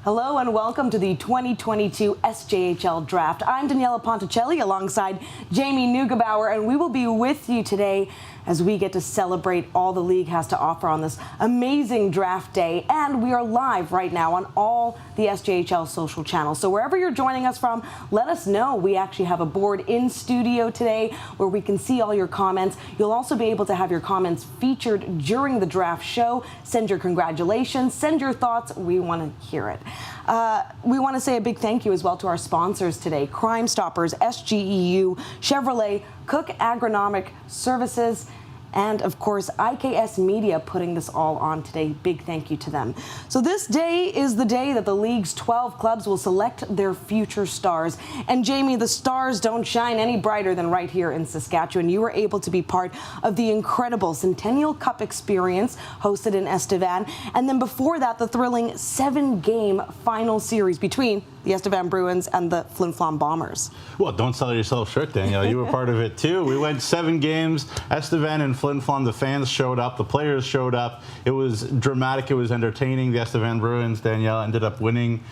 Hello and welcome to the 2022 SJHL Draft. I'm Daniella Ponticelli alongside Jamie Neugebauer, and we will be with you today as we get to celebrate all the league has to offer on this amazing draft day. And we are live right now on all the SJHL social channels. So wherever you're joining us from, let us know. We actually have a board in studio today where we can see all your comments. You'll also be able to have your comments featured during the draft show. Send your congratulations, send your thoughts. We want to hear it. We want to say a big thank you as well to our sponsors today: Crime Stoppers, SGEU, Chevrolet, Cook Agronomic Services, and of course IKS Media putting this all on today. Big thank you to them. So this day is the day that the league's 12 clubs will select their future stars. And Jamie, the stars don't shine any brighter than right here in Saskatchewan. You were able to be part of the incredible Centennial Cup experience hosted in Estevan, and then before that the thrilling 7-game final series between the Estevan Bruins and the Flin Flon Bombers. Well, don't sell yourself short, Danielle. You were part of it too. We went 7 games. Estevan and Flin Flon, the fans showed up, the players showed up. It was dramatic. It was entertaining. The Estevan Bruins, Danielle, ended up winning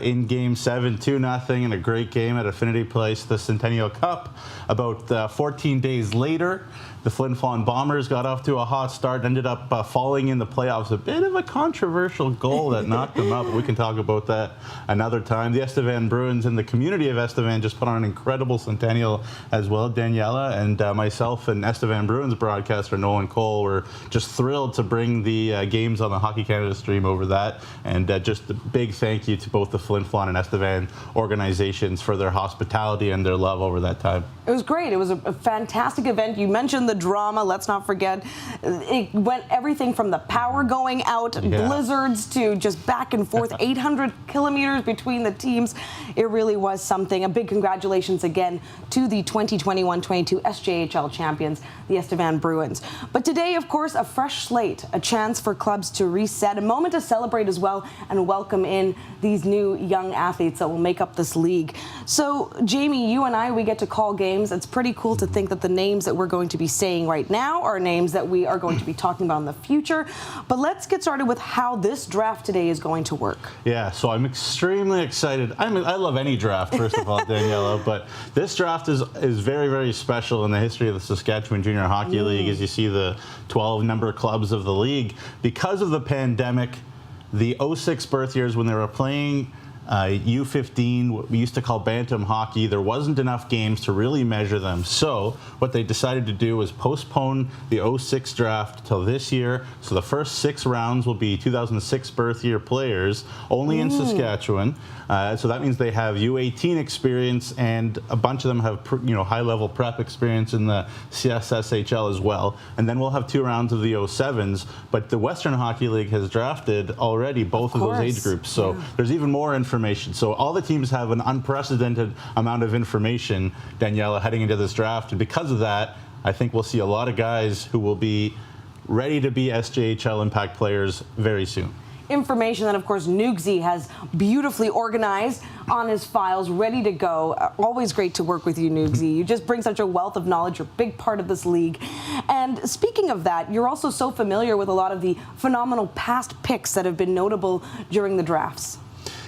in Game 7, 2-0, in a great game at Affinity Place, the Centennial Cup. About 14 days later, the Flin Flon Bombers got off to a hot start, ended up falling in the playoffs. A bit of a controversial goal that knocked them up. We can talk about that another time. The Estevan Bruins and the community of Estevan just put on an incredible Centennial as well. Daniella and myself and Estevan Bruins broadcaster Nolan Cole were just thrilled to bring the games on the Hockey Canada stream over that. And just a big thank you to both the Flin Flon and Estevan organizations for their hospitality and their love over that time. It was great. It was a fantastic event. You mentioned the drama. Let's not forget, it went everything from the power going out, blizzards, to just back and forth, 800 kilometers between the teams. It really was something. A big congratulations again to the 2021-22 SJHL champions, the Estevan Bruins. But today, of course, a fresh slate, a chance for clubs to reset, a moment to celebrate as well and welcome in these new young athletes that will make up this league. So, Jamie, you and I, we get to call games. It's pretty cool to think that the names that we're going to be saying right now are names that we are going to be talking about in the future. But let's get started with how this draft today is going to work. Yeah, so I'm extremely excited. I love any draft, first of all, Daniela, but this draft is very, very special in the history of the Saskatchewan Junior Hockey League, as you see the 12 number clubs of the league. Because of the pandemic, the 06 birth years, when they were playing U15, what we used to call bantam hockey, there wasn't enough games to really measure them. So what they decided to do was postpone the 06 draft till this year. So the first 6 rounds will be 2006 birth year players, only in Saskatchewan. So that means they have U18 experience, and a bunch of them have high-level prep experience in the CSSHL as well. And then we'll have 2 rounds of the 07s. But the Western Hockey League has drafted already both of those age groups. So there's even more information. So all the teams have an unprecedented amount of information, Daniela, heading into this draft. And because of that, I think we'll see a lot of guys who will be ready to be SJHL Impact players very soon. Information that, of course, Nugsy has beautifully organized on his files, ready to go. Always great to work with you, Nugsy. You just bring such a wealth of knowledge. You're a big part of this league. And speaking of that, you're also so familiar with a lot of the phenomenal past picks that have been notable during the drafts.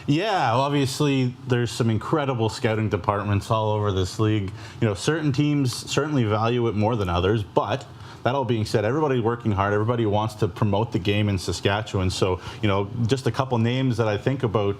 Yeah, obviously there's some incredible scouting departments all over this league. Certain teams certainly value it more than others, but that all being said, everybody's working hard. Everybody wants to promote the game in Saskatchewan. So, just a couple names that I think about,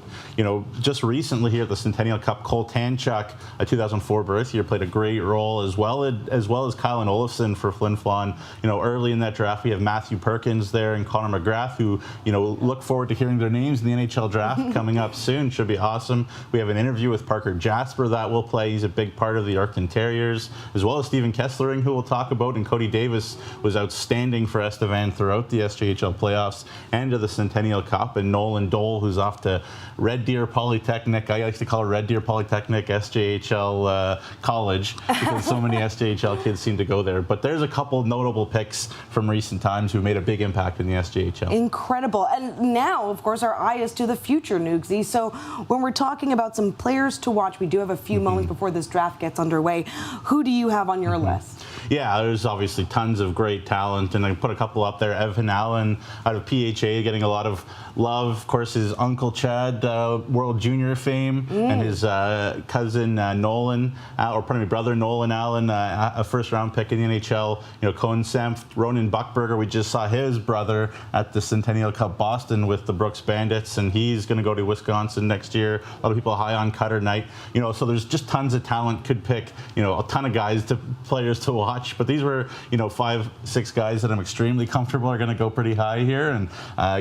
just recently here at the Centennial Cup, Cole Tanchuk, a 2004 birth year, played a great role, as well as Kylan Olofsson for Flin Flon. Early in that draft, we have Matthew Perkins there and Connor McGrath, who, look forward to hearing their names in the NHL draft coming up soon. Should be awesome. We have an interview with Parker Jasper that will play. He's a big part of the Yorkton Terriers, as well as Stephen Kesslering, who we'll talk about, and Cody Davis was outstanding for Estevan throughout the SJHL playoffs and to the Centennial Cup. And Nolan Dole, who's off to Red Deer Polytechnic. I like to call it Red Deer Polytechnic SJHL College, because so many SJHL kids seem to go there. But there's a couple notable picks from recent times who made a big impact in the SJHL. Incredible. And now, of course, our eye is to the future, Nugsy. So when we're talking about some players to watch, we do have a few moments before this draft gets underway. Who do you have on your list? yeah, there's obviously tons of great talent, and I put a couple up there. Evan Allen out of PHA getting a lot of love. Of course, his uncle Chad, World Junior fame, and his cousin Nolan, or pardon me, brother Nolan Allen, a first-round pick in the NHL. You know, Cohen Semp, Ronan Buckberger. We just saw his brother at the Centennial Cup Boston with the Brooks Bandits, and he's going to go to Wisconsin next year. A lot of people high on Cutter Knight. You know, so there's just tons of talent. Could pick, you know, a ton of players to watch, but these were, you know, 5-6 guys that I'm extremely comfortable are going to go pretty high here, and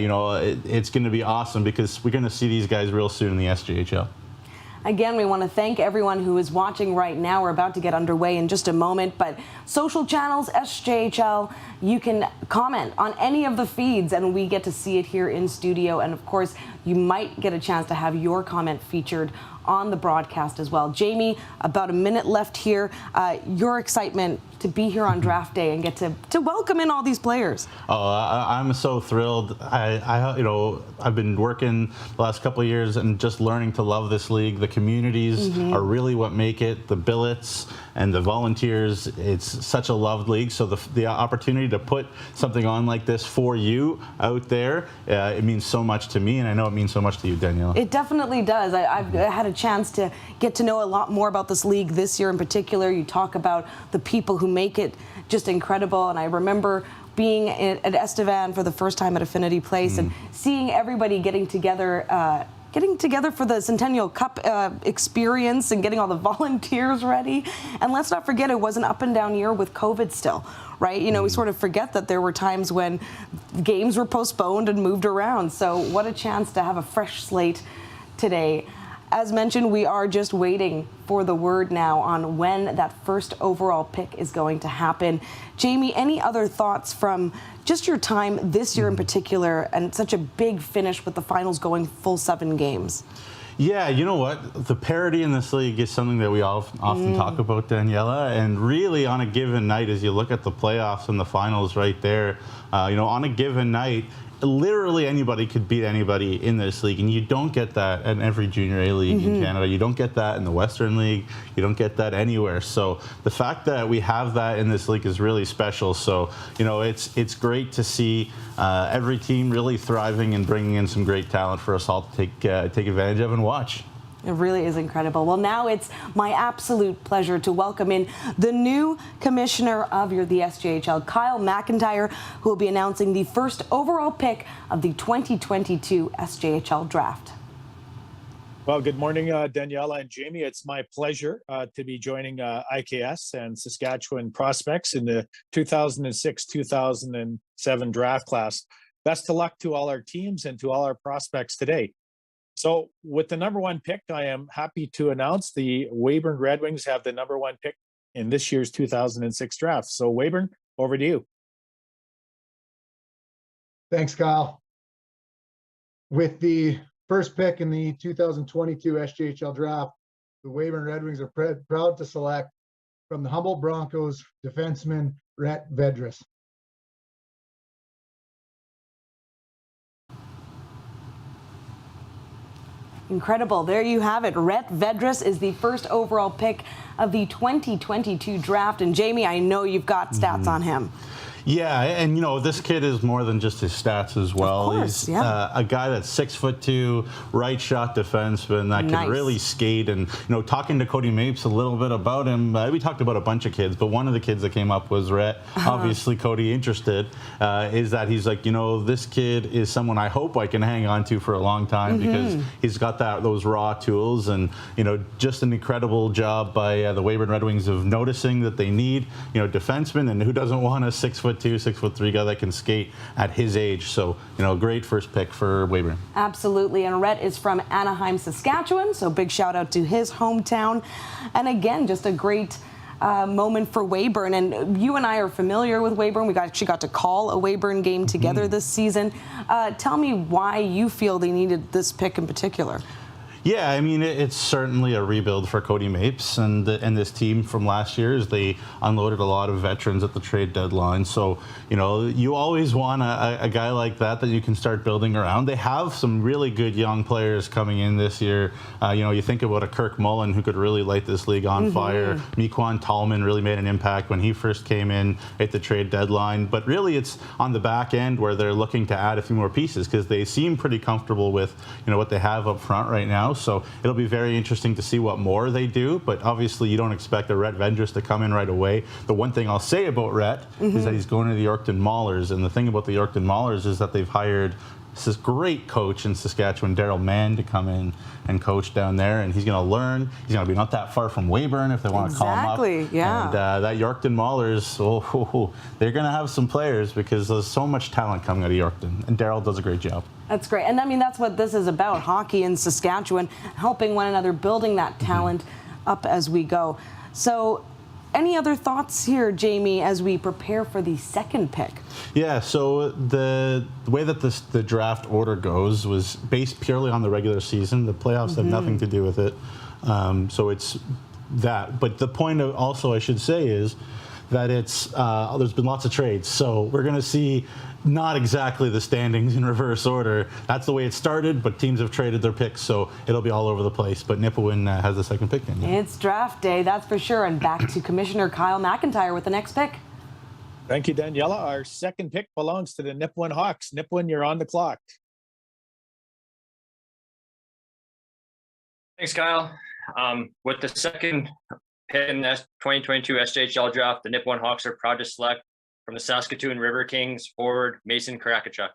you know, it's going to be awesome because we're going to see these guys real soon in the SJHL. Again, we want to thank everyone who is watching right now. We're about to get underway in just a moment, but social channels, SJHL, you can comment on any of the feeds, and we get to see it here in studio. And of course, you might get a chance to have your comment featured on the broadcast as well. Jamie, about a minute left here. Your excitement to be here on draft day and get to welcome in all these players. Oh, I'm so thrilled. You know, I've been working the last couple of years and just learning to love this league. The communities are really what make it. The billets and the volunteers. It's such a loved league. So the opportunity to put something on like this for you out there, it means so much to me, and I know it means so much to you, Daniella. It definitely does. I've had a chance to get to know a lot more about this league this year in particular. You talk about the people who make it just incredible, and I remember being at Estevan for the first time at Affinity Place and seeing everybody getting together for the Centennial Cup experience and getting all the volunteers ready. And let's not forget, it was an up and down year with COVID still, right? You know, we sort of forget that there were times when games were postponed and moved around. So what a chance to have a fresh slate today. As mentioned, we are just waiting for the word now on when that first overall pick is going to happen. Jamie, any other thoughts from just your time this year in particular, and such a big finish with the finals going full 7 games? Yeah, you know what? The parity in this league is something that we often talk about, Daniella. And really, on a given night, as you look at the playoffs and the finals right there, you know, on a given night, literally anybody could beat anybody in this league, and you don't get that in every Junior A league in Canada. You don't get that in the Western League. You don't get that anywhere. So the fact that we have that in this league is really special. So, you know, it's great to see every team really thriving and bringing in some great talent for us all to take advantage of and watch. It really is incredible. Well, now it's my absolute pleasure to welcome in the new commissioner of the SJHL, Kyle McIntyre, who will be announcing the first overall pick of the 2022 SJHL Draft. Well, good morning, Daniella and Jamie. It's my pleasure to be joining IKS and Saskatchewan prospects in the 2006-2007 draft class. Best of luck to all our teams and to all our prospects today. So with the number 1 pick, I am happy to announce the Weyburn Red Wings have the number 1 pick in this year's 2006 draft. So Weyburn, over to you. Thanks, Kyle. With the first pick in the 2022 SJHL Draft, the Weyburn Red Wings are proud to select from the Humboldt Broncos defenseman Rhett Vedras. Incredible. There you have it. Rhett Vedras is the first overall pick of the 2022 draft. And Jamie, I know you've got stats on him. Yeah, and you know, this kid is more than just his stats as well. Of course, He's a guy that's 6'2", right shot defenseman that can really skate. And you know, talking to Cody Mapes a little bit about him, we talked about a bunch of kids, but one of the kids that came up was Rhett. Obviously, Cody interested is that he's like, you know, this kid is someone I hope I can hang on to for a long time because he's got those raw tools, and you know, just an incredible job by the Weyburn Red Wings of noticing that they need, you know, defensemen, and who doesn't want a 6'2", 6'3" guy that can skate at his age. So, you know, great first pick for Weyburn. Absolutely. And Rhett is from Anaheim, Saskatchewan. So big shout out to his hometown. And again, just a great moment for Weyburn. And you and I are familiar with Weyburn. We actually got to call a Weyburn game together this season. Tell me why you feel they needed this pick in particular. Yeah, I mean, it's certainly a rebuild for Cody Mapes and this team from last year as they unloaded a lot of veterans at the trade deadline. So, you always want a guy like that you can start building around. They have some really good young players coming in this year. You think about a Kirk Mullen who could really light this league on fire. Mequan Tallman really made an impact when he first came in at the trade deadline. But really, it's on the back end where they're looking to add a few more pieces because they seem pretty comfortable with what they have up front right now. So it'll be very interesting to see what more they do. But obviously, you don't expect a Rhett Vendrus to come in right away. The one thing I'll say about Rhett is that he's going to the Yorkton Maulers. And the thing about the Yorkton Maulers is that they've hired this great coach in Saskatchewan, Daryl Mann, to come in and coach down there, and he's going to learn. He's going to be not that far from Weyburn if they want to call him up. Exactly, yeah. And that Yorkton Maulers, they're going to have some players because there's so much talent coming out of Yorkton, and Daryl does a great job. That's great, and I mean that's what this is about: hockey in Saskatchewan, helping one another, building that talent up as we go. So, any other thoughts here, Jamie, as we prepare for the second pick? Yeah, so the way that the draft order goes was based purely on the regular season. The playoffs have nothing to do with it. So it's that. But the point also, I should say, is that there's been lots of trades. So we're going to see not exactly the standings in reverse order. That's the way it started, but teams have traded their picks, so it'll be all over the place. But Nipawin has the second pick. It's draft day, that's for sure. And back to Commissioner Kyle McIntyre with the next pick. Thank you, Daniella. Our second pick belongs to the Nipawin Hawks. Nipawin, you're on the clock. Thanks, Kyle. With the second pick in the 2022 SJHL Draft, the Nipawin Hawks are proud to select from the Saskatoon River Kings forward Mason Karakachuk.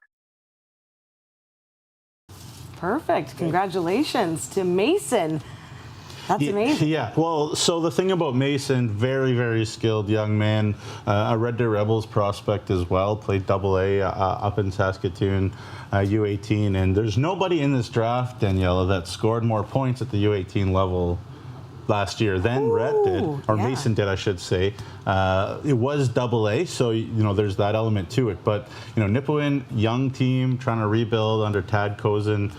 Perfect. Congratulations to Mason. That's amazing. Yeah, well, so the thing about Mason, very, very skilled young man, a Red Deer Rebels prospect as well, played Double-A up in Saskatoon, U18, and there's nobody in this draft, Daniella, that scored more points at the U18 level last year than Rhett did, or Mason did, I should say. It was Double-A, so there's that element to it. But Nipawin, young team trying to rebuild under Tad Kozin.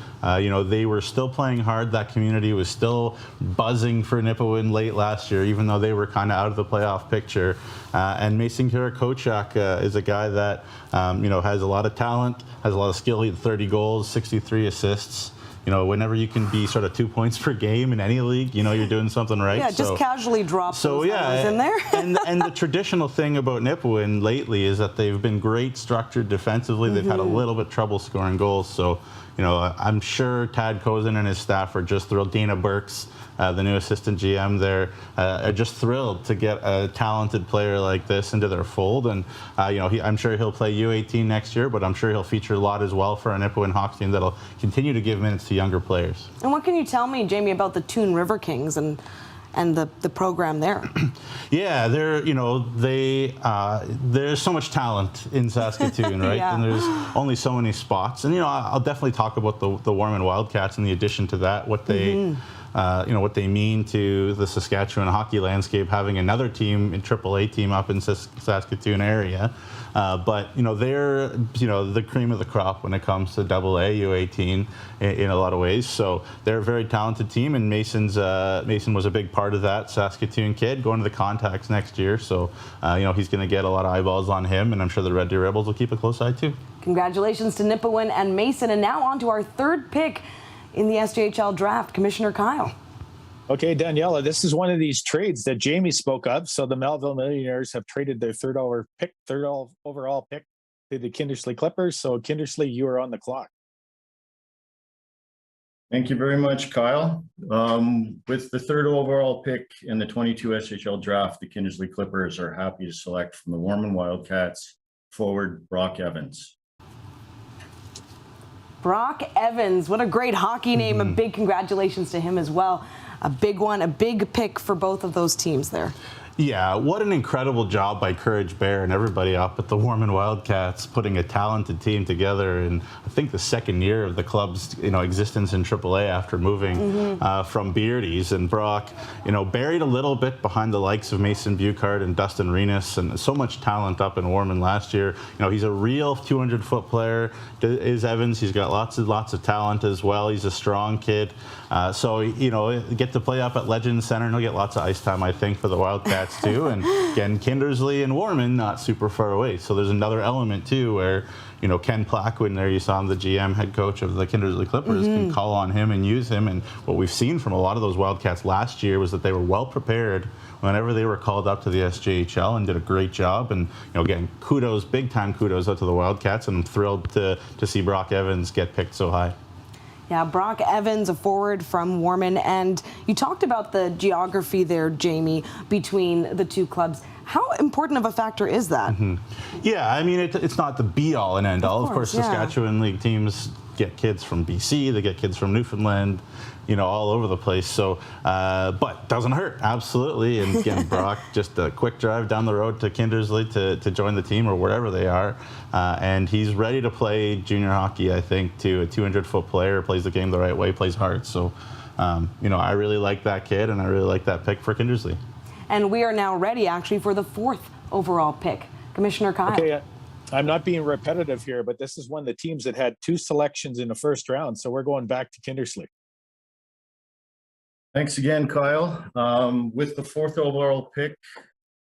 They were still playing hard. That community was still buzzing for Nipawin late last year, even though they were kind of out of the playoff picture. And Mason Karakachuk is a guy that has a lot of talent, has a lot of skill. He had 30 goals, 63 assists. Whenever you can be sort of 2 points per game in any league, you're doing something right. Yeah, just casually drop those numbers in there. and the traditional thing about Nipawin lately is that they've been great structured defensively. They've had a little bit trouble scoring goals. So, I'm sure Tad Kozin and his staff are just thrilled. Dana Burks, the new assistant GM there, are just thrilled to get a talented player like this into their fold. And, I'm sure he'll play U18 next year, but I'm sure he'll feature a lot as well for a Nipawin Hawks team that'll continue to give minutes to younger players. And what can you tell me, Jamie, about the Toon River Kings and the program there? Yeah, there's so much talent in Saskatoon, right? Yeah. And there's only so many spots. And I'll definitely talk about the Warman Wildcats in the addition to that, what they what they mean to the Saskatchewan hockey landscape, having another team, in AAA team up in Saskatoon area. But they're the cream of the crop when it comes to Double-A U18 in a lot of ways. So they're a very talented team, and Mason was a big part of that. Saskatoon kid going to the Contacts next year, so he's going to get a lot of eyeballs on him, and I'm sure the Red Deer Rebels will keep a close eye too. Congratulations to Nipawin and Mason, and now on to our third pick in the SJHL Draft, Commissioner Kyle. Okay, Daniella, this is one of these trades that Jamie spoke of. So the Melville Millionaires have traded their third overall pick to the Kindersley Clippers. So Kindersley, you are on the clock. Thank you very much, Kyle. With the third overall pick in the 22 SJHL Draft, the Kindersley Clippers are happy to select from the Warman Wildcats forward Brock Evans. Brock Evans, what a great hockey name. A big congratulations to him as well. A big one, a big pick for both of those teams there. Yeah, what an incredible job by Courage Bear and everybody up at the Warman Wildcats, putting a talented team together in, I think, the second year of the club's existence in AAA after moving from Beardy's. And Brock, buried a little bit behind the likes of Mason Buchard and Dustin Renis, and so much talent up in Warman last year. He's a real 200-foot player. Is Evans? He's got lots of talent as well. He's a strong kid. So get to play up at Legends Center, and he'll get lots of ice time, I think, for the Wildcats too. And again, Kindersley and Warman not super far away. So there's another element too where, Ken Plaquin, there you saw him, the GM head coach of the Kindersley Clippers, can call on him and use him. And what we've seen from a lot of those Wildcats last year was that they were well prepared whenever they were called up to the SJHL and did a great job. And again, big time kudos out to the Wildcats, and I'm thrilled to see Brock Evans get picked so high. Yeah, Brock Evans, a forward from Warman. And you talked about the geography there, Jamie, between the two clubs. How important of a factor is that? Yeah, I mean, it's not the be-all and end-all. Of course, Saskatchewan League teams get kids from BC, they get kids from Newfoundland, all over the place. So, but doesn't hurt, absolutely. And again, Brock, just a quick drive down the road to Kindersley to join the team or wherever they are. And he's ready to play junior hockey, I think, to a 200-foot player, plays the game the right way, plays hard. So, I really like that kid, and I really like that pick for Kindersley. And we are now ready, actually, for the 4th overall pick. Commissioner Kyle. Okay, I'm not being repetitive here, but this is one of the teams that had 2 selections in the first round. So we're going back to Kindersley. Thanks again, Kyle. With the 4th overall pick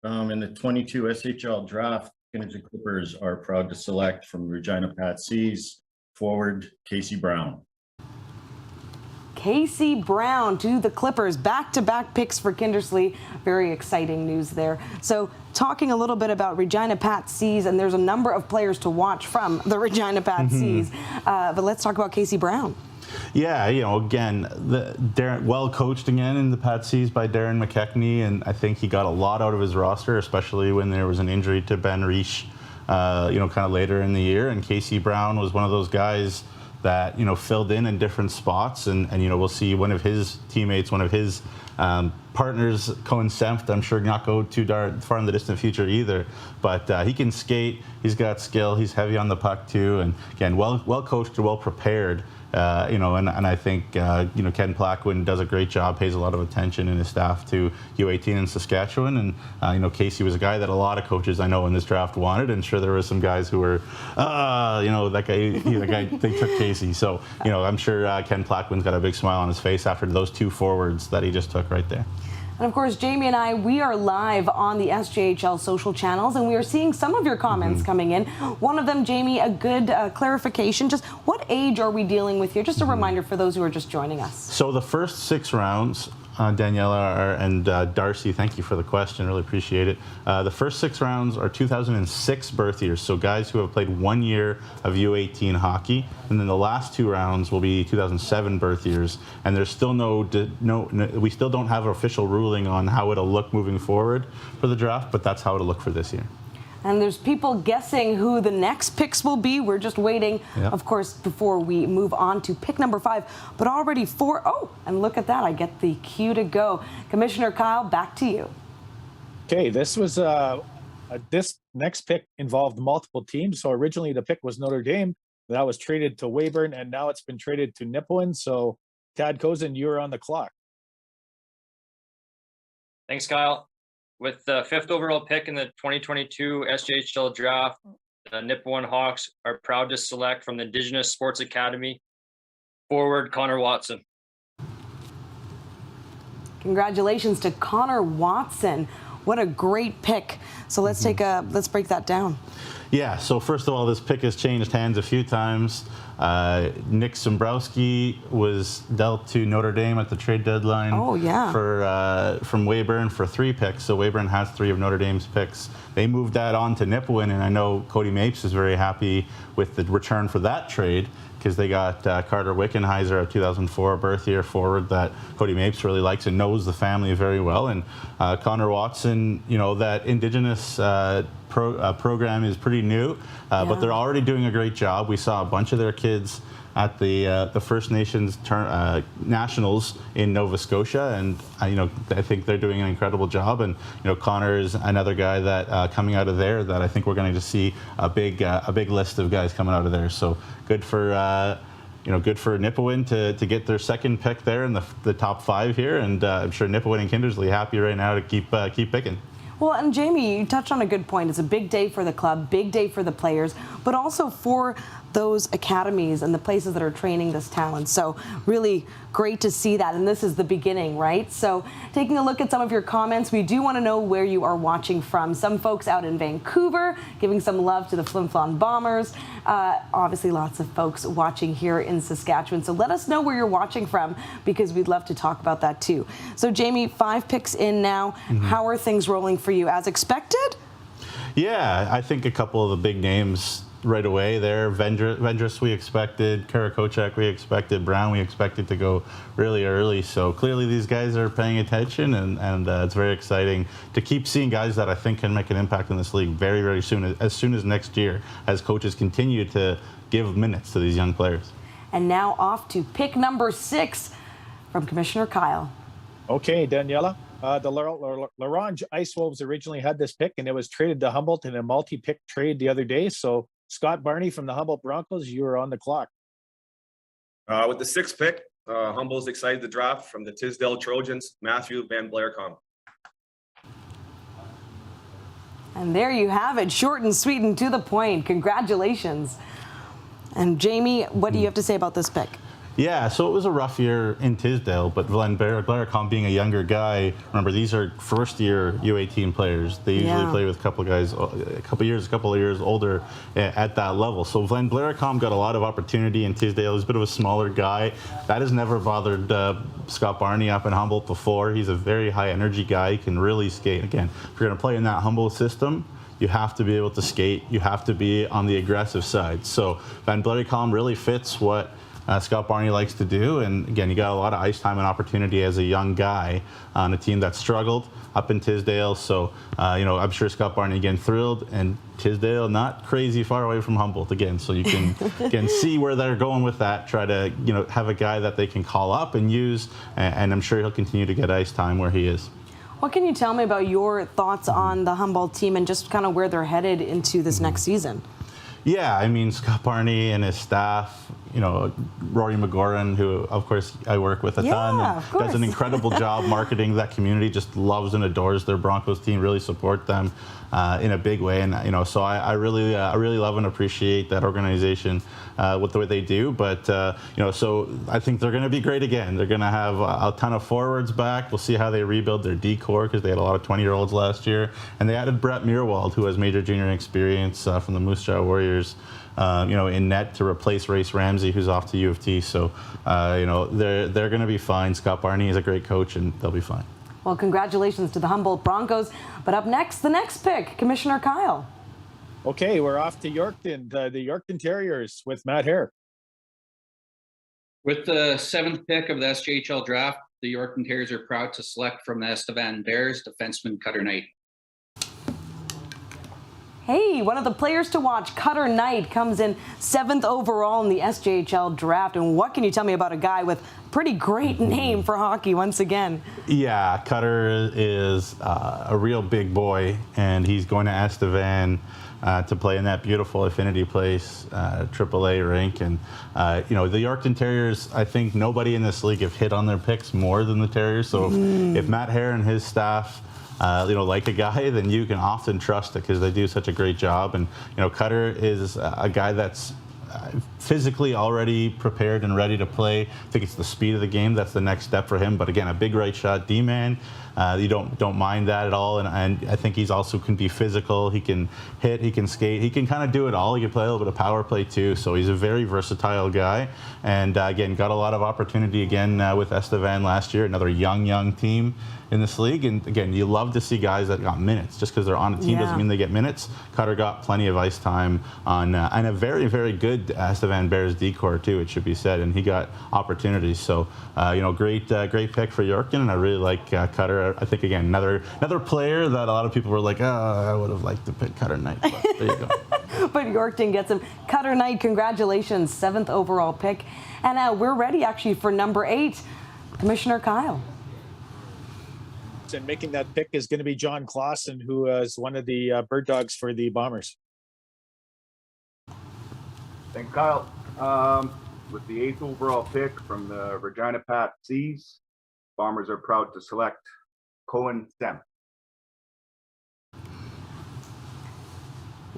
in the 22 SHL Draft, Kindersley Clippers are proud to select from Regina Pat C's forward Casey Brown. Casey Brown to the Clippers. Back-to-back picks for Kindersley. Very exciting news there. So talking a little bit about Regina Pat C's, and there's a number of players to watch from the Regina Pat C's. But let's talk about Casey Brown. Yeah, again, well coached again in the Pat C's by Darren McKechnie, and I think he got a lot out of his roster, especially when there was an injury to Ben Reich, kind of later in the year. And Casey Brown was one of those guys that filled in different spots, and we'll see one of his teammates, one of his partners, Cohen Senft, I'm sure not go too far in the distant future either, but he can skate, he's got skill, he's heavy on the puck too, and again, well coached and well prepared. And I think, Ken Plaquin does a great job, pays a lot of attention in his staff to U18 in Saskatchewan. And, Casey was a guy that a lot of coaches I know in this draft wanted. And sure, there were some guys who were, that guy, they took Casey. So, I'm sure Ken Plaquin's got a big smile on his face after those 2 forwards that he just took right there. And of course, Jamie and I, we are live on the SJHL social channels, and we are seeing some of your comments coming in. One of them, Jamie, a good clarification. Just what age are we dealing with here? Just a reminder for those who are just joining us. So the first 6 rounds, Daniella and Darcy, thank you for the question. Really appreciate it. The first 6 rounds are 2006 birth years, so guys who have played 1 year of U18 hockey. And then the last 2 rounds will be 2007 birth years. And there's still we still don't have an official ruling on how it'll look moving forward for the draft, but that's how it'll look for this year. And there's people guessing who the next picks will be. We're just waiting, of course, before we move on to pick number 5. But already 4. Oh, and look at that. I get the cue to go. Commissioner Kyle, back to you. Okay, this was this next pick involved multiple teams. So originally the pick was Notre Dame. That was traded to Weyburn, and now it's been traded to Nipawin. So Tad Kozin, you're on the clock. Thanks, Kyle. With the 5th overall pick in the 2022 SJHL Draft, the Nipawin Hawks are proud to select from the Indigenous Sports Academy forward Connor Watson. Congratulations to Connor Watson. What a great pick. So let's let's break that down. Yeah, so first of all, this pick has changed hands a few times. Nick Sombrowski was dealt to Notre Dame at the trade deadline from Weyburn for 3 picks. So Weyburn has 3 of Notre Dame's picks. They moved that on to Nipawin, and I know Cody Mapes is very happy with the return for that trade, because they got Carter Wickenheiser, a 2004 birth year forward that Cody Mapes really likes and knows the family very well. And Connor Watson, that Indigenous program is pretty new, but they're already doing a great job. We saw a bunch of their kids at the First Nations Nationals in Nova Scotia, and I think they're doing an incredible job. And Connor is another guy that coming out of there that I think we're going to see a big list of guys coming out of there. So good for good for Nipawin to get their second pick there in the top 5 here, and I'm sure Nipawin and Kindersley happy right now to keep picking. Well, and Jamie, you touched on a good point. It's a big day for the club, big day for the players, but also for those academies and the places that are training this talent. So really great to see that. And this is the beginning, right? So taking a look at some of your comments, we do want to know where you are watching from. Some folks out in Vancouver giving some love to the Flin Flon Bombers. Obviously, lots of folks watching here in Saskatchewan. So let us know where you're watching from, because we'd love to talk about that too. So Jamie, 5 picks in now. How are things rolling for you? As expected? Yeah, I think a couple of the big names right away there. Vendrus we expected, Karakochak we expected, Brown we expected to go really early. So clearly these guys are paying attention, and it's very exciting to keep seeing guys that I think can make an impact in this league very, very soon as next year, as coaches continue to give minutes to these young players. And now off to pick number 6 from Commissioner Kyle. Okay, Daniella. The Larange Ice Wolves originally had this pick, and it was traded to Humboldt in a multi-pick trade the other day. So Scott Barney from the Humboldt Broncos, you are on the clock. With the 6th pick, Humboldt's excited to draft from the Tisdale Trojans, Matthew Van Blaircom. And there you have it, short and sweet and to the point. Congratulations. And Jamie, what do you have to say about this pick? Yeah, so it was a rough year in Tisdale, but Van Blaircom being a younger guy, remember these are first-year U18 players. They usually play with a couple of years older at that level. So Van Blaircom got a lot of opportunity in Tisdale. He's a bit of a smaller guy. That has never bothered Scott Barney up in Humboldt before. He's a very high-energy guy. He can really skate. Again, if you're going to play in that Humboldt system, you have to be able to skate. You have to be on the aggressive side. So Van Blaircom really fits what Scott Barney likes to do, and again, you got a lot of ice time and opportunity as a young guy on a team that struggled up in Tisdale. So, I'm sure Scott Barney again thrilled, and Tisdale not crazy far away from Humboldt again. So you can again see where they're going with that. Try to have a guy that they can call up and use, and I'm sure he'll continue to get ice time where he is. What can you tell me about your thoughts on the Humboldt team and just kind of where they're headed into this next season? Yeah, I mean, Scott Barney and his staff, Rory McGoran, who, of course, I work with a ton, and does an incredible job marketing that community, just loves and adores their Broncos team, really support them in a big way. And, so I really love and appreciate that organization with the way they do. But, so I think they're going to be great again. They're going to have a ton of forwards back. We'll see how they rebuild their D-core, because they had a lot of 20-year-olds last year. And they added Brett Meerwald, who has major junior experience from the Moose Jaw Warriors, in net to replace Race Ramsey, who's off to U of T. So, they're going to be fine. Scott Barney is a great coach, and they'll be fine. Well, congratulations to the Humboldt Broncos. But up next, the next pick, Commissioner Kyle. Okay, we're off to Yorkton, the Yorkton Terriers with Matt Hare. With the 7th pick of the SJHL Draft, the Yorkton Terriers are proud to select from the Estevan Bears defenseman Cutter Knight. Hey, one of the players to watch, Cutter Knight, comes in 7th overall in the SJHL Draft. And what can you tell me about a guy with a pretty great name for hockey once again? Yeah, Cutter is a real big boy, and he's going to Estevan to play in that beautiful Affinity Place AAA rink. And, the Yorkton Terriers, I think nobody in this league have hit on their picks more than the Terriers. So if Matt Hare and his staff like a guy, then you can often trust it, because they do such a great job. And, Cutter is a guy that's physically already prepared and ready to play. I think it's the speed of the game that's the next step for him. But again, a big right shot D-man. You don't mind that at all. And I think he's also can be physical. He can hit, he can skate, he can kind of do it all. He can play a little bit of power play too. So he's a very versatile guy. And again, got a lot of opportunity again with Estevan last year, another young team. in this league. And again, you love to see guys that got minutes. Just because they're on a team doesn't mean they get minutes. Cutter got plenty of ice time on and a very, very good Estevan Bears decor too, it should be said, and he got opportunities. So great pick for Yorkton, and I really like Cutter. I think again another player that a lot of people were like, I would have liked to pick Cutter Knight. But there you go. But Yorkton gets him. Cutter Knight, congratulations, 7th overall pick. And we're ready actually for number 8, Commissioner Kyle. And making that pick is going to be John Clausen, who is one of the bird dogs for the Bombers. Thank you, Kyle. With the 8th overall pick from the Regina Pat Seas, Bombers are proud to select Cohen Stem.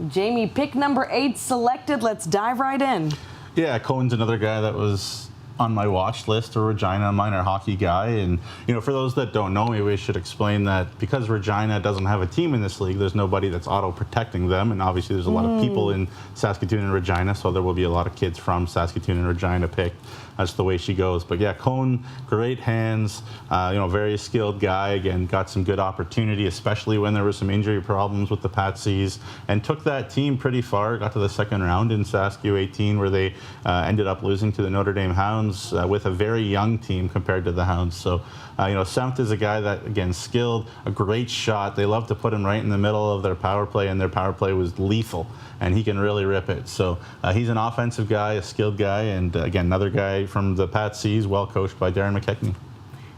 Jamie, pick number 8 selected. Let's dive right in. Yeah, Cohen's another guy that was on my watch list, a Regina minor hockey guy. And, for those that don't know, maybe we should explain that because Regina doesn't have a team in this league, there's nobody that's auto-protecting them. And obviously there's a lot of people in Saskatoon and Regina, so there will be a lot of kids from Saskatoon and Regina picked. That's the way she goes. But yeah, Cohen, great hands, very skilled guy. Again, got some good opportunity, especially when there were some injury problems with the Patsies, and took that team pretty far. Got to the 2nd round in Sask U18, where they ended up losing to the Notre Dame Hounds with a very young team compared to the Hounds. So, Sempt is a guy that, again, skilled, a great shot. They love to put him right in the middle of their power play, and their power play was lethal, and he can really rip it. So he's an offensive guy, a skilled guy, and again, another guy from the Pat Seas, well coached by Darren McKechnie.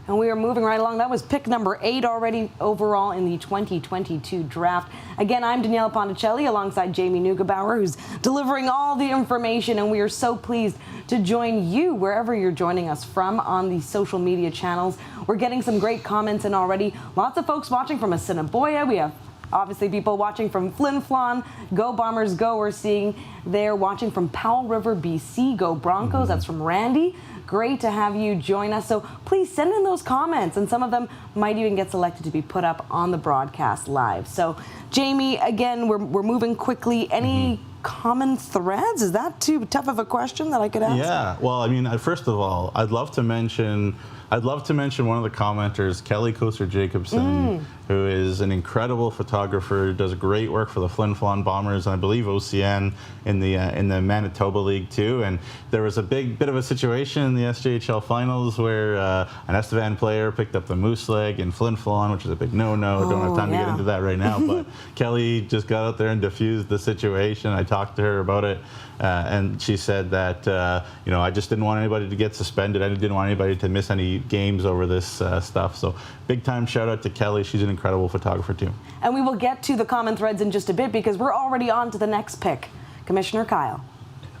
And we are moving right along. That was pick number 8 already overall in the 2022 draft. Again, I'm Daniella Ponticelli alongside Jamie Neugebauer, who's delivering all the information, and we are so pleased to join you wherever you're joining us from on the social media channels. We're getting some great comments in already. Lots of folks watching from Assiniboia. We have obviously people watching from Flin Flon. Go Bombers, go. We're seeing they're watching from Powell River, BC. Go Broncos. That's from Randy. Great to have you join us. So please send in those comments, and some of them might even get selected to be put up on the broadcast live. So, Jamie, again, we're moving quickly. Any common threads? Is that too tough of a question that I could ask? Yeah. Well, I mean, first of all, I'd love to mention one of the commenters, Kelly Koser-Jacobson, who is an incredible photographer, does great work for the Flin Flon Bombers, and I believe OCN in the Manitoba League too. And there was a bit of a situation in the SJHL finals where an Estevan player picked up the moose leg in Flin Flon, which is a big no-no. Don't have time to get into that right now, but Kelly just got out there and diffused the situation. I talked to her about it, and she said that I just didn't want anybody to get suspended. I didn't want anybody to miss any games over this stuff. So big time shout out to Kelly. She's an incredible photographer too. And we will get to the common threads in just a bit because we're already on to the next pick. Commissioner Kyle.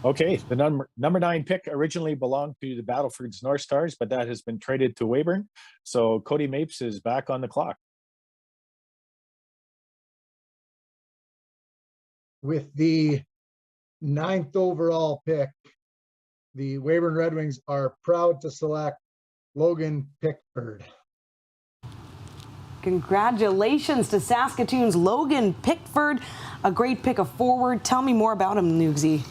Okay, the number 9 pick originally belonged to the Battleford's North Stars, but that has been traded to Weyburn. So Cody Mapes is back on the clock. With the 9th overall pick, the Weyburn Red Wings are proud to select Logan Pickford. Congratulations to Saskatoon's Logan Pickford, a great pick, a forward. Tell me more about him, Nugsy.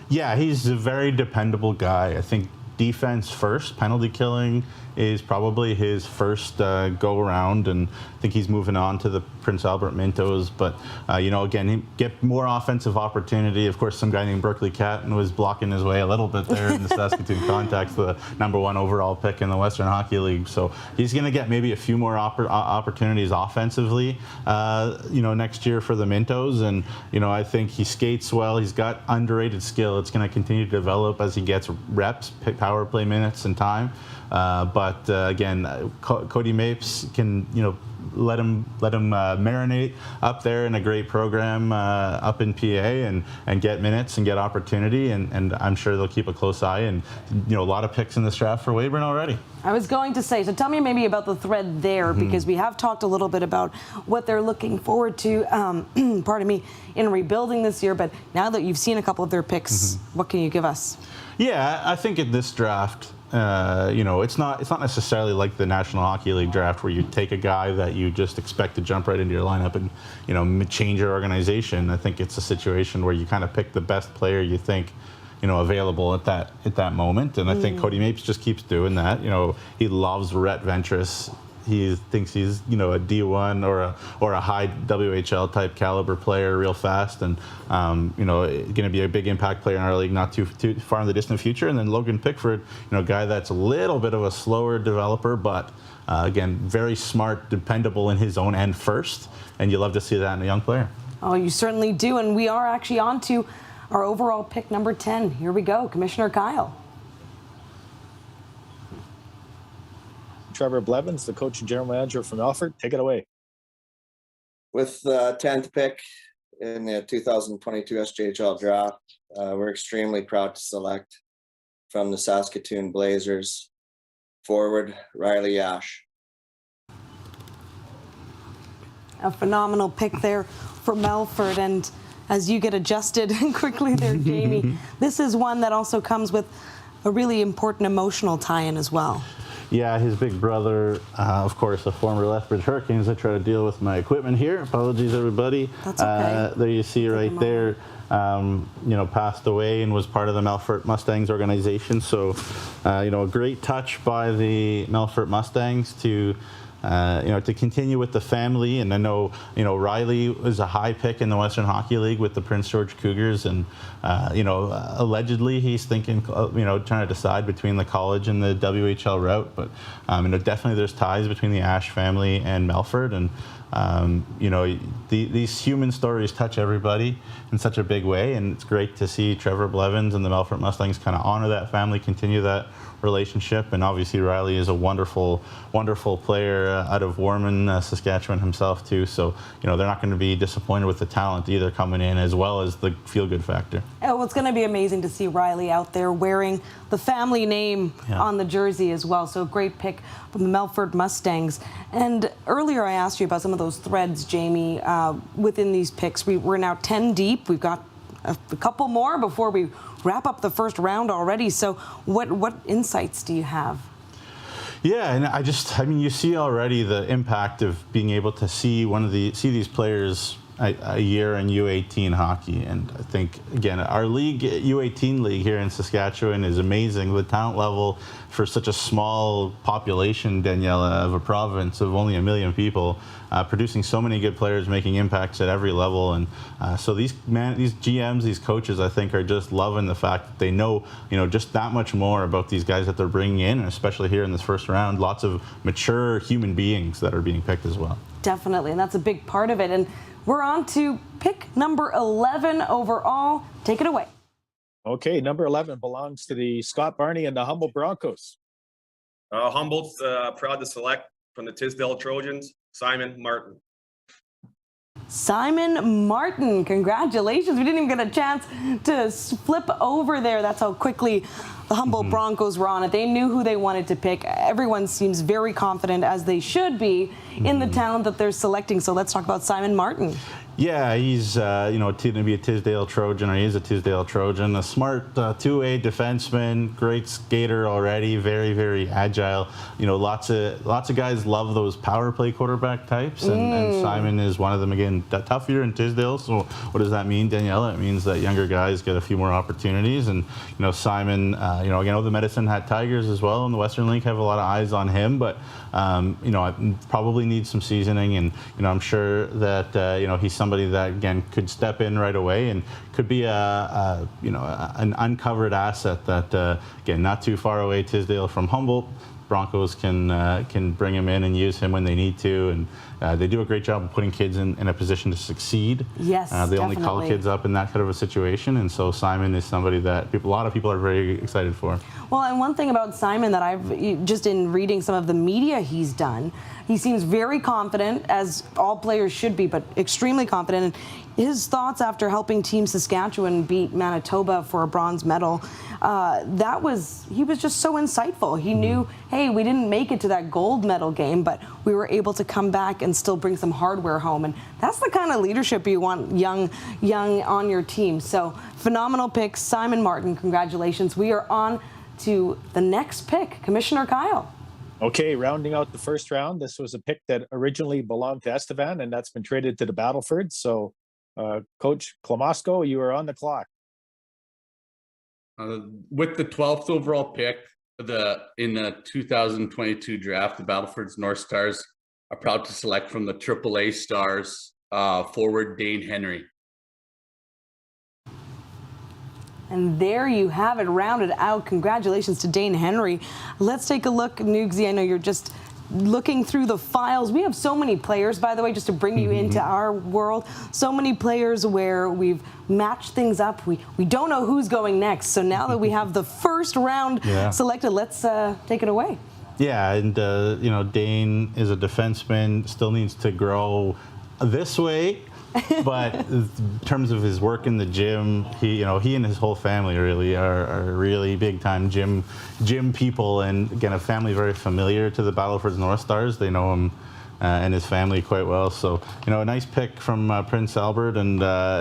Yeah, he's a very dependable guy. I think defense first, penalty killing is probably his first go around, and I think he's moving on to the Prince Albert Mintos. But again, he get more offensive opportunity. Of course, some guy named Berkeley Catton was blocking his way a little bit there in the Saskatoon Contacts, the number 1 overall pick in the Western Hockey League. So he's going to get maybe a few more opportunities offensively, next year for the Mintos. And I think he skates well. He's got underrated skill. It's going to continue to develop as he gets reps, power play minutes, and time. But again, Cody Mapes can, let him marinate up there in a great program up in PA and get minutes and get opportunity, and I'm sure they'll keep a close eye, and a lot of picks in this draft for Weyburn already. I was going to say, so tell me maybe about the thread there, because we have talked a little bit about what they're looking forward to, pardon me, in rebuilding this year, but now that you've seen a couple of their picks, what can you give us? Yeah, I think in this draft, it's not necessarily like the National Hockey League draft where you take a guy that you just expect to jump right into your lineup and change your organization. I think it's a situation where you kind of pick the best player you think available at that moment, and I think Cody Mapes just keeps doing that. He loves Rhett Ventris he thinks he's, you know, a D1 or a high WHL type caliber player, real fast, and you know, going to be a big impact player in our league, not too far in the distant future. And then Logan Pickford, you know, a guy that's a little bit of a slower developer, but again, very smart, dependable in his own end first, and you love to see that in a young player. Oh, you certainly do. And we are actually on to our overall pick number 10. Here we go, Commissioner Kyle. Trevor Blevins, the coach and general manager from Alfred, take it away. With the 10th pick in the 2022 SJHL Draft, we're extremely proud to select from the Saskatoon Blazers forward Riley Ash. A phenomenal pick there for Melford. And as you get adjusted quickly there, Jamie, this is one that also comes with a really important emotional tie-in as well. Yeah, his big brother, of course, a former Lethbridge Hurricanes. I try to deal with my equipment here. Apologies, everybody. That's okay. There you see right there, you know, passed away and was part of the Melfort Mustangs organization. So, you know, a great touch by the Melfort Mustangs to, you know, to continue with the family. And I know, you know, Riley was a high pick in the Western Hockey League with the Prince George Cougars, and you know, allegedly he's thinking, you know, trying to decide between the college and the WHL route. But you know, definitely there's ties between the Ash family and Melford, and you know, these human stories touch everybody in such a big way, and it's great to see Trevor Blevins and the Melfort Mustangs kind of honor that family, continue that relationship. And obviously Riley is a wonderful player out of Warman, Saskatchewan himself too. So, you know, they're not going to be disappointed with the talent either coming in, as well as the feel-good factor. Oh, well, it's going to be amazing to see Riley out there wearing the family name on the jersey as well. So a great pick from the Melfort Mustangs. And earlier I asked you about some of those threads, Jamie, within these picks. We're now 10 deep. We've got a couple more before we wrap up the first round already. So what insights do you have? Yeah, and I mean, you see already the impact of being able to see these players a year in U18 hockey. And I think, again, our league, U18 league here in Saskatchewan, is amazing. The talent level for such a small population, Daniella, of a province of only 1 million people, producing so many good players, making impacts at every level. And so these GMs, these coaches, I think, are just loving the fact that they know, you know, just that much more about these guys that they're bringing in, and especially here in this first round, lots of mature human beings that are being picked as well. Definitely, and that's a big part of it. And we're on to pick number 11 overall. Take it away. Okay, number 11 belongs to the Scott Barney and the Humboldt Broncos. Humboldt's proud to select from the Tisdale Trojans, Simon Martin. Simon Martin, congratulations. We didn't even get a chance to flip over there. That's how quickly the Humboldt Broncos were on it. They knew who they wanted to pick. Everyone seems very confident, as they should be, in the talent that they're selecting. So let's talk about Simon Martin. Yeah, he's you know, going to be a Tisdale Trojan, or he is a Tisdale Trojan. A smart two-way defenseman, great skater already, very, very agile. You know, lots of guys love those power play quarterback types, and Simon is one of them. Again, tough year in Tisdale. So what does that mean, Daniella? It means that younger guys get a few more opportunities. And you know, Simon, you know, again, the Medicine Hat Tigers as well in the Western League have a lot of eyes on him, but you know, probably needs some seasoning. And you know, I'm sure that you know, he's somebody that, again, could step in right away and could be you know, an uncovered asset that, again, not too far away, Tisdale from Humboldt. Broncos can bring him in and use him when they need to, and they do a great job of putting kids in a position to succeed. Yes, they only call kids up in that kind of a situation, and so Simon is somebody that a lot of people are very excited for. Well, and one thing about Simon that I've just in reading some of the media he's done, he seems very confident, as all players should be, but extremely confident. And his thoughts after helping Team Saskatchewan beat Manitoba for a bronze medal, he was just so insightful. He knew, hey, we didn't make it to that gold medal game, but we were able to come back and still bring some hardware home. And that's the kind of leadership you want young on your team. So phenomenal pick, Simon Martin. Congratulations. We are on to the next pick, Commissioner Kyle. Okay, rounding out the first round, this was a pick that originally belonged to Estevan, and that's been traded to the Battleford. So, Coach Klamosko, you are on the clock. With the 12th overall pick, In the 2022 draft, the Battleford's North Stars are proud to select from the AAA Stars forward Dane Henry. And there you have it, rounded out. Congratulations to Dane Henry. Let's take a look, Nugsy. I know you're just looking through the files. We have so many players, by the way, just to bring you into our world. So many players where we've matched things up. We don't know who's going next. So now that we have the first round selected, let's take it away. Yeah, and you know, Dane is a defenseman, still needs to grow this way. But in terms of his work in the gym, he and his whole family really are really big time gym people, and again, a family very familiar to the Battleford's North Stars. They know him and his family quite well. So, you know, a nice pick from Prince Albert, and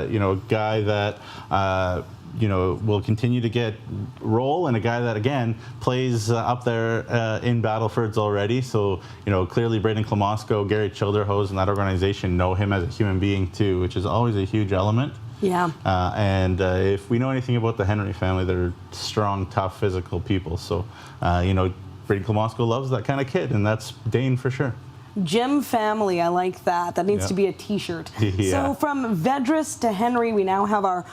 you know, a guy that you know, will continue to get role, and a guy that again plays up there in Battleford's already. So, you know, clearly Braden Klamosko, Gary Childerhose, and that organization know him as a human being too, which is always a huge element. Yeah. And if we know anything about the Henry family, they're strong, tough, physical people. So, you know, Braden Klamosko loves that kind of kid, and that's Dane for sure. Gym family, I like that. That needs to be a t-shirt. So from Vedras to Henry, we now have our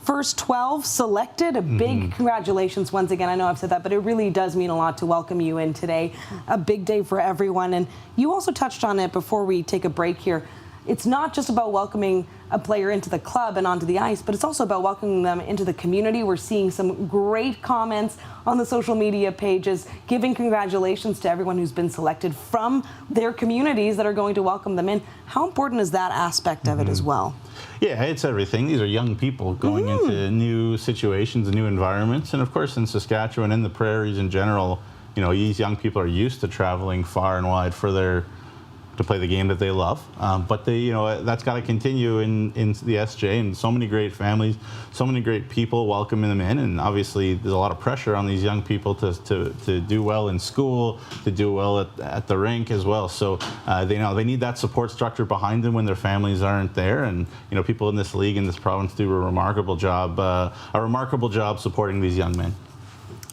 first 12 selected. A big congratulations once again. I know I've said that, but it really does mean a lot to welcome you in today. A big day for everyone. And you also touched on it before we take a break here. It's not just about welcoming a player into the club and onto the ice, but it's also about welcoming them into the community. We're seeing some great comments on the social media pages, giving congratulations to everyone who's been selected from their communities that are going to welcome them in. How important is that aspect of it as well? Yeah, it's everything. These are young people going into new situations and new environments. And of course, in Saskatchewan and the prairies in general, you know, these young people are used to traveling far and wide to play the game that they love, but they, you know, that's got to continue in the SJ, and so many great families, so many great people welcoming them in, and obviously there's a lot of pressure on these young people to do well in school, to do well at the rink as well. So they know they need that support structure behind them when their families aren't there, and you know, people in this league in this province do a remarkable job supporting these young men.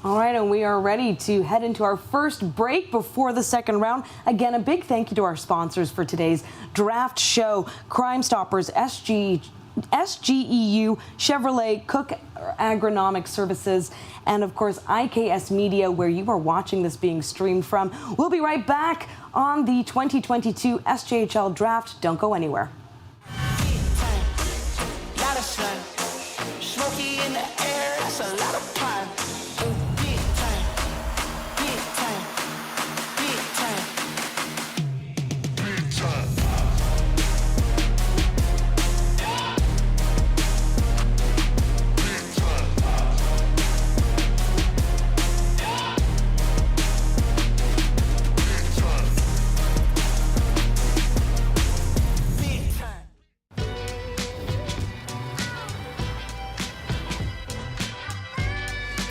All right, and we are ready to head into our first break before the second round. Again, a big thank you to our sponsors for today's draft show: Crime Stoppers, SGEU, Chevrolet, Cook Agronomic Services, and of course IKS Media, where you are watching this being streamed from. We'll be right back on the 2022 SJHL Draft. Don't go anywhere. Smoky in the air, that's a lot of pine.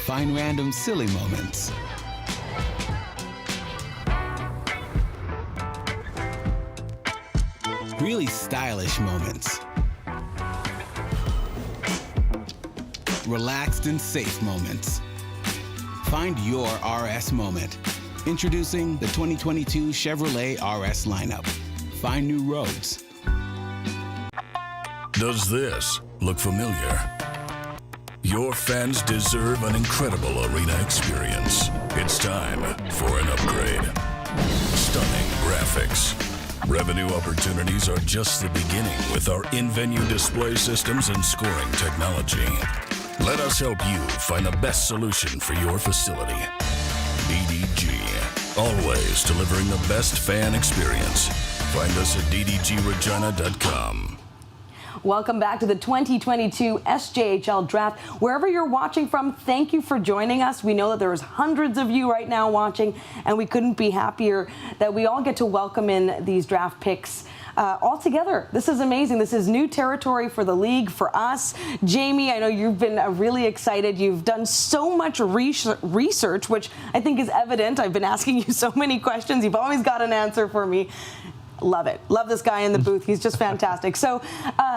Find random silly moments. Really stylish moments. Relaxed and safe moments. Find your RS moment. Introducing the 2022 Chevrolet RS lineup. Find new roads. Does this look familiar? Your fans deserve an incredible arena experience. It's time for an upgrade. Stunning graphics. Revenue opportunities are just the beginning with our in-venue display systems and scoring technology. Let us help you find the best solution for your facility. DDG, always delivering the best fan experience. Find us at ddgregina.com. Welcome back to the 2022 SJHL Draft. Wherever you're watching from, thank you for joining us. We know that there's hundreds of you right now watching, and we couldn't be happier that we all get to welcome in these draft picks all together. This is amazing. This is new territory for the league, for us. Jamie, I know you've been really excited. You've done so much research, which I think is evident. I've been asking you so many questions. You've always got an answer for me. Love it. Love this guy in the booth. He's just fantastic. So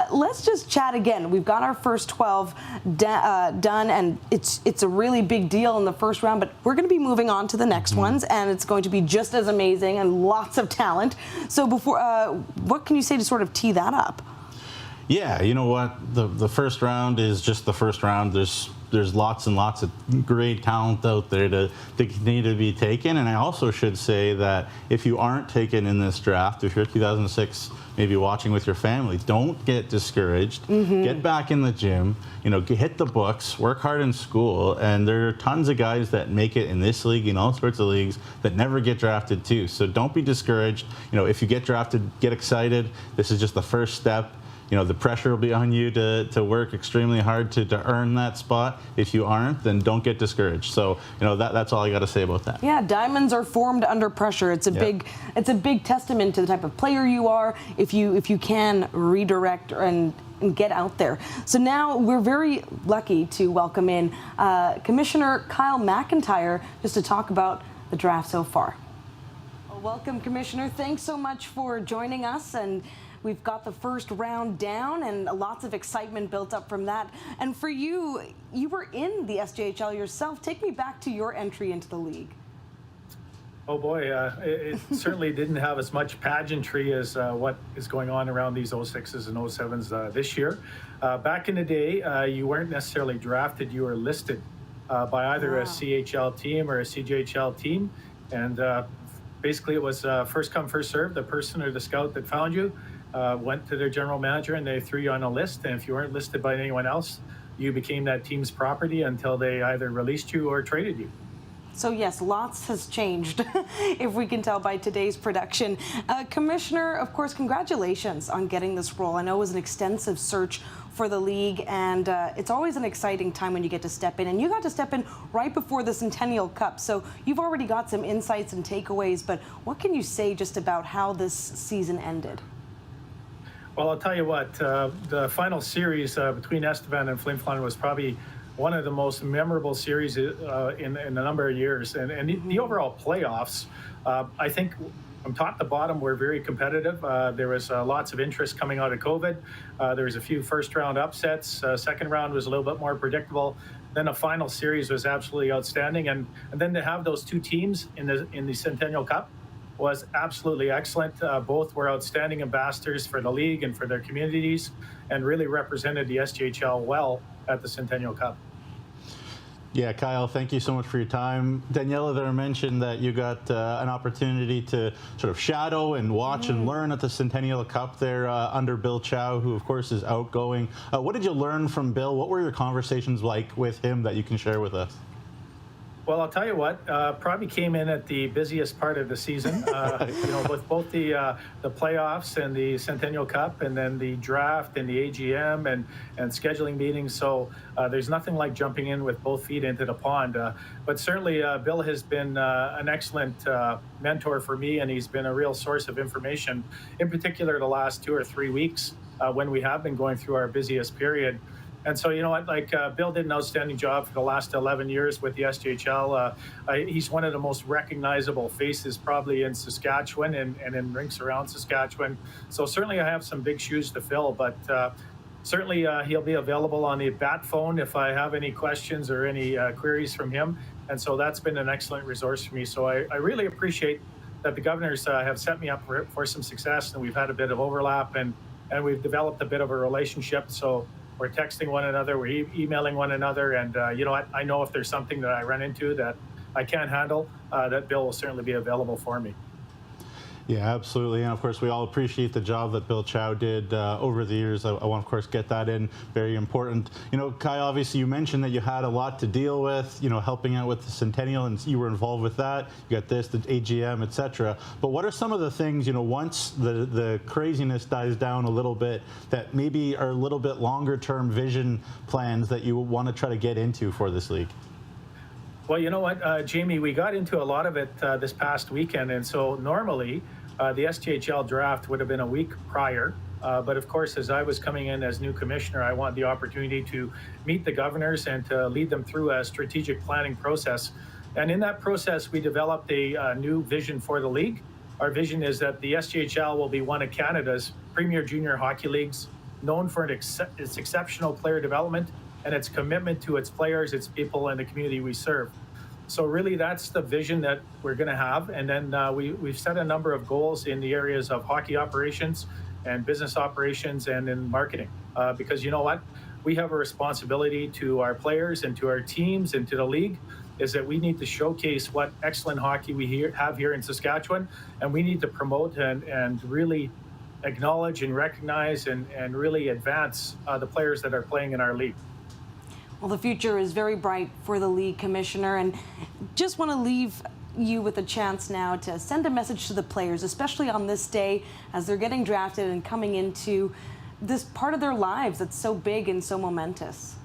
let's just chat again. We've got our first 12 done, and it's a really big deal in the first round, but we're going to be moving on to the next ones, and it's going to be just as amazing and lots of talent. So before, what can you say to sort of tee that up? Yeah, you know what? The first round is just the first round. There's lots and lots of great talent out there to continue to be taken. And I also should say that if you aren't taken in this draft, if you're 2006, maybe watching with your family, don't get discouraged. Get back in the gym, hit the books, work hard in school. And there are tons of guys that make it in this league, in all sorts of leagues, that never get drafted too. So don't be discouraged. If you get drafted, get excited. This is just the first step. The pressure will be on you to work extremely hard to earn that spot. If you aren't, then don't get discouraged. So, that's all I got to say about that. Yeah, diamonds are formed under pressure. It's a big testament to the type of player you are if you can redirect and get out there. So now we're very lucky to welcome in Commissioner Kyle McIntyre just to talk about the draft so far. Well, welcome, Commissioner. Thanks so much for joining us, and we've got the first round down and lots of excitement built up from that. And for you, you were in the SJHL yourself. Take me back to your entry into the league. Oh boy, it certainly didn't have as much pageantry as what is going on around these 06s and 07s this year. Back in the day, you weren't necessarily drafted, you were listed by either a CHL team or a CJHL team. And basically it was first come, first served. The person or the scout that found you went to their general manager and they threw you on a list. And if you weren't listed by anyone else, you became that team's property until they either released you or traded you. So yes, lots has changed, if we can tell by today's production. Commissioner, of course, congratulations on getting this role. I know it was an extensive search for the league, and it's always an exciting time when you get to step in. And you got to step in right before the Centennial Cup, so you've already got some insights and takeaways, but what can you say just about how this season ended? Well, I'll tell you what, the final series between Estevan and Flin Flon was probably one of the most memorable series in a number of years. And the overall playoffs, I think from top to bottom, were very competitive. There was lots of interest coming out of COVID. There was a few first round upsets. Second round was a little bit more predictable. Then the final series was absolutely outstanding. And then to have those two teams in the Centennial Cup was absolutely excellent. Both were outstanding ambassadors for the league and for their communities, and really represented the SJHL well at the Centennial Cup. Yeah, Kyle, thank you so much for your time. Daniella there mentioned that you got an opportunity to sort of shadow and watch and learn at the Centennial Cup there under Bill Chow, who of course is outgoing. What did you learn from Bill? What were your conversations like with him that you can share with us? Well, I'll tell you what, probably came in at the busiest part of the season, with both the playoffs and the Centennial Cup, and then the draft and the AGM and scheduling meetings. So there's nothing like jumping in with both feet into the pond. But certainly Bill has been an excellent mentor for me, and he's been a real source of information, in particular the last 2 or 3 weeks when we have been going through our busiest period. And so, Bill did an outstanding job for the last 11 years with the SJHL. He's one of the most recognizable faces probably in Saskatchewan and in rinks around Saskatchewan. So certainly I have some big shoes to fill, but certainly he'll be available on the bat phone if I have any questions or any queries from him. And so that's been an excellent resource for me. So I really appreciate that the governors have set me up for some success, and we've had a bit of overlap, and we've developed a bit of a relationship. So we're texting one another, we're emailing one another, and I know if there's something that I run into that I can't handle, that Bill will certainly be available for me. Yeah, absolutely. And of course, we all appreciate the job that Bill Chow did over the years. I want to, of course, get that in. Very important. Kai, obviously, you mentioned that you had a lot to deal with, helping out with the Centennial, and you were involved with that. You got this, the AGM, etc. But what are some of the things, once the craziness dies down a little bit, that maybe are a little bit longer-term vision plans that you want to try to get into for this league? Well, you know what, Jamie, we got into a lot of it this past weekend, and so normally the SJHL draft would have been a week prior, but of course, as I was coming in as new commissioner, I wanted the opportunity to meet the governors and to lead them through a strategic planning process. And in that process, we developed a new vision for the league, our vision is that the SJHL will be one of Canada's premier junior hockey leagues, known for its exceptional player development and its commitment to its players, its people, and the community we serve. So really, that's the vision that we're going to have. And then we've set a number of goals in the areas of hockey operations and business operations and in marketing. Because you know what? We have a responsibility to our players and to our teams and to the league, is that we need to showcase what excellent hockey we have here in Saskatchewan, and we need to promote and really acknowledge and recognize and really advance the players that are playing in our league. Well, the future is very bright for the league, Commissioner, and just want to leave you with a chance now to send a message to the players, especially on this day as they're getting drafted and coming into this part of their lives that's so big and so momentous.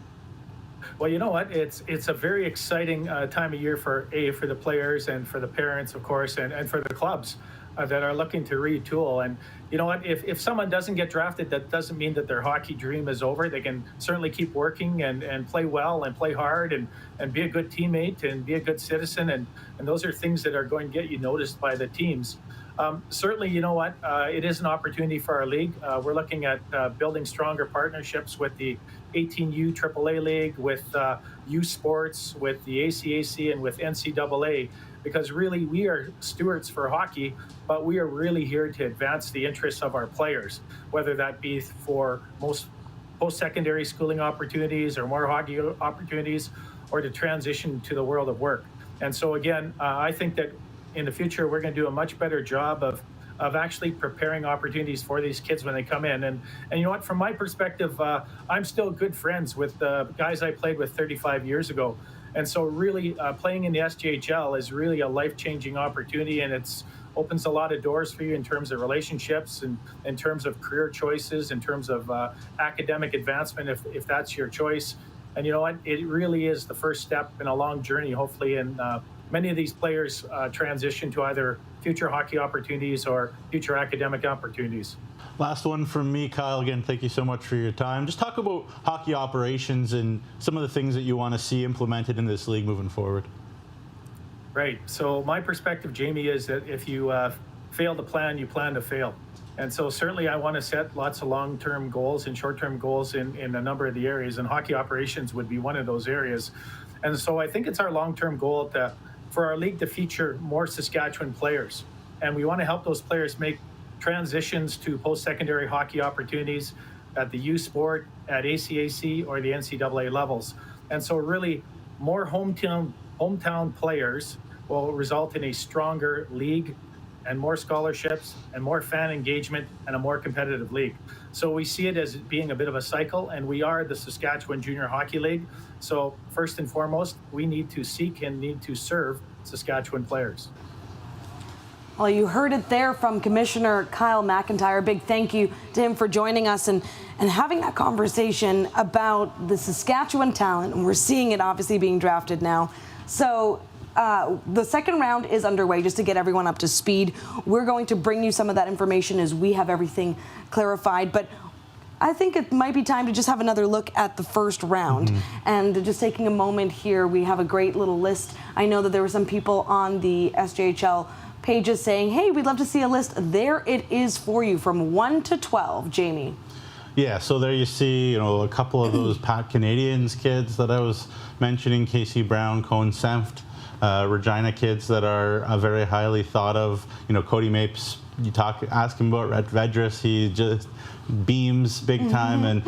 Well, you know what? It's a very exciting time of year for the players and for the parents, of course, and for the clubs that are looking to retool. And you know what? If someone doesn't get drafted, that doesn't mean that their hockey dream is over. They can certainly keep working and play well and play hard and be a good teammate and be a good citizen. And those are things that are going to get you noticed by the teams. Certainly, you know what? It is an opportunity for our league. We're looking at building stronger partnerships with the 18U AAA League, with U Sports, with the ACAC, and with NCAA, because really we are stewards for hockey, but we are really here to advance the interests of our players, whether that be for most post-secondary schooling opportunities or more hockey opportunities, or to transition to the world of work. And so again, I think that in the future, we're going to do a much better job of actually preparing opportunities for these kids when they come in. And you know what, from my perspective, I'm still good friends with the guys I played with 35 years ago. And so really playing in the SJHL is really a life-changing opportunity, and it opens a lot of doors for you in terms of relationships and in terms of career choices, in terms of academic advancement, if that's your choice. And you know what, it really is the first step in a long journey, hopefully, and many of these players transition to either future hockey opportunities or future academic opportunities. Last one from me, Kyle. Again, thank you so much for your time. Just talk about hockey operations and some of the things that you want to see implemented in this league moving forward. Right. So my perspective, Jamie, is that if you fail to plan, you plan to fail. And so certainly I want to set lots of long-term goals and short-term goals in a number of the areas, and hockey operations would be one of those areas. And so I think it's our long-term goal for our league to feature more Saskatchewan players. And we want to help those players make transitions to post-secondary hockey opportunities at the U Sport, at ACAC, or the NCAA levels. And so really more hometown players will result in a stronger league and more scholarships and more fan engagement and a more competitive league. So we see it as being a bit of a cycle, and we are the Saskatchewan Junior Hockey League. So first and foremost, we need to seek and need to serve Saskatchewan players. Well, you heard it there from Commissioner Kyle McIntyre. Big thank you to him for joining us and having that conversation about the Saskatchewan talent. And we're seeing it obviously being drafted now. So the second round is underway, just to get everyone up to speed. We're going to bring you some of that information as we have everything clarified. But I think it might be time to just have another look at the first round. And just taking a moment here, we have a great little list. I know that there were some people on the SJHL pages saying, hey, we'd love to see a list. There it is for you from 1 to 12, Jamie. Yeah, so there you see, a couple of those Pat Canadians kids that I was mentioning, Casey Brown, Cohen Senft, Regina kids that are very highly thought of. Cody Mapes, ask him about Red Vedras, he just beams big time. And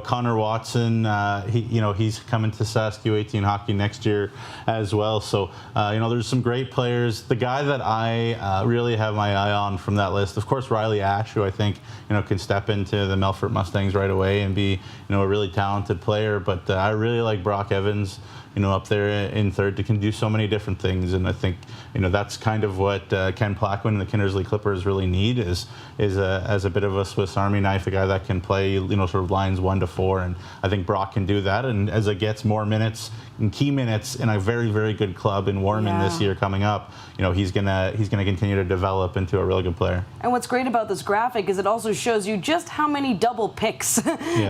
Connor Watson, he's coming to Sask U18 hockey next year as well. So there's some great players. The guy that I really have my eye on from that list, of course, Riley Ash, who I think can step into the Melfort Mustangs right away and be a really talented player. But I really like Brock Evans, up there in third, that can do so many different things. And I think, that's kind of what Ken Plaquin and the Kindersley Clippers really need is as a bit of a Swiss Army knife, a guy that can play, sort of lines 1 to 4. And I think Brock can do that. And as it gets more minutes and key minutes in a very, very good club in Warman this year coming up, he's gonna continue to develop into a really good player. And what's great about this graphic is it also shows you just how many double picks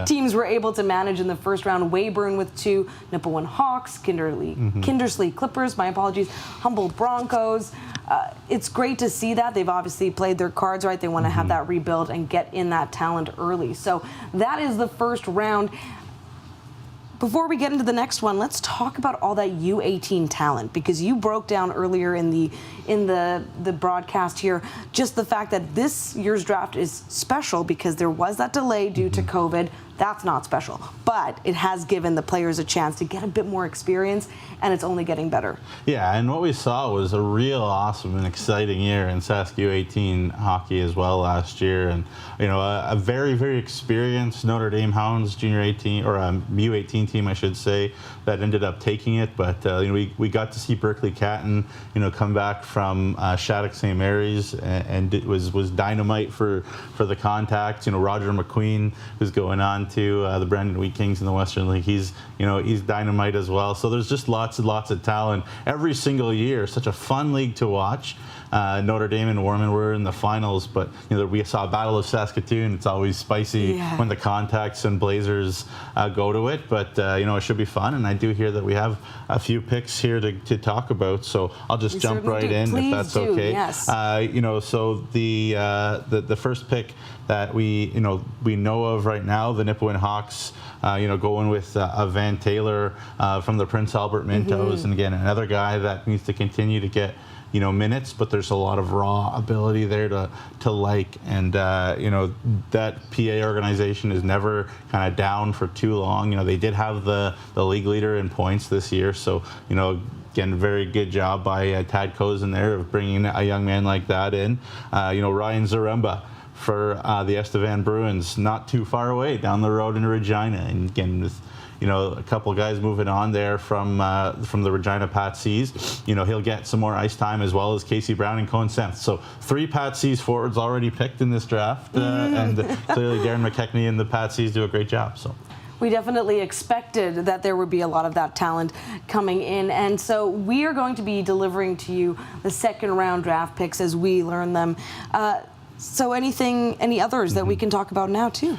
teams were able to manage in the first round. Weyburn with 2, Nipawin Hawks, Kindersley Clippers, my apologies, Humboldt Broncos, it's great to see that. They've obviously played their cards right. They want to have that rebuild and get in that talent early. So that is the first round. Before we get into the next one, let's talk about all that U18 talent, because you broke down earlier in the broadcast here just the fact that this year's draft is special because there was that delay due to COVID. That's not special, but it has given the players a chance to get a bit more experience, and it's only getting better. Yeah, and what we saw was a real awesome and exciting year in Sask U18 hockey as well last year, and a very, very experienced Notre Dame Hounds junior 18 or U18 team, I should say, that ended up taking it. But we got to see Berkeley Catton, come back from Shattuck St. Mary's, and it was dynamite for the contact. Roger McQueen, who's going on to the Brandon Wheat Kings in the Western League, he's dynamite as well. So there's just lots and lots of talent every single year. Such a fun league to watch. Notre Dame and Warman were in the finals, but we saw a Battle of Saskatoon. It's always spicy when the Contacts and Blazers go to it, but it should be fun. And I do hear that we have a few picks here to talk about, so I'll just jump right in. Please if that's do. okay. Yes. So the first pick that we know of right now, the Nipawin Hawks, going with Van Taylor from the Prince Albert Mintos, and again another guy that needs to continue to get minutes, but there's a lot of raw ability there to like, and that PA organization is never kind of down for too long. They did have the league leader in points this year, so again, very good job by Tad Cozen there of bringing a young man like that in. Ryan Zaremba for the Estevan Bruins, not too far away down the road in Regina, and again with a couple of guys moving on there from the Regina Patsies. He'll get some more ice time, as well as Casey Brown and Cohen Senth. So 3 Patsies forwards already picked in this draft, and clearly Darren McKechnie and the Patsies do a great job. So we definitely expected that there would be a lot of that talent coming in, and so we are going to be delivering to you the second round draft picks as we learn them. So any others that we can talk about now too?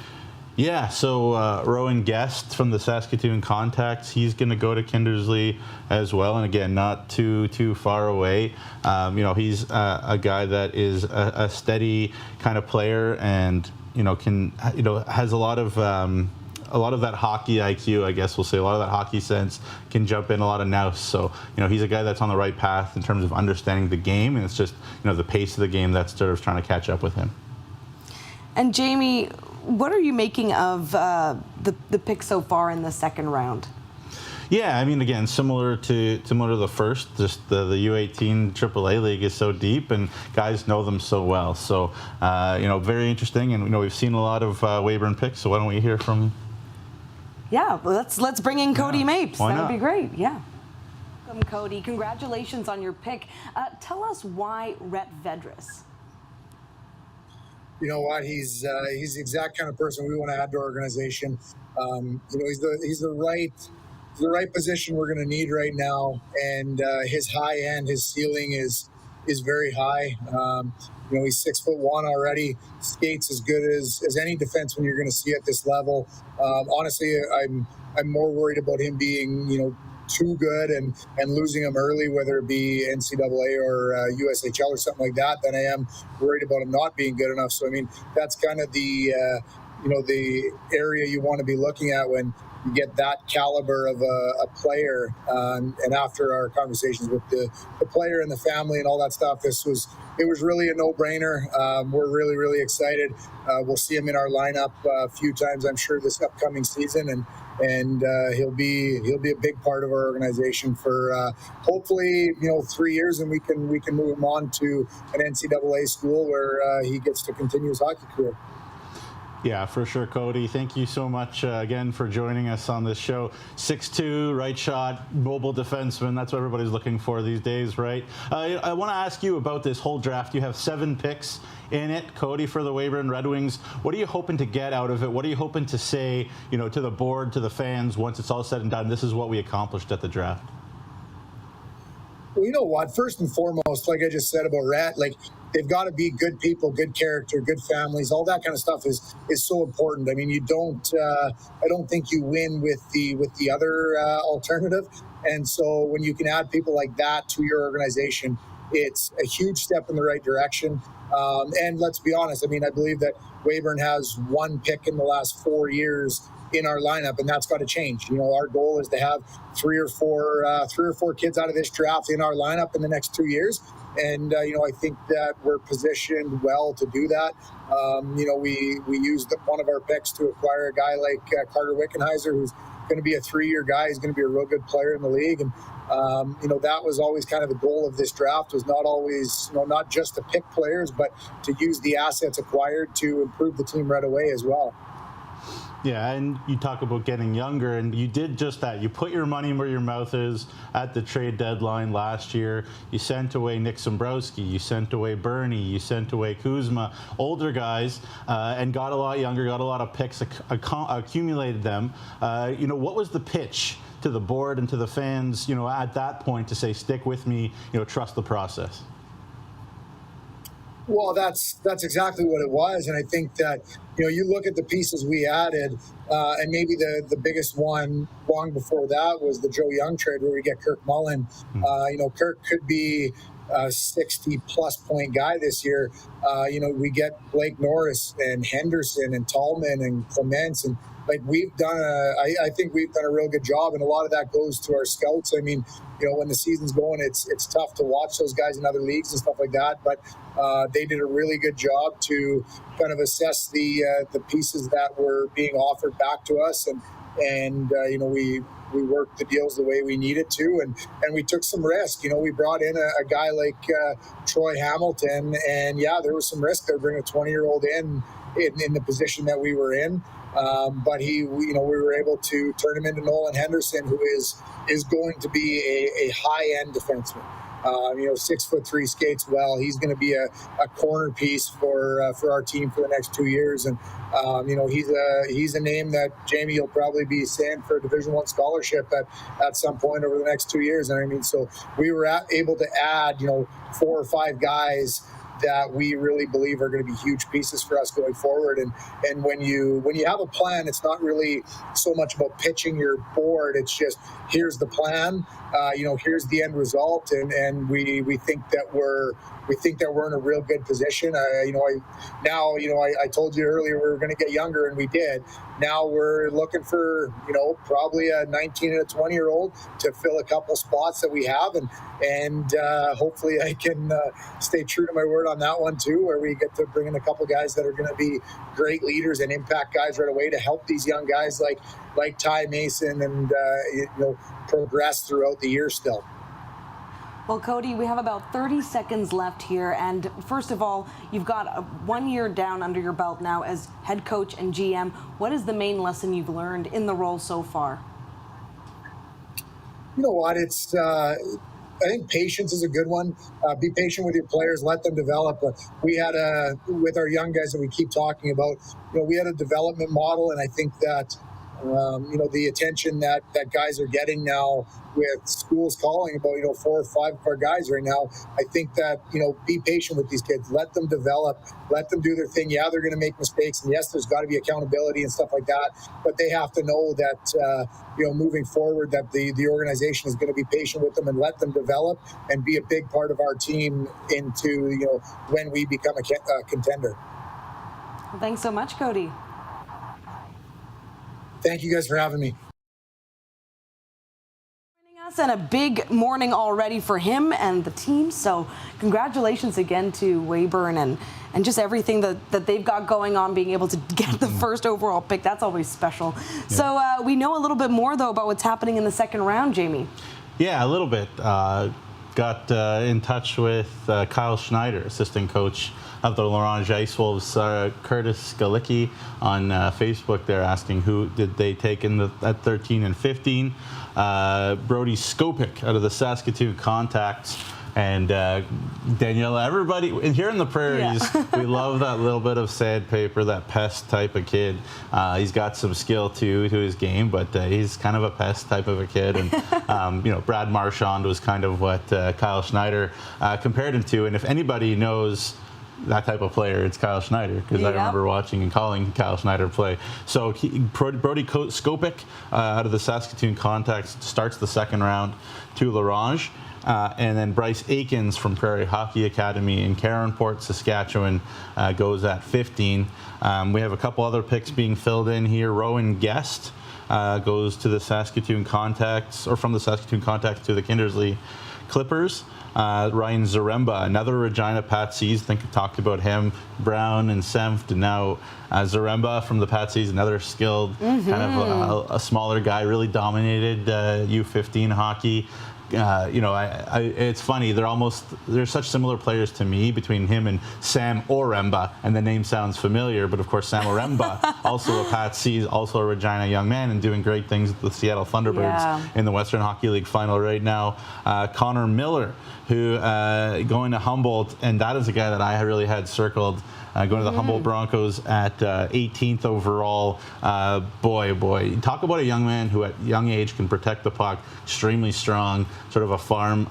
Yeah, so Rowan Guest from the Saskatoon Contacts, he's going to go to Kindersley as well, and again, not too far away. He's a guy that is a steady kind of player, and has a lot of that hockey IQ, I guess we'll say, a lot of that hockey sense, can jump in a lot of nous. So he's a guy that's on the right path in terms of understanding the game, and it's just the pace of the game that's sort of trying to catch up with him. And Jamie, what are you making of the pick so far in the second round? Yeah, I mean, again, similar to the first, just the U18 AAA league is so deep, and guys know them so well. So, very interesting, and we've seen a lot of Weyburn picks. So why don't we hear from? Yeah, well, let's bring in Cody Mapes. Why that not? would be great. Yeah. Welcome, Cody. Congratulations on your pick. Tell us why Rhett Vedras. You know what? He's the exact kind of person we want to add to our organization. He's the right position we're going to need right now, and his high end, his ceiling is very high. He's 6'1" already, skates as good as any defenseman you're going to see at this level. Honestly, I'm more worried about him being too good and losing him early, whether it be NCAA or USHL or something like that, than I am worried about him not being good enough. So I mean, that's kind of the area you want to be looking at when you get that caliber of a player. And after our conversations with the player and the family and all that stuff, it was really a no-brainer. We're really, really excited. We'll see him in our lineup a few times, I'm sure, this upcoming season, and he'll be a big part of our organization for hopefully 3 years, and we can move him on to an NCAA school where he gets to continue his hockey career. Yeah, for sure, Cody. Thank you so much again for joining us on this show. 6'2", right shot, mobile defenseman. That's what everybody's looking for these days, right? I want to ask you about this whole draft. You have 7 picks in it, Cody, for the Weyburn Red Wings. What are you hoping to get out of it? What are you hoping to say, to the board, to the fans, once it's all said and done? This is what we accomplished at the draft. Well, you know what? First and foremost, like I just said about Rat, they've got to be good people, good character, good families. All that kind of stuff is so important. I mean, I don't think you win with the other alternative. And so when you can add people like that to your organization, it's a huge step in the right direction. And let's be honest, I mean, I believe that Weyburn has one pick in the last 4 years in our lineup, and that's got to change. You know, our goal is to have three or four kids out of this draft in our lineup in the next 2 years. And, you know, I think that we're positioned well to do that. You know, we used one of our picks to acquire a guy like Carter Wickenheiser, who's going to be a 3-year guy. He's going to be a real good player in the league. And, you know, that was always kind of the goal of this draft, was not always, you know, not just to pick players, but to use the assets acquired to improve the team right away as well. Yeah, and you talk about getting younger, and you did just that. You put your money where your mouth is at the trade deadline last year. You sent away Nick Sombrowski, you sent away Bernie, you sent away Kuzma, older guys, and got a lot younger, got a lot of picks, accumulated them. You know, what was the pitch to the board and to the fans, you know, at that point to say, stick with me, you know, trust the process? Well, that's exactly what it was. And I think that, you know, you look at the pieces we added, and maybe the biggest one long before that was the Joe Young trade, where we get Kirk Mullen. You know, Kirk could be a 60-plus point guy this year. You know, we get Blake Norris and Henderson and Tallman and Clements, and like I think we've done a real good job, and a lot of that goes to our scouts. I mean, you know, when the season's going, it's tough to watch those guys in other leagues and stuff like that, but they did a really good job to kind of assess the pieces that were being offered back to us, and you know, we worked the deals the way we needed to, and we took some risk. You know, we brought in a guy like Troy Hamilton, and yeah, there was some risk there bringing a 20-year-old in the position that we were in. But you know, we were able to turn him into Nolan Henderson, who is going to be a high-end defenseman. You know, 6'3", skates well. He's going to be a corner piece for our team for the next 2 years. And you know, he's a name that, Jamie, you'll probably be saying for a Division I scholarship at some point over the next 2 years. And I mean, so we were able to add, you know, 4 or 5 guys that we really believe are going to be huge pieces for us going forward. And when you have a plan, it's not really so much about pitching your board. It's just, here's the plan, you know, here's the end result, and we think that we're in a real good position. You know, I told you earlier we were going to get younger, and we did. Now we're looking for, you know, probably a 19 and a 20-year-old to fill a couple spots that we have, and hopefully I can stay true to my word on that one too, where we get to bring in a couple guys that are going to be great leaders and impact guys right away to help these young guys like Ty Mason and you know, progress throughout the year still. Well, Cody, we have about 30 seconds left here. And first of all, you've got 1 year down under your belt now as head coach and GM. What is the main lesson you've learned in the role so far? You know what? It's I think patience is a good one. Be patient with your players, let them develop. We had with our young guys that we keep talking about, you know, we had a development model, and I think that you know, the attention that guys are getting now with schools calling about, you know, 4 or 5 of our guys right now, I think that, you know, be patient with these kids, let them develop, let them do their thing. Yeah, they're going to make mistakes, and yes, there's got to be accountability and stuff like that, but they have to know that, you know, moving forward, that the organization is going to be patient with them and let them develop and be a big part of our team into, you know, when we become a contender. Well, thanks so much, Cody. Thank you guys for having me. And a big morning already for him and the team. So congratulations again to Weyburn and just everything that they've got going on, being able to get the first overall pick. That's always special. Yeah. So we know a little bit more, though, about what's happening in the second round, Jamie. Yeah, a little bit. Got in touch with Kyle Schneider, assistant coach of the Laurent Ice Wolves, Curtis Galicki on Facebook. They're asking who did they take at 13 and 15. Brody Skopik out of the Saskatoon Contacts. And Daniella, everybody here in the prairies, we love that little bit of sandpaper, that pest type of kid. He's got some skill too to his game, but he's kind of a pest type of a kid. And you know, Brad Marchand was kind of what Kyle Schneider compared him to. And if anybody knows that type of player, it's Kyle Schneider, because I remember watching and calling Kyle Schneider play. So Brody Skopik out of the Saskatoon Contacts starts the second round to Laurent. And then Bryce Aikens from Prairie Hockey Academy in Caronport, Saskatchewan, goes at 15. We have a couple other picks being filled in here. Rowan Guest goes to the Saskatoon Contacts, or from the Saskatoon Contacts to the Kindersley Clippers. Ryan Zaremba, another Regina Patsies. I think we talked about him, Brown and Senft, and now Zaremba from the Patsies, another skilled, kind of a smaller guy, really dominated U15 hockey. It's funny. They're such similar players to me, between him and Sam Oremba, and the name sounds familiar. But of course, Sam Oremba, also a Patsies, also a Regina young man, and doing great things with the Seattle Thunderbirds in the Western Hockey League final right now. Connor Miller, who going to Humboldt, and that is a guy that I really had circled. Going to the Humboldt Broncos at 18th overall. Boy, talk about a young man who at young age can protect the puck, extremely strong, sort of a farm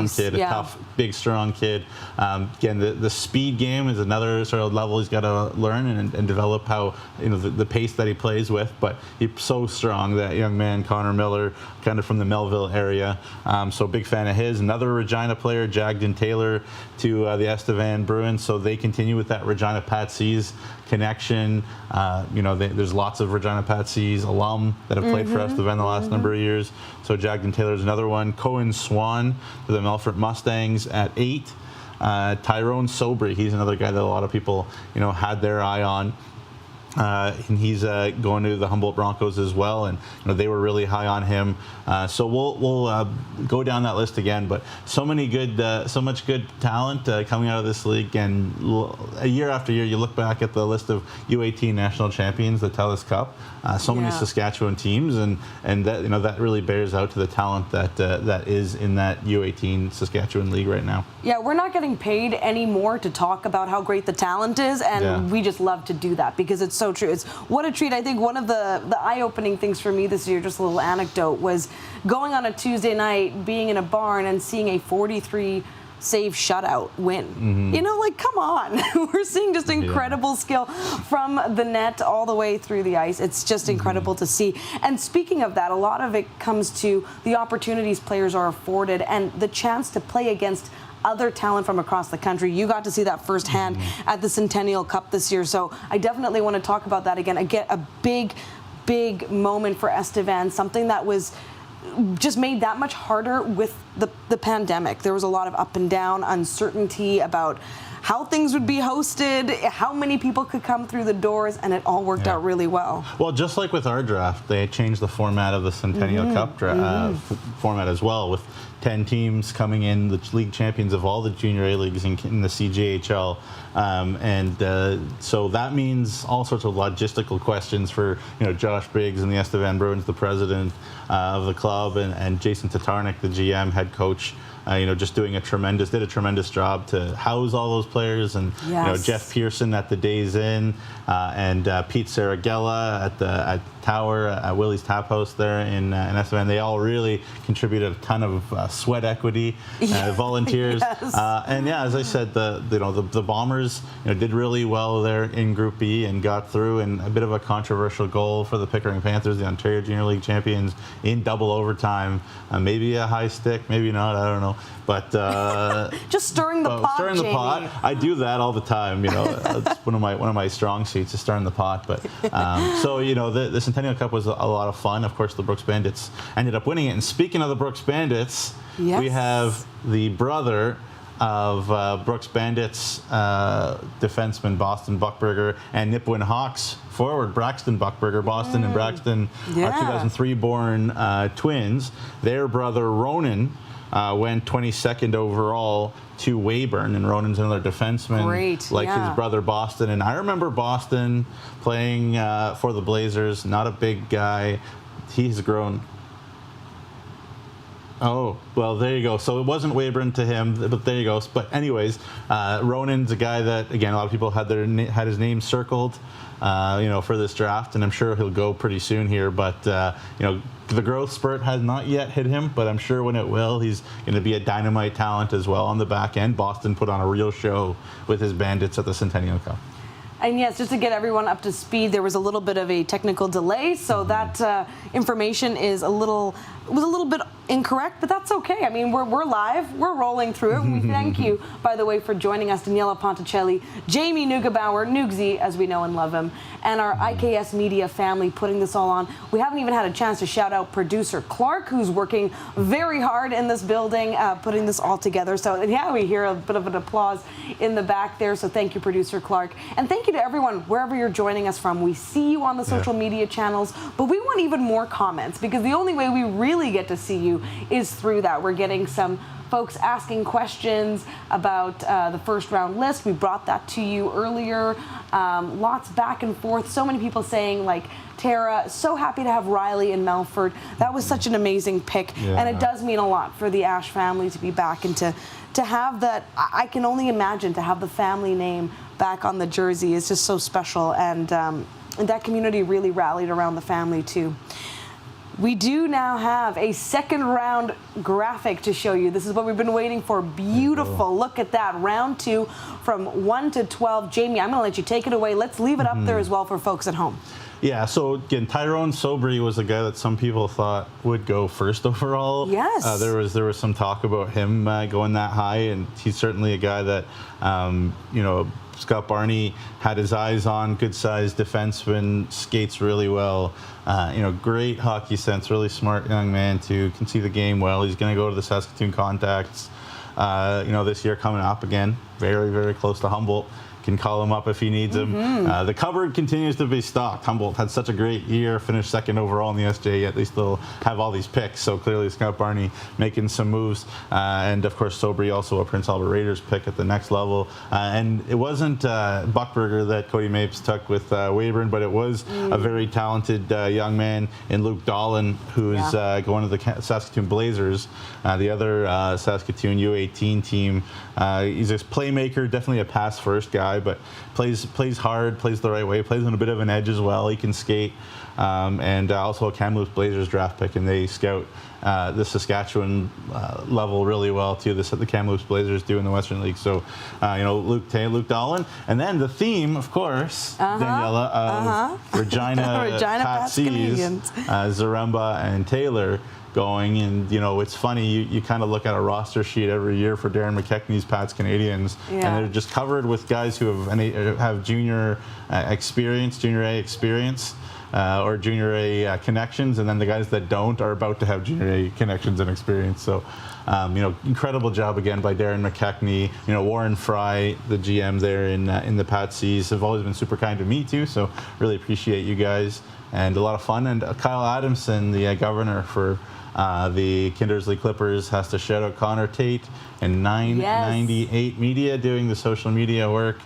kid, a tough, big, strong kid. Again, the speed game is another sort of level he's got to learn and develop, how, the pace that he plays with. But he's so strong, that young man, Connor Miller, kind of from the Melville area. So big fan of his. Another Regina player, Jagden Taylor, to the Estevan Bruins. So they continue with that Regina Patsies connection. There's lots of Regina Patsies alum that have played for Estevan the last number of years. So Jagden Taylor's another one. Cohen Swan to the Melfort Mustangs at 8. Tyrone Sobry, he's another guy that a lot of people had their eye on. And he's going to the Humboldt Broncos as well, and they were really high on him. So we'll go down that list again. But so much good talent coming out of this league, and year after year, you look back at the list of U18 national champions, the TELUS Cup. So many Saskatchewan teams, and that really bears out to the talent that is in that U18 Saskatchewan league right now. Yeah, we're not getting paid anymore to talk about how great the talent is, and we just love to do that because it's so true. It's what a treat. I think one of the eye-opening things for me this year, just a little anecdote, was going on a Tuesday night, being in a barn and seeing a 43 save shutout win. Come on. We're seeing just incredible skill from the net all the way through the ice. It's just incredible to see. And speaking of that, a lot of it comes to the opportunities players are afforded and the chance to play against other talent from across the country. You got to see that firsthand at the Centennial Cup this year. So I definitely want to talk about that again. A big moment for Estevan, something that was just made that much harder with the pandemic. There was a lot of up and down, uncertainty about how things would be hosted, how many people could come through the doors, and it all worked out really well. Well, just like with our draft, they changed the format of the Centennial Cup format as well, with 10 teams coming in, the league champions of all the junior A leagues in the CJHL. So that means all sorts of logistical questions for Josh Biggs and the Estevan Bruins, the president of the club, and Jason Tatarnik, the GM, head coach. Just did a tremendous job to house all those players, and Jeff Pearson at the Days Inn, and Pete Saragella at Tower, at Willie's Tap House there in Estevan. They all really contributed a ton of sweat equity, volunteers, and as I said, the Bombers did really well there in Group B and got through, and a bit of a controversial goal for the Pickering Panthers, the Ontario Junior League champions, in double overtime. Maybe a high stick, maybe not, I don't know. But just stirring the pot. Stirring the pot. I do that all the time. It's one of my strong suits, is stirring the pot. But so the Centennial Cup was a lot of fun. Of course, the Brooks Bandits ended up winning it. And speaking of the Brooks Bandits, we have the brother of Brooks Bandits defenseman Boston Buckberger and Nipawin Hawks forward Braxton Buckberger. Boston and Braxton are 2003 born twins. Their brother Ronan went 22nd overall to Weyburn, and Ronan's another defenseman his brother Boston. And I remember Boston playing for the Blazers, not a big guy. He's grown. Oh, well, there you go. So it wasn't Weyburn to him, but there you go. But anyways, Ronan's a guy that, again, a lot of people had his name circled, for this draft, and I'm sure he'll go pretty soon here. But, the growth spurt has not yet hit him, but I'm sure when it will, he's going to be a dynamite talent as well on the back end. Boston put on a real show with his Bandits at the Centennial Cup. And yes, just to get everyone up to speed, there was a little bit of a technical delay, so that information was a little bit incorrect, but that's okay. I mean, we're live, we're rolling through it. We thank you, by the way, for joining us, Daniella Ponticelli, Jamie Neugebauer, Nugsy, as we know and love him, and our IKS Media family putting this all on. We haven't even had a chance to shout out producer Clark, who's working very hard in this building, putting this all together. So yeah, we hear a bit of an applause in the back there. So thank you, producer Clark. And thank you to everyone, wherever you're joining us from. We see you on the social media channels, but we want even more comments, because the only way we really get to see you is through that. We're getting some folks asking questions about the first round list. We brought that to you earlier. Lots back and forth. So many people saying, like, Tara, so happy to have Riley in Melfort. That was such an amazing pick. And it does mean a lot for the Ash family to be back and to have that. I can only imagine to have the family name back on the jersey is just so special. And that community really rallied around the family too. We do now have a second round graphic to show you. This is what we've been waiting for. Beautiful. Look at that. Round 2 from 1 to 12. Jamie, I'm going to let you take it away. Let's leave it up there as well for folks at home. Yeah, so again, Tyrone Sobry was a guy that some people thought would go first overall. Yes. There was some talk about him going that high, and he's certainly a guy that, you know, Scott Barney had his eyes on. Good-sized defenseman, skates really well. You know, great hockey sense, really smart young man too. Can see the game well. He's going to go to the Saskatoon Contacts. You know, this year coming up again, very, very close to Humboldt. Can call him up if he needs him. The cupboard continues to be stocked. Humboldt had such a great year, finished second overall in the SJ, yet they still have all these picks. So clearly Scott Barney making some moves. And of course, Sobry also a Prince Albert Raiders pick at the next level. And it wasn't Buckberger that Cody Mapes took with Weyburn, but it was a very talented young man in Luke Dolan, who's going to the Saskatoon Blazers, the other Saskatoon U18 team. He's a playmaker, definitely a pass-first guy, but plays hard, plays the right way, plays on a bit of an edge as well. He can skate, and also a Kamloops Blazers draft pick, and they scout the Saskatchewan level really well too. The Kamloops Blazers do in the Western League. So, you know, Luke Dolan, and then the theme, of course, Daniella, of Regina Patsies, Zaremba and Taylor going. And you know, it's funny, you kind of look at a roster sheet every year for Darren McKechnie's Pats Canadians, and they're just covered with guys who have junior experience, junior A experience, or junior A connections, and then the guys that don't are about to have junior A connections and experience. So, you know, incredible job again by Darren McKechnie. You know, Warren Fry, the GM there in the Patsies, have always been super kind to me too. So really appreciate you guys, and a lot of fun. And Kyle Adamson, the governor for the Kindersley Clippers, has to shout out Connor Tate and 998 Media doing the social media work.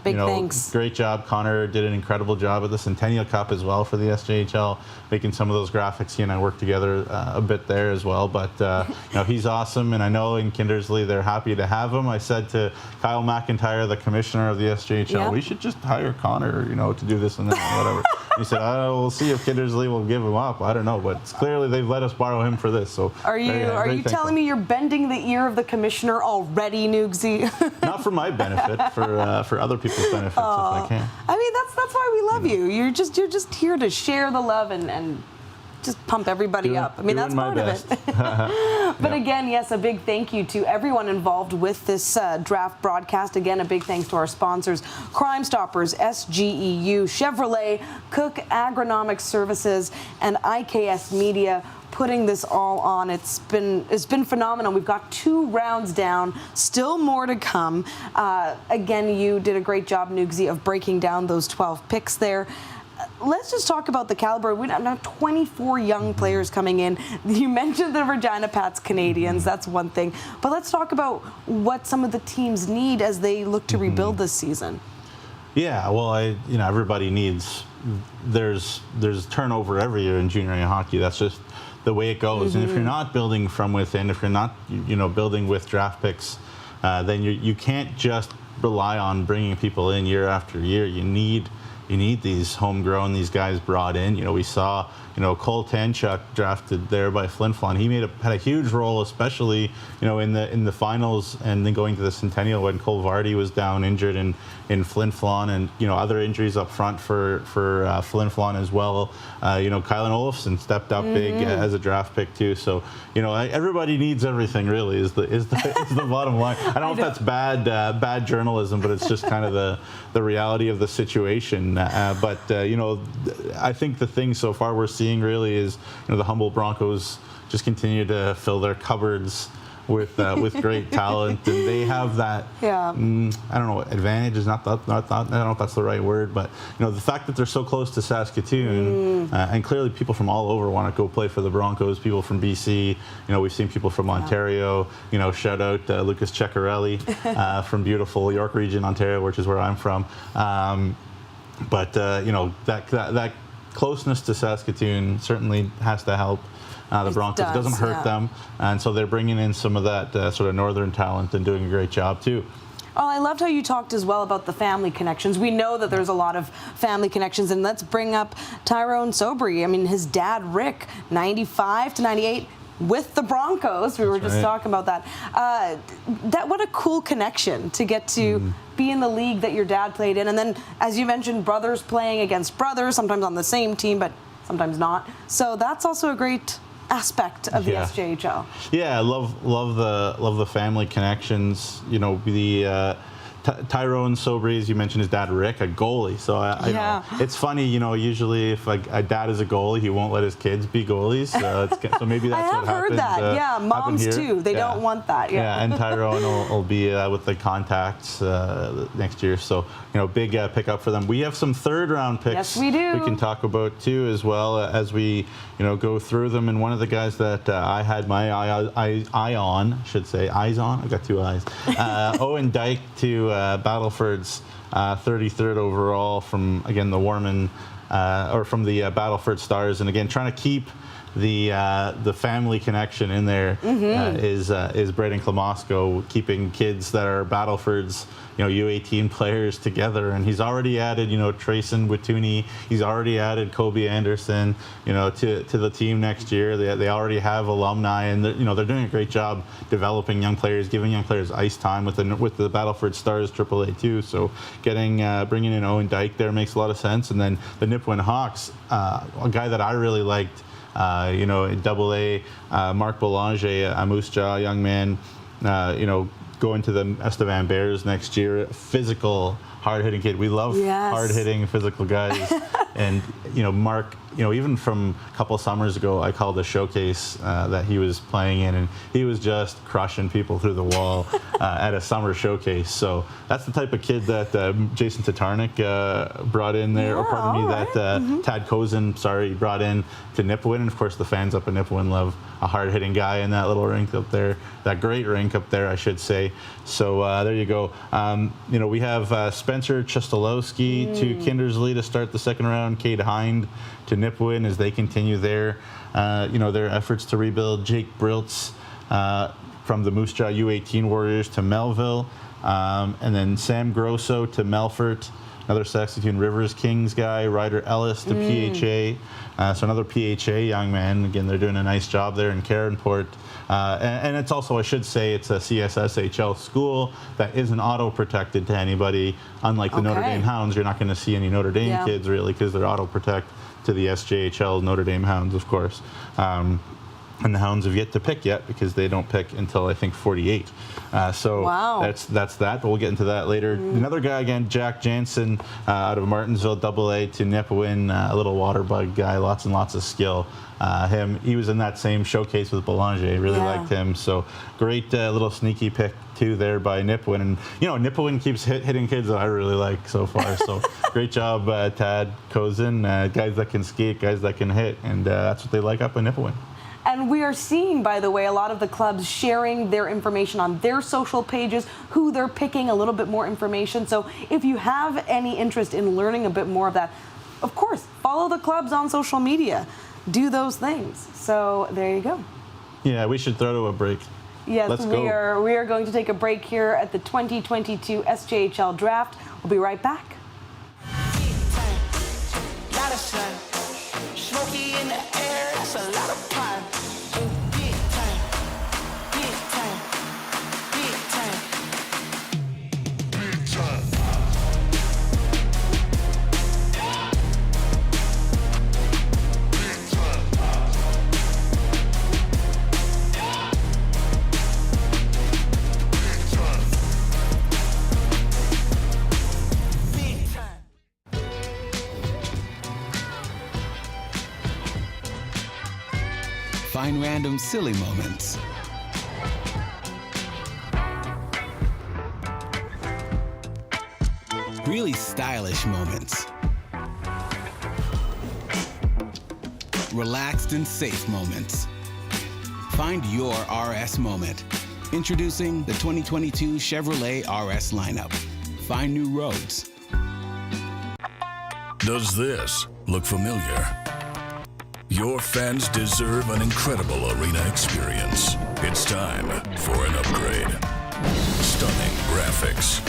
Big thanks. Great job. Connor did an incredible job at the Centennial Cup as well for the SJHL, making some of those graphics. He and I worked together a bit there as well. But you know, he's awesome, and I know in Kindersley they're happy to have him. I said to Kyle McIntyre, the commissioner of the SJHL, we should just hire Connor, you know, to do this and that and whatever. He said, we'll see if Kindersley will give him up. I don't know, but clearly they've let us borrow him for this. So are you telling me you're bending the ear of the commissioner already, Nugsy? Not for my benefit, for other people's benefits, if I can. I mean, that's why we love you. You're just here to share the love and just pump everybody up. I mean, that's part of it. But again, yes, a big thank you to everyone involved with this draft broadcast. Again, a big thanks to our sponsors, Crime Stoppers, SGEU, Chevrolet, Cook Agronomic Services, and IKS Media, putting this all on. It's been phenomenal. We've got 2 rounds down, still more to come. Again, you did a great job, Nugsy, of breaking down those 12 picks there. Let's just talk about the caliber. We have 24 young players coming in. You mentioned the Regina Pats Canadians. That's one thing. But let's talk about what some of the teams need as they look to rebuild this season. Yeah, well, you know, everybody needs. There's turnover every year in junior A hockey. That's just the way it goes. And if you're not building from within, if you're not, you know, building with draft picks, then you can't just rely on bringing people in year after year. You need you need these homegrown, these guys brought in. You know, we saw, you know, Cole Tanchuk drafted there by Flin Flon. He had a huge role, especially, you know, in the finals and then going to the Centennial when Cole Vardy was down injured in Flin Flon, and, you know, other injuries up front for Flin Flon as well. You know, Kylan Olofsson stepped up big as a draft pick too. So, you know, everybody needs everything really is the bottom line. I don't know if that's bad journalism, but it's just kind of the reality of the situation. But you know, I think the thing so far we're seeing really is, you know, the Humboldt Broncos just continue to fill their cupboards with great talent, and they have that. I don't know, advantage is not I don't know if that's the right word, but, you know, the fact that they're so close to Saskatoon, and clearly people from all over want to go play for the Broncos. People from BC, you know, we've seen people from Ontario. You know, shout out Lucas Ceccarelli from beautiful York Region, Ontario, which is where I'm from. But you know, that closeness to Saskatoon certainly has to help the Broncos. It doesn't hurt them, and so they're bringing in some of that sort of northern talent and doing a great job too. Oh, I loved how you talked as well about the family connections. We know that there's a lot of family connections, and let's bring up Tyrone Sobry. I mean, his dad, Rick, 95 to 98, with the Broncos. We were just talking about that. What a cool connection to get to be in the league that your dad played in. And then, as you mentioned, brothers playing against brothers, sometimes on the same team, but sometimes not. So that's also a great aspect of the SJHL. Yeah, I love the family connections. You know, the Tyrone Sobry, as you mentioned, his dad Rick, a goalie. So I know, it's funny, you know, usually if a dad is a goalie, he won't let his kids be goalies. So maybe that's what happened. I have heard that. Yeah, moms too. They don't want that. Yeah, and Tyrone will be with the Contacts next year. So, you know, big pickup for them. We have some third-round picks. Yes, we do. We can talk about too as well as we, you know, go through them. And one of the guys that I had my eye on, I should say, eyes on. I got two eyes. Owen Dyke to Battleford's 33rd overall from, again, the Warman, or from the Battleford Stars. And again, trying to keep the family connection in there is Braden Klamosko, keeping kids that are Battleford's, you know, U18 players together. And he's already added, you know, Trayson Wituni. He's already added Kobe Anderson, you know, to the team next year. They already have alumni, and you know, they're doing a great job developing young players, giving young players ice time with the Battleford Stars AAA too. So bringing in Owen Dyke there makes a lot of sense. And then the Nipawin Hawks, a guy that I really liked, you know, in AA, Marc Belanger, a Moose Jaw young man, you know, going to the Estevan Bears next year. Physical, hard-hitting kid. We love hard-hitting, physical guys. And, you know, Mark, you know, even from a couple summers ago, I called a showcase that he was playing in, and he was just crushing people through the wall at a summer showcase. So that's the type of kid that Jason Tatarnik brought in there, or pardon me, that Tad Kozin, brought in to Nipawin. And of course, the fans up in Nipawin love a hard-hitting guy in that little rink up there, that great rink up there, I should say. So there you go. You know, we have Spencer Chestalowski to Kindersley to start the second round. Cade Hind to Nipawin as they continue their, you know, their efforts to rebuild. Jake Briltz from the Moose Jaw U18 Warriors to Melville, and then Sam Grosso to Melfort. Another Saskatoon Rivers Kings guy, Ryder Ellis to PHA. So another PHA young man. Again, they're doing a nice job there in Caronport. And it's also, I should say, it's a CSSHL school that isn't auto-protected to anybody. Unlike the Notre Dame Hounds, you're not going to see any Notre Dame kids, really, because they're auto-protect to the SJHL Notre Dame Hounds, of course. And the Hounds have yet to pick yet, because they don't pick until, I think, 48. So that's that, but we'll get into that later. Another guy, again, Jack Jansen out of Martinsville AA to Nipawin, a little water bug guy, lots and lots of skill. He was in that same showcase with Belanger. Really liked him. So great little sneaky pick too there by Nipawin. And, you know, Nipawin keeps hitting kids that I really like so far. So great job, Tad Kozin. Guys that can skate, guys that can hit, and that's what they like up in Nipawin. And we are seeing, by the way, a lot of the clubs sharing their information on their social pages, who they're picking, a little bit more information. So if you have any interest in learning a bit more of that, of course, follow the clubs on social media. Do those things. So there you go. Yeah, we should throw to a break. Yes, we are going to take a break here at the 2022 SJHL Draft. We'll be right back. random silly moments. Really stylish moments. Relaxed and safe moments. Find your RS moment. Introducing the 2022 Chevrolet RS lineup. Find new roads. Does this look familiar? Your fans deserve an incredible arena experience. It's time for an upgrade. Stunning graphics.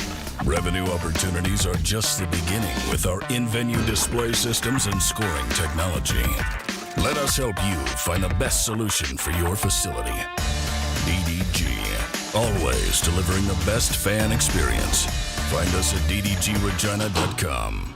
Revenue opportunities are just the beginning with our in-venue display systems and scoring technology. Let us help you find the best solution for your facility. DDG, always delivering the best fan experience. Find us at ddgregina.com.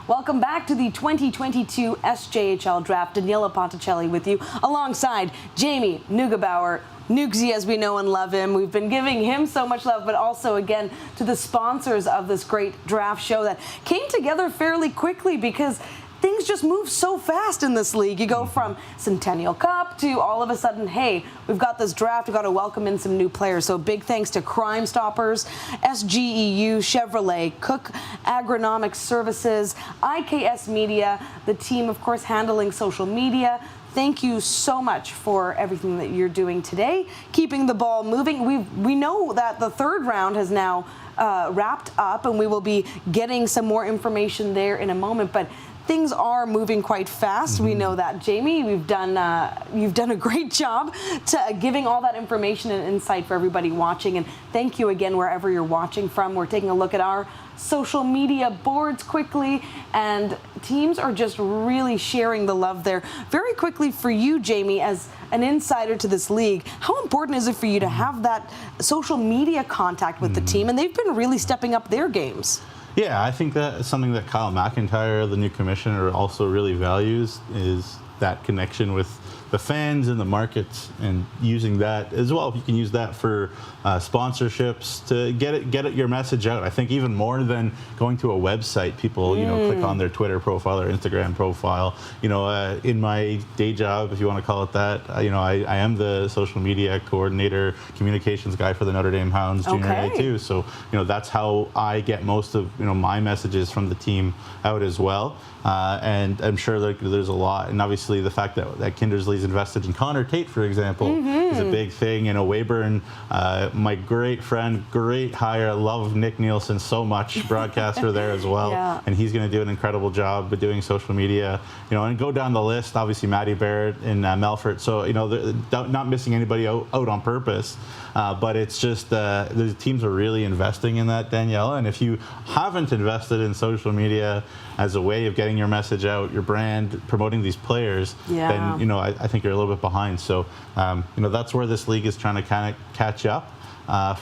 Welcome back to the 2022 SJHL Draft. Daniella Ponticelli with you, alongside Jamie Neugebauer. Nugsy, as we know and love him. We've been giving him so much love, but also, again, to the sponsors of this great draft show that came together fairly quickly because things just move so fast in this league. You go from Centennial Cup to all of a sudden, hey, we've got this draft, we've got to welcome in some new players. So big thanks to Crime Stoppers, SGEU, Chevrolet, Cook Agronomic Services, IKS Media, the team, of course, handling social media. Thank you so much for everything that you're doing today, keeping the ball moving. We know that the third round has now wrapped up, and we will be getting some more information there in a moment. But things are moving quite fast. We know that, Jamie. You've done a great job to giving all that information and insight for everybody watching. And thank you again wherever you're watching from. We're taking a look at our social media boards quickly, and teams are just really sharing the love there. Very quickly for you, Jamie, as an insider to this league, how important is it for you to have that social media contact with the team? And they've been really stepping up their games. Yeah, I think that's something that Kyle McIntyre, the new commissioner, also really values, is that connection with the fans and the markets, and using that as well. If you can use that for sponsorships to get your message out. I think even more than going to a website, people click on their Twitter profile or Instagram profile. In my day job, if you want to call it that, I am the social media coordinator, communications guy for the Notre Dame Hounds Junior A too. So that's how I get most of my messages from the team out as well. And I'm sure there's a lot, and obviously the fact that Kindersley's invested in Connor Tate, for example, is a big thing. Weyburn, my great friend, great hire, love Nick Nielsen so much, broadcaster there as well, and he's going to do an incredible job with doing social media. And go down the list, obviously Matty Barrett in Melfort. So not missing anybody out on purpose. But it's just the teams are really investing in that, Daniella. And if you haven't invested in social media as a way of getting your message out, your brand, promoting these players, then I think you're a little bit behind. So that's where this league is trying to kind of catch up,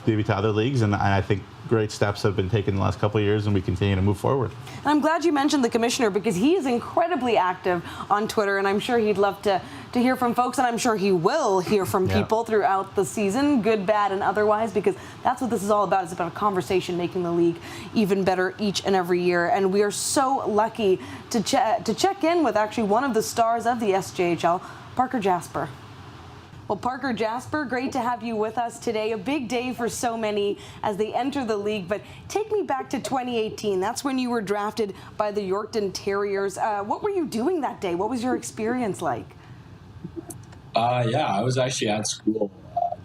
maybe to other leagues, and I think great steps have been taken in the last couple of years, and we continue to move forward. And I'm glad you mentioned the commissioner, because he is incredibly active on Twitter, and I'm sure he'd love to hear from folks, and I'm sure he will hear from people throughout the season, good, bad, and otherwise, because that's what this is all about. It's about a conversation, making the league even better each and every year. And we are so lucky to check in with actually one of the stars of the SJHL, Parker Jasper. Well, Parker Jasper, great to have you with us today. A big day for so many as they enter the league, but take me back to 2018. That's when you were drafted by the Yorkton Terriers. What were you doing that day? What was your experience like? I was actually at school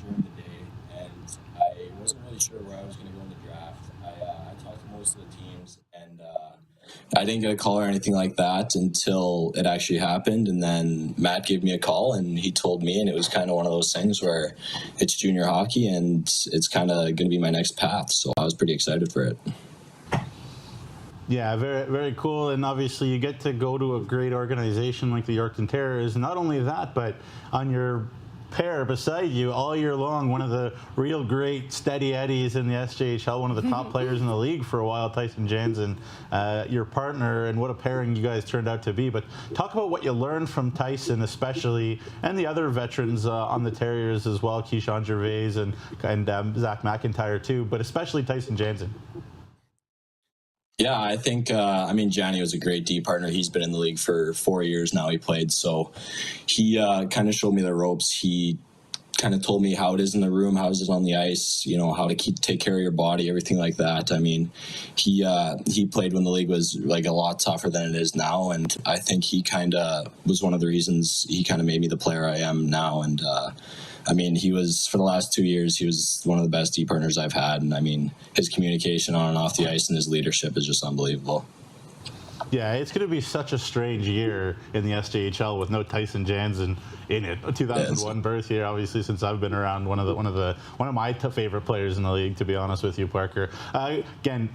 during the day, and I wasn't really sure where I was going to go in the draft. I talked to most of the teams, and I didn't get a call or anything like that until it actually happened. And then Matt gave me a call, and he told me, and it was kind of one of those things where it's junior hockey, and it's kind of going to be my next path. So I was pretty excited for it. Yeah, very, very cool. And obviously you get to go to a great organization like the Yorkton Terriers. Not only that, but on your pair beside you all year long, one of the real great steady eddies in the SJHL, one of the top players in the league for a while, Tyson Jansen, your partner, and what a pairing you guys turned out to be. But talk about what you learned from Tyson especially, and the other veterans on the Terriers as well, Keyshawn Gervais and Zach McIntyre too, but especially Tyson Jansen. Yeah, I think, I mean, Johnny was a great D partner. He's been in the league for 4 years now. He played. So he kind of showed me the ropes. He kind of told me how it is in the room, how is it on the ice, you know, how to take care of your body, everything like that. I mean, he played when the league was like a lot tougher than it is now. And I think he kind of was one of the reasons he kind of made me the player I am now. And, I mean, he was, for the last 2 years, he was one of the best D partners I've had. And I mean, his communication on and off the ice and his leadership is just unbelievable. Yeah, it's going to be such a strange year in the SJHL with no Tyson Jansen in it. 2001 birth year, obviously, since I've been around. One of my favorite players in the league, to be honest with you, Parker. Again,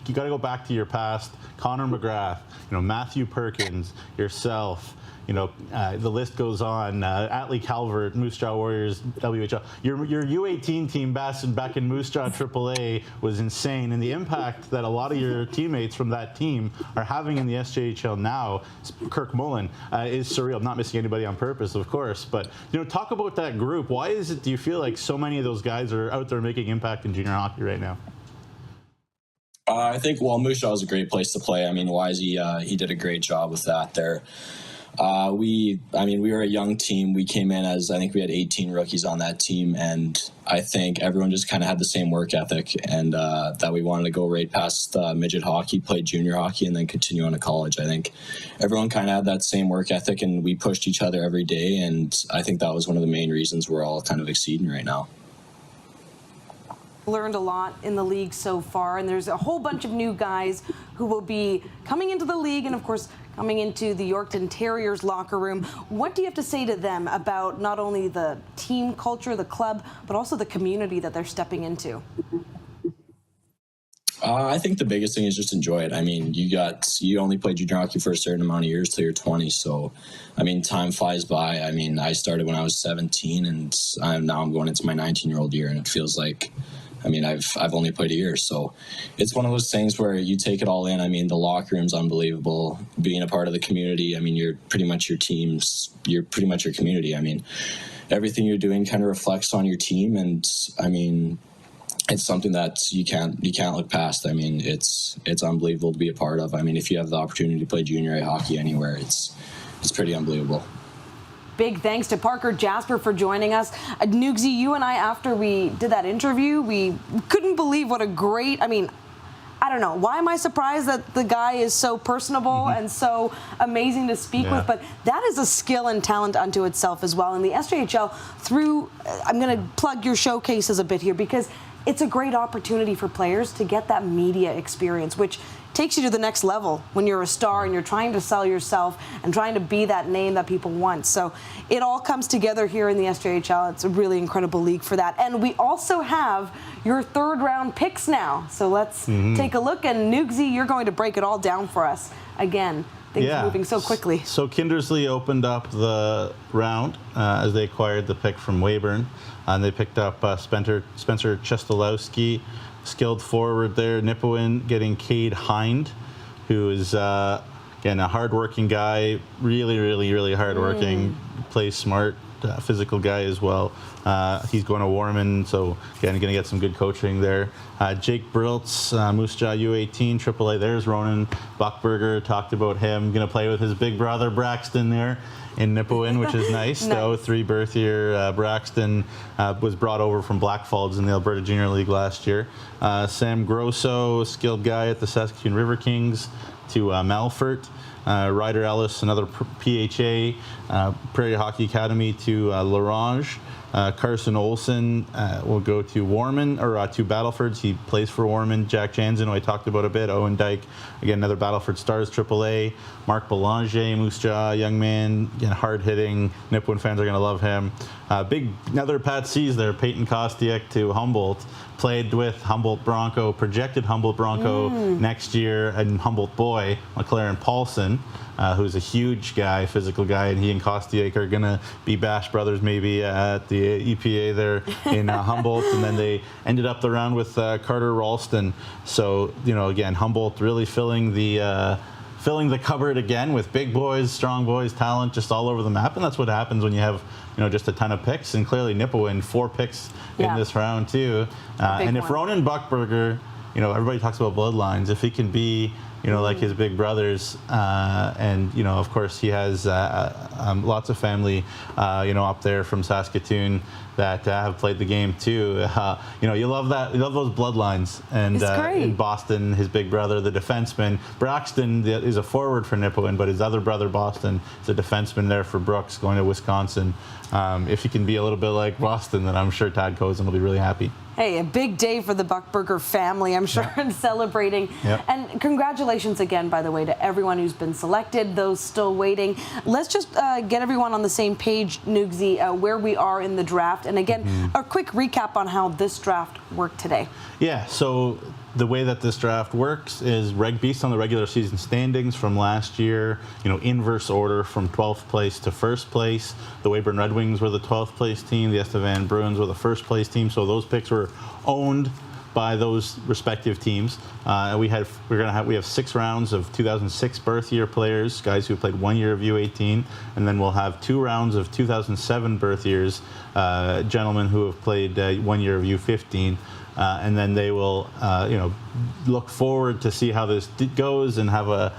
you got to go back to your past. Connor McGrath, you know, Matthew Perkins, yourself. You know, the list goes on. Atlee Calvert, Moose Jaw Warriors, WHL. Your U18 team back in Moose Jaw AAA was insane, and the impact that a lot of your teammates from that team are having in the SJHL now, Kirk Mullen, is surreal. I'm not missing anybody on purpose, of course, but you know, talk about that group. Why is it? Do you feel like so many of those guys are out there making impact in junior hockey right now? I think, well, Moose Jaw was a great place to play. I mean, Wisey, he did a great job with that there. We were a young team. We came in as, I think we had 18 rookies on that team, and I think everyone just kind of had the same work ethic, and that we wanted to go right past midget hockey, play junior hockey, and then continue on to college. I think everyone kind of had that same work ethic, and we pushed each other every day, and I think that was one of the main reasons we're all kind of exceeding right now. Learned a lot in the league so far, and there's a whole bunch of new guys who will be coming into the league and, of course, coming into the Yorkton Terriers locker room. What do you have to say to them about not only the team culture, the club, but also the community that they're stepping into? I think the biggest thing is just enjoy it. I mean, you only play junior hockey for a certain amount of years till you're 20. So, I mean, time flies by. I mean, I started when I was 17, and now I'm going into my 19-year-old year, and it feels like, I mean, I've only played a year, so it's one of those things where you take it all in. I mean, the locker room's unbelievable. Being a part of the community, I mean, you're pretty much your team's, you're pretty much your community. I mean, everything you're doing kind of reflects on your team, and I mean, it's something that you can't look past. I mean, it's unbelievable to be a part of. I mean, if you have the opportunity to play junior A hockey anywhere, it's pretty unbelievable. Big thanks to Parker Jasper for joining us. Nugsy, you and I, after we did that interview, we couldn't believe what a great, I mean, I don't know, why am I surprised that the guy is so personable and so amazing to speak with, but that is a skill and talent unto itself as well. And the SJHL, I'm going to plug your showcases a bit here, because it's a great opportunity for players to get that media experience, which takes you to the next level when you're a star and you're trying to sell yourself and trying to be that name that people want. So it all comes together here in the SJHL. It's a really incredible league for that. And we also have your third-round picks now. So let's take a look. And Nugsy, you're going to break it all down for us again. Things moving so quickly. So Kindersley opened up the round as they acquired the pick from Weyburn. And they picked up Spencer Chestelowski, skilled forward there. Nipawin getting Cade Hind, who is, again, a hardworking guy, really hardworking, plays smart, physical guy as well. He's going to Warman, so again, going to get some good coaching there. Jake Briltz, Moose Jaw U18, AAA. There's Ronan Buckberger, talked about him. Going to play with his big brother Braxton there in Nipawin, which is nice. The 03 birth year, Braxton was brought over from Blackfalds in the Alberta Junior League last year. Sam Grosso, skilled guy at the Saskatoon River Kings, to Malfort. Ryder Ellis, another PHA, Prairie Hockey Academy, to Larange. Carson Olson will go to Warman, or to Battlefords. He plays for Warman. Jack Jansen, who I talked about a bit. Owen Dyke, again, another Battleford Stars AAA. Mark Belanger, Moose Jaw, young man, again, hard-hitting. Nipawin fans are going to love him. Another Pat C's there, Peyton Kostiak to Humboldt. Played with Humboldt Bronco, projected Humboldt Bronco next year, and Humboldt boy, McLaren Paulson, who's a huge guy, physical guy, and he and Kostiak are going to be Bash brothers maybe at the EPA there in Humboldt. And then they ended up the round with Carter Ralston. So, you know, again, Humboldt really filling the cupboard again with big boys, strong boys, talent just all over the map. And that's what happens when you have, you know, just a ton of picks. And clearly Nipawin, 4 picks in this round too. And if Ronan Buckberger everybody talks about bloodlines. If he can be, like his big brothers, and of course he has lots of family, up there from Saskatoon that have played the game too. You love that. You love those bloodlines. And in Boston, his big brother, the defenseman Braxton, is a forward for Nipawin, but his other brother Boston is a defenseman there for Brooks, going to Wisconsin. If he can be a little bit like Boston, then I'm sure Tad Kozin will be really happy. Hey, a big day for the Buckberger family, I'm sure, and celebrating. Yep. And congratulations again, by the way, to everyone who's been selected, those still waiting. Let's just get everyone on the same page, Nugsy, where we are in the draft. And again, a quick recap on how this draft worked today. Yeah, so the way that this draft works is based on the regular season standings from last year, inverse order from 12th place to first place. The Weyburn Red Wings were the 12th place team. The Estevan Bruins were the first place team. So those picks were owned by those respective teams. We have 6 rounds of 2006 birth year players, guys who played 1 year of U18, and then we'll have 2 rounds of 2007 birth years, gentlemen who have played 1 year of U15. And then they will, look forward to see how this goes and have a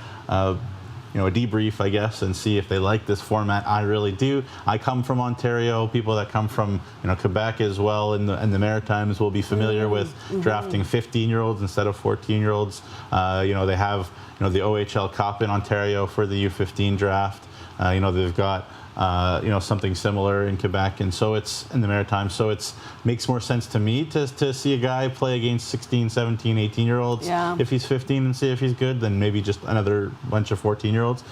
debrief, I guess, and see if they like this format. I really do. I come from Ontario. People that come from, Quebec as well, and the Maritimes will be familiar with drafting 15-year-olds instead of 14-year-olds. They have, the OHL Cup in Ontario for the U15 draft. They've got something similar in Quebec, and so it's in the Maritimes. So it's makes more sense to me to see a guy play against 16, 17, 18-year-olds if he's 15 and see if he's good, than maybe just another bunch of 14-year-olds.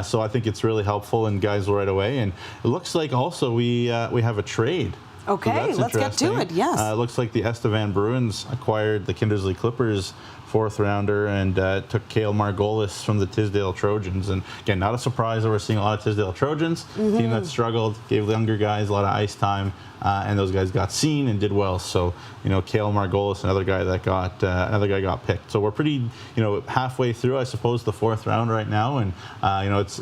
So I think it's really helpful, and guys right away. And it looks like also we have a trade. Okay, So let's get to it. Yes. It looks like the Estevan Bruins acquired the Kindersley Clippers 4th rounder and took Cale Margolis from the Tisdale Trojans. And again, not a surprise that we're seeing a lot of Tisdale Trojans, team that struggled, gave the younger guys a lot of ice time, and those guys got seen and did well. So, Cale Margolis, another guy got picked. So we're pretty, halfway through, I suppose, the 4th round right now, and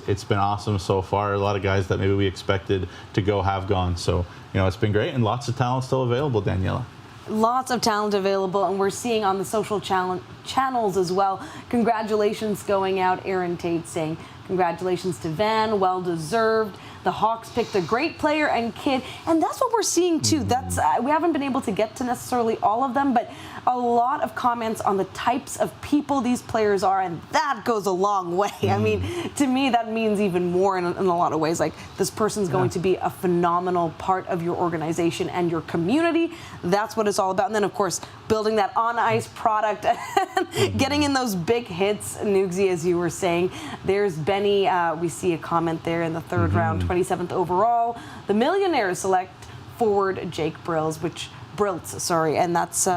it's been awesome so far. A lot of guys that maybe we expected to go have gone. So, it's been great, and lots of talent still available, Daniella. Lots of talent available, and we're seeing on the social channels as well. Congratulations going out. Aaron Tate saying congratulations to Van, well deserved. The Hawks picked a great player and kid, and that's what we're seeing too. That's we haven't been able to get to necessarily all of them, but a lot of comments on the types of people these players are, and that goes a long way. I mean, to me, that means even more in a lot of ways. Like, this person's going to be a phenomenal part of your organization and your community. That's what it's all about. And then, of course, building that on-ice product, getting in those big hits, Nugsy, as you were saying. There's Benny. We see a comment there in the 3rd round, 27th overall. The Millionaires select forward Jake Briltz, and that's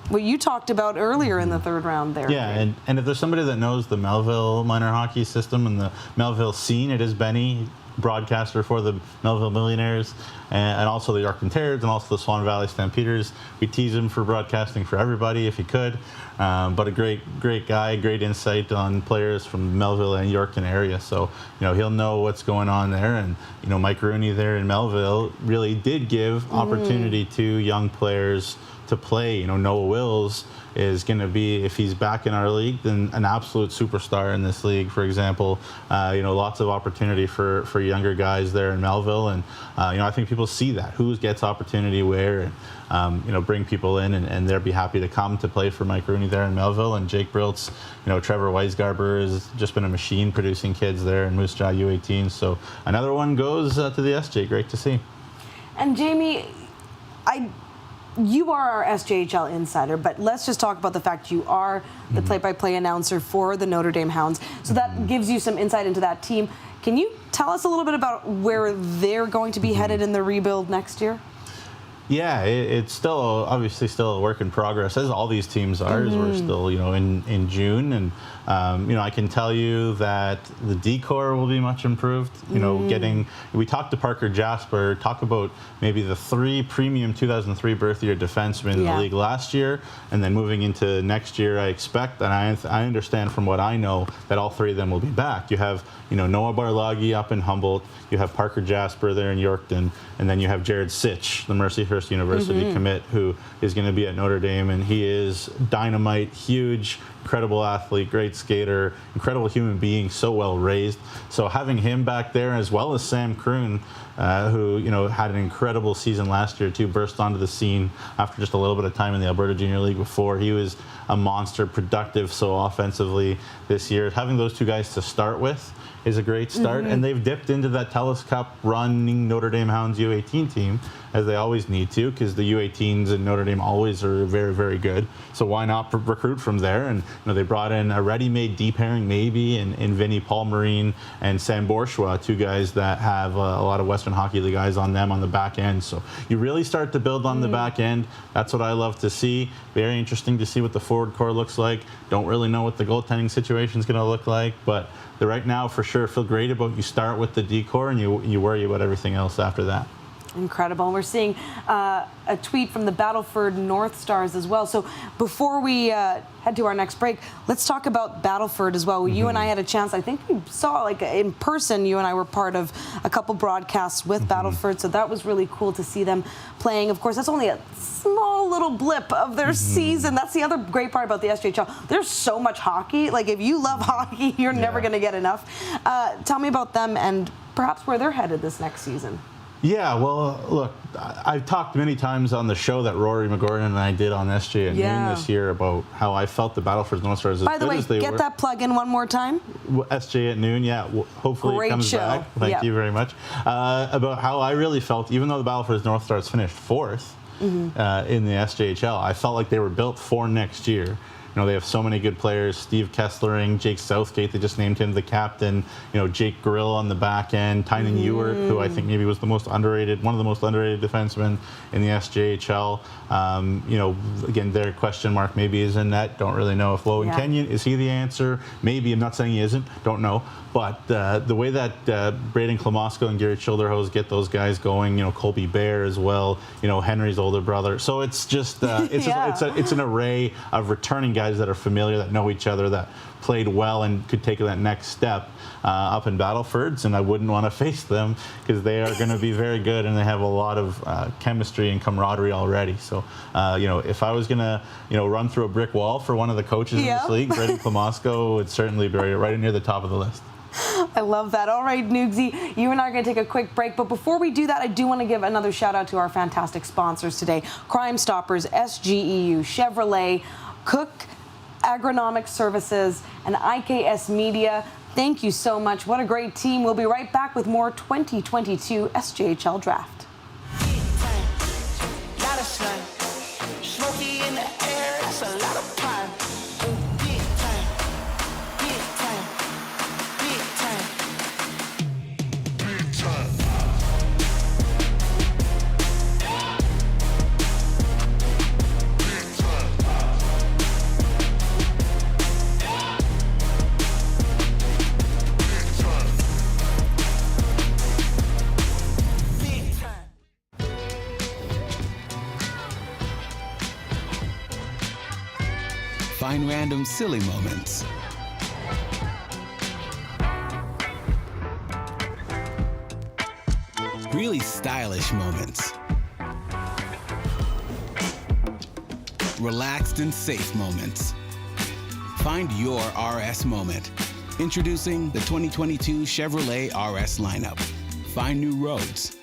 what you talked about earlier in the 3rd round there. Yeah, and if there's somebody that knows the Melville minor hockey system and the Melville scene, it is Benny, broadcaster for the Melville Millionaires, and also the Yorkton Terriers, and also the Swan Valley Stampeders. We tease him for broadcasting for everybody if he could, but a great guy, great insight on players from Melville and Yorkton area. So he'll know what's going on there, and Mike Rooney there in Melville really did give opportunity to young players to play. Noah Wills is going to be, if he's back in our league, then an absolute superstar in this league, for example. Lots of opportunity for younger guys there in Melville, and I think people see that, who gets opportunity where, and bring people in, and they'll be happy to come to play for Mike Rooney there in Melville. And Jake Briltz, Trevor Weisgarber has just been a machine producing kids there in Moose Jaw U18. So another one goes to the SJ. Great to see. And Jamie, you are our SJHL insider, but let's just talk about the fact you are the play-by-play announcer for the Notre Dame Hounds. So that gives you some insight into that team. Can you tell us a little bit about where they're going to be headed in the rebuild next year? Yeah, it's still obviously still a work in progress, as all these teams are. As we're still, in June, and I can tell you that the decor will be much improved. We talked to Parker Jasper, talk about maybe the 3 premium 2003 birth year defensemen in the league last year, and then moving into next year, I expect, and I understand from what I know, that all 3 of them will be back. You have, Noah Barlagi up in Humboldt, you have Parker Jasper there in Yorkton, and then you have Jared Sitch, the Mercy Sandhurst University commit who is going to be at Notre Dame, and he is dynamite, huge, incredible athlete, great skater, incredible human being, so well raised. So having him back there, as well as Sam Kroon, who had an incredible season last year too, burst onto the scene after just a little bit of time in the Alberta Junior League before. He was a monster, productive so offensively this year. Having those two guys to start with is a great start, and they've dipped into that TELUS Cup running Notre Dame Hounds U18 team, as they always need to, because the U18s in Notre Dame always are very, very good. So why not recruit from there? And they brought in a ready-made D pairing maybe in Vinny Paul-Marine and Sam Bourgeois, two guys that have a lot of Western Hockey League guys on them on the back end. So you really start to build on the back end. That's what I love to see. Very interesting to see what the forward core looks like. Don't really know what the goaltending situation is going to look like, but right now for sure feel great about you start with the D core and you worry about everything else after that. Incredible. And we're seeing a tweet from the Battleford North Stars as well. So before we head to our next break, let's talk about Battleford as well. You and I had a chance, I think we saw in person, you and I were part of a couple broadcasts with Battleford. So that was really cool to see them playing. Of course, that's only a small little blip of their season. That's the other great part about the SJHL. There's so much hockey. Like, if you love hockey, you're never going to get enough. Tell me about them and perhaps where they're headed this next season. Yeah, well, look, I've talked many times on the show that Rory McGordon and I did on SJ at noon this year about how I felt the Battleford North Stars as By the good way, as they get were. that plug in one more time. SJ at noon, hopefully Great it comes show. back. Thank you very much. About how I really felt, even though the Battleford North Stars finished fourth in the SJHL, I felt like they were built for next year. They have so many good players. Steve Kesslering, Jake Southgate, they just named him the captain. Jake Grill on the back end. Tynan Ewert, who I think maybe was one of the most underrated defensemen in the SJHL. Again, their question mark maybe is in net. Don't really know if Logan Kenyon, is he the answer? Maybe. I'm not saying he isn't. Don't know. But the way that Braden Klamosko and Gary Childerhose get those guys going, Colby Bear as well, Henry's older brother. So it's just, it's an array of returning guys that are familiar, that know each other, that played well and could take that next step up in Battlefords, and I wouldn't want to face them because they are going to be very good and they have a lot of chemistry and camaraderie already. So, if I was going to, run through a brick wall for one of the coaches in this league, Braden Klamosko would certainly be right near the top of the list. I love that. All right, Nugsy, you and I are going to take a quick break. But before we do that, I do want to give another shout out to our fantastic sponsors today. Crime Stoppers, SGEU, Chevrolet, Cook Agronomic Services, and IKS Media. Thank you so much. What a great team. We'll be right back with more 2022 SJHL Draft. Smoky in the air, that's a lot of prime. Big time, big time, big time, big time. Find random silly moments. Really stylish moments. Relaxed and safe moments. Find your RS moment. Introducing the 2022 Chevrolet RS lineup. Find new roads.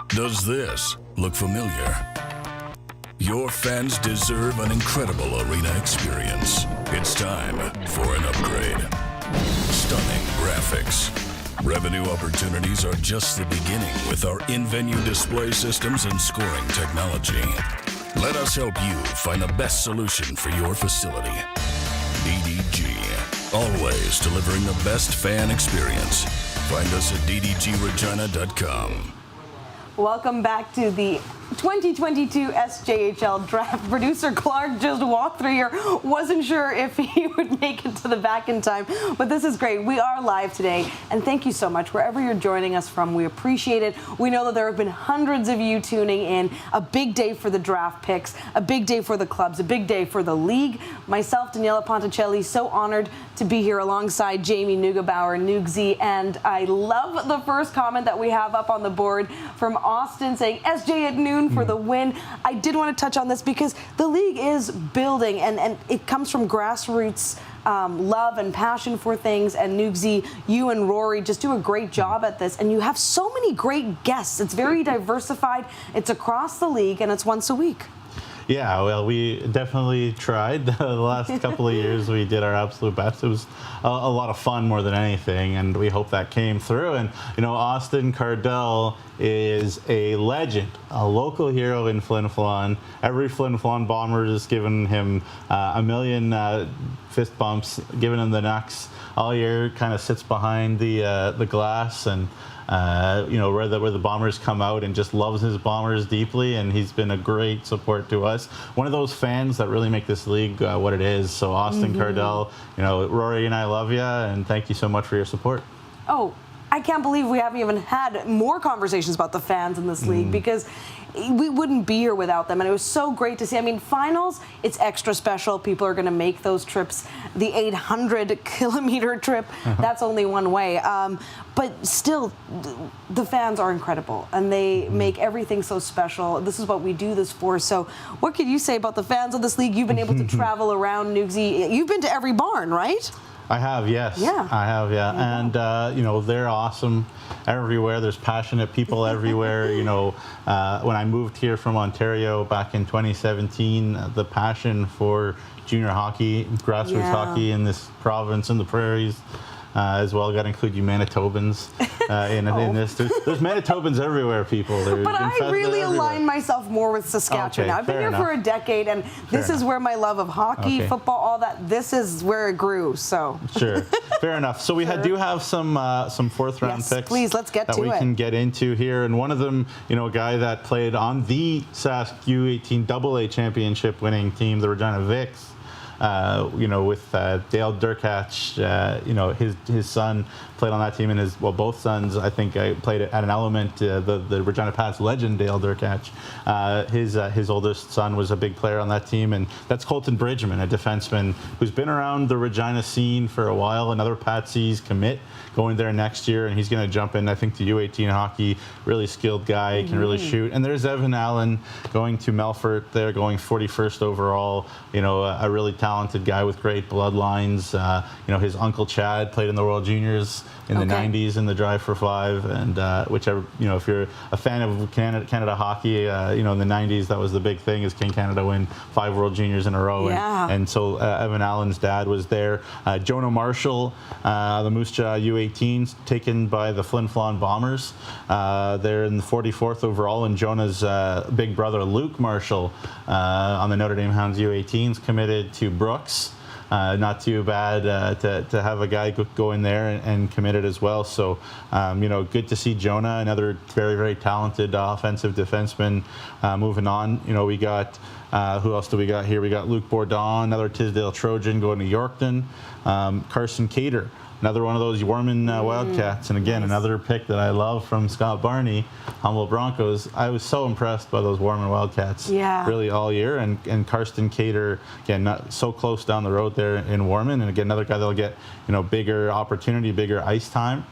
Does this look familiar? Your fans deserve an incredible arena experience. It's time for an upgrade. Stunning graphics. Revenue opportunities are just the beginning with our in-venue display systems and scoring technology. Let us help you find the best solution for your facility. DDG, always delivering the best fan experience. Find us at ddgregina.com. Welcome back to the 2022 SJHL Draft. Producer Clark just walked through here. Wasn't sure if he would make it to the back in time, but this is great. We are live today, and thank you so much wherever you're joining us from. We appreciate it. We know that there have been hundreds of you tuning in. A big day for the draft picks, a big day for the clubs, a big day for the league. Myself, Daniella Ponticelli, so honored to be here alongside Jamie Neugebauer, Nugsy, and I love the first comment that we have up on the board from Austin saying SJ at noon for the win. I did want to touch on this because the league is building, and it comes from grassroots love and passion for things. And Nugsy, you and Rory just do a great job at this, and you have so many great guests. It's very diversified. It's across the league, and it's once a week. Yeah, well, we definitely tried. The last couple of years, we did our absolute best. It was a lot of fun more than anything, and we hope that came through. And, you know, Austin Cardell is a legend, a local hero in Flin Flon. Every Flin Flon Bomber has given him a million fist bumps, giving him the knucks all year, kind of sits behind the glass and you know, where the Bombers come out and just loves his Bombers deeply, and he's been a great support to us. One of those fans that really make this league what it is. So Austin Cardell, you know, Rory and I love you, and thank you so much for your support. Oh, I can't believe we haven't even had more conversations about the fans in this league, because we wouldn't be here without them. And it was so great to see. I mean, finals, it's extra special. People are going to make those trips. The 800-kilometer trip, that's only one way. But still, the fans are incredible, and they make everything so special. This is what we do this for. So what could you say about the fans of this league? You've been able to travel around, Nugsy. You've been to every barn, right? I have, yes. Yeah. I have, yeah. And, you know, they're awesome everywhere. There's passionate people everywhere. You know, when I moved here from Ontario back in 2017, the passion for junior hockey, grassroots hockey in this province, in the prairies, as well. Got to include you Manitobans in this. There's Manitobans everywhere, people. But I really align myself more with Saskatchewan. Okay, I've been here for a decade, and this is where my love of hockey, football, all that, this is where it grew. So Sure, fair enough. So we do have some fourth-round picks. Please, let's get that to we it. can get into here, and one of them, you know, a guy that played on the Sask U18 AA championship winning team, the Regina Vics. You know, with Dale Durkach, you know, his son played on that team, and both sons, I think, played at an element. The Regina Pats legend, Dale Durkach, his oldest son was a big player on that team, and that's Colton Bridgman, a defenseman who's been around the Regina scene for a while. Another Patsies commit going there next year, and he's going to jump in, I think, to U18 hockey. Really skilled guy, can really shoot. And there's Evan Allen going to Melfort. They're going 41st overall. You know, a really talented guy with great bloodlines. You know, his uncle Chad played in the World Juniors in the 90s in the Drive for Five, and whichever, you know, if you're a fan of Canada hockey, you know, in the 90s, that was the big thing, is can Canada win 5 World Juniors in a row. And so Evan Allen's dad was there. Jonah Marshall, the Moose Jaw U18s, taken by the Flin Flon Bombers. They're in the 44th overall, and Jonah's big brother Luke Marshall on the Notre Dame Hounds U18s committed to Brooks. Not too bad to have a guy go in there and committed as well. So, you know, good to see Jonah, another very, very talented offensive defenseman, moving on. You know, we got, who else do we got here? We got Luke Bourdon, another Tisdale Trojan going to Yorkton. Carson Cater, another one of those Warman Wildcats. And again, another pick that I love from Scott Barney, Humboldt Broncos. I was so impressed by those Warman Wildcats really all year. And Karsten Cater, again, not so close down the road there in Warman. And again, another guy that'll get, you know, bigger opportunity, bigger ice time.